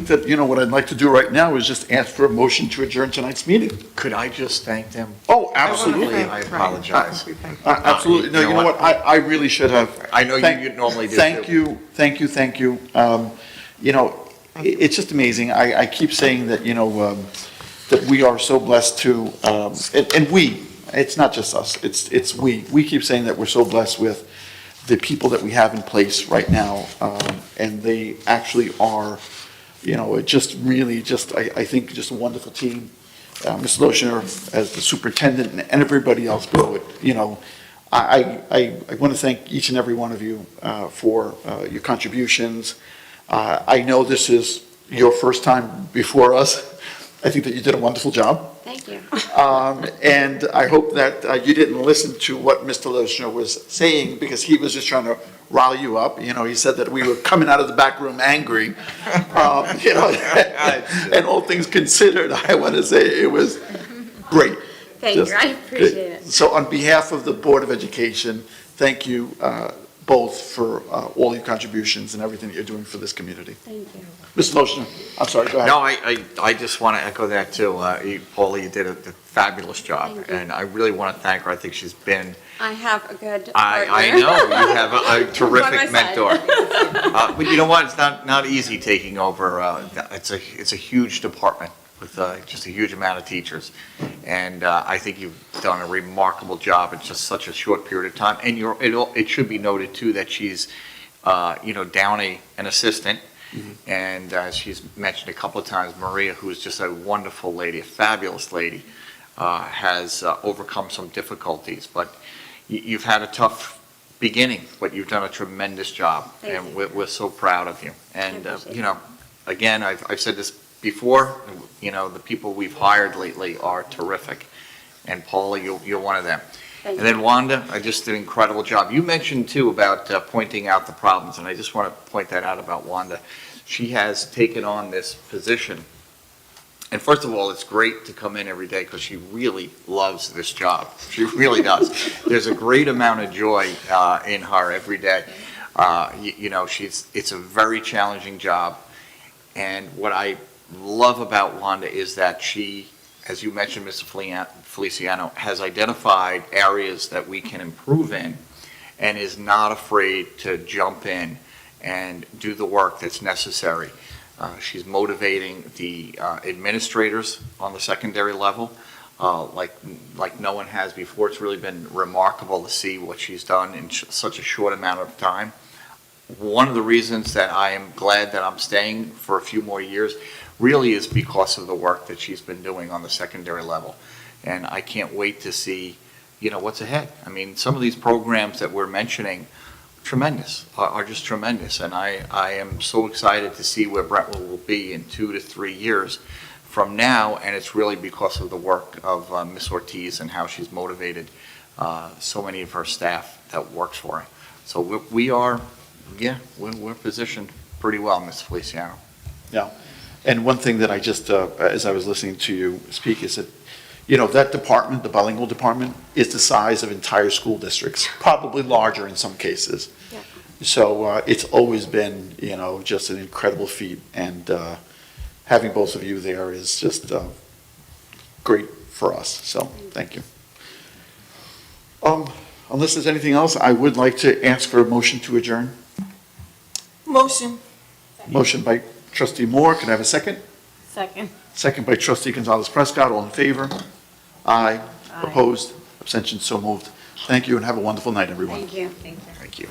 that, what I'd like to do right now is just ask for a motion to adjourn tonight's meeting. Could I just thank them? Oh, absolutely. I apologize. Absolutely. No, you know what? I really should have. I know you normally do. Thank you. It's just amazing. I keep saying that, that we are so blessed to, and we, it's not just us, it's we. We keep saying that we're so blessed with the people that we have in place right now, and they actually are, just really I think just a wonderful team. Ms. Loshner as the superintendent and everybody else below it, I want to thank each and every one of you for your contributions. I know this is your first time before us. I think that you did a wonderful job. Thank you. And I hope that you didn't listen to what Mr. Loshner was saying, because he was just trying to rile you up. He said that we were coming out of the back room angry. And all things considered, I want to say it was great. Thank you, I appreciate it. So on behalf of the Board of Education, thank you both for all your contributions and everything that you're doing for this community. Thank you. Mr. Moschner, I'm sorry, go ahead. No, I just want to echo that too. Paula, you did a fabulous job, Thank you. and I really want to thank her. I think she's been, I have a good I partner. know, you have a terrific By my side. mentor. But you know what, it's not easy taking over, it's a huge department with just a huge amount of teachers. And I think you've done a remarkable job in just such a short period of time. And it should be noted too that she's, down an assistant. And as she's mentioned a couple of times, Maria, who is just a wonderful lady, a fabulous lady, has overcome some difficulties. But you've had a tough beginning, but you've done a tremendous job. Thank And you. we're so proud of you. And, appreciate it. again, I've said this before, the people we've hired lately are terrific. And Paula, you're one of them. Thank And then Wanda, I just did an incredible job. You mentioned too about pointing out the problems, and I just want to point that out about Wanda. She has taken on this position. And first of all, it's great to come in every day because she really loves this job. She really does. There's a great amount of joy in her every day. It's a very challenging job. And what I love about Wanda is that she, as you mentioned, Mr. Feliciano, has identified areas that we can improve in and is not afraid to jump in and do the work that's necessary. She's motivating the administrators on the secondary level like no one has before. It's really been remarkable to see what she's done in such a short amount of time. One of the reasons that I am glad that I'm staying for a few more years really is because of the work that she's been doing on the secondary level. And I can't wait to see, what's ahead. I mean, some of these programs that we're mentioning, are just tremendous. And I am so excited to see where Brentwood will be in 2 to 3 years from now. And it's really because of the work of Ms. Ortiz and how she's motivated so many of her staff that works for her. So we're positioned pretty well, Ms. Feliciano. Yeah. And one thing that I just, as I was listening to you speak, is that, that department, the bilingual department, is the size of entire school districts, probably larger in some cases. Yeah. So it's always been, just an incredible feat. And having both of you there is just great for us. So thank you. Unless there's anything else, I would like to ask for a motion to adjourn. Motion. Motion by Trustee Moore. Can I have a second? Second. Second by Trustee Gonzalez-Prescott. All in favor? Aye. Opposed? Abstentions? So moved. Thank you and have a wonderful night, everyone. Thank you. Thank you. Thank you.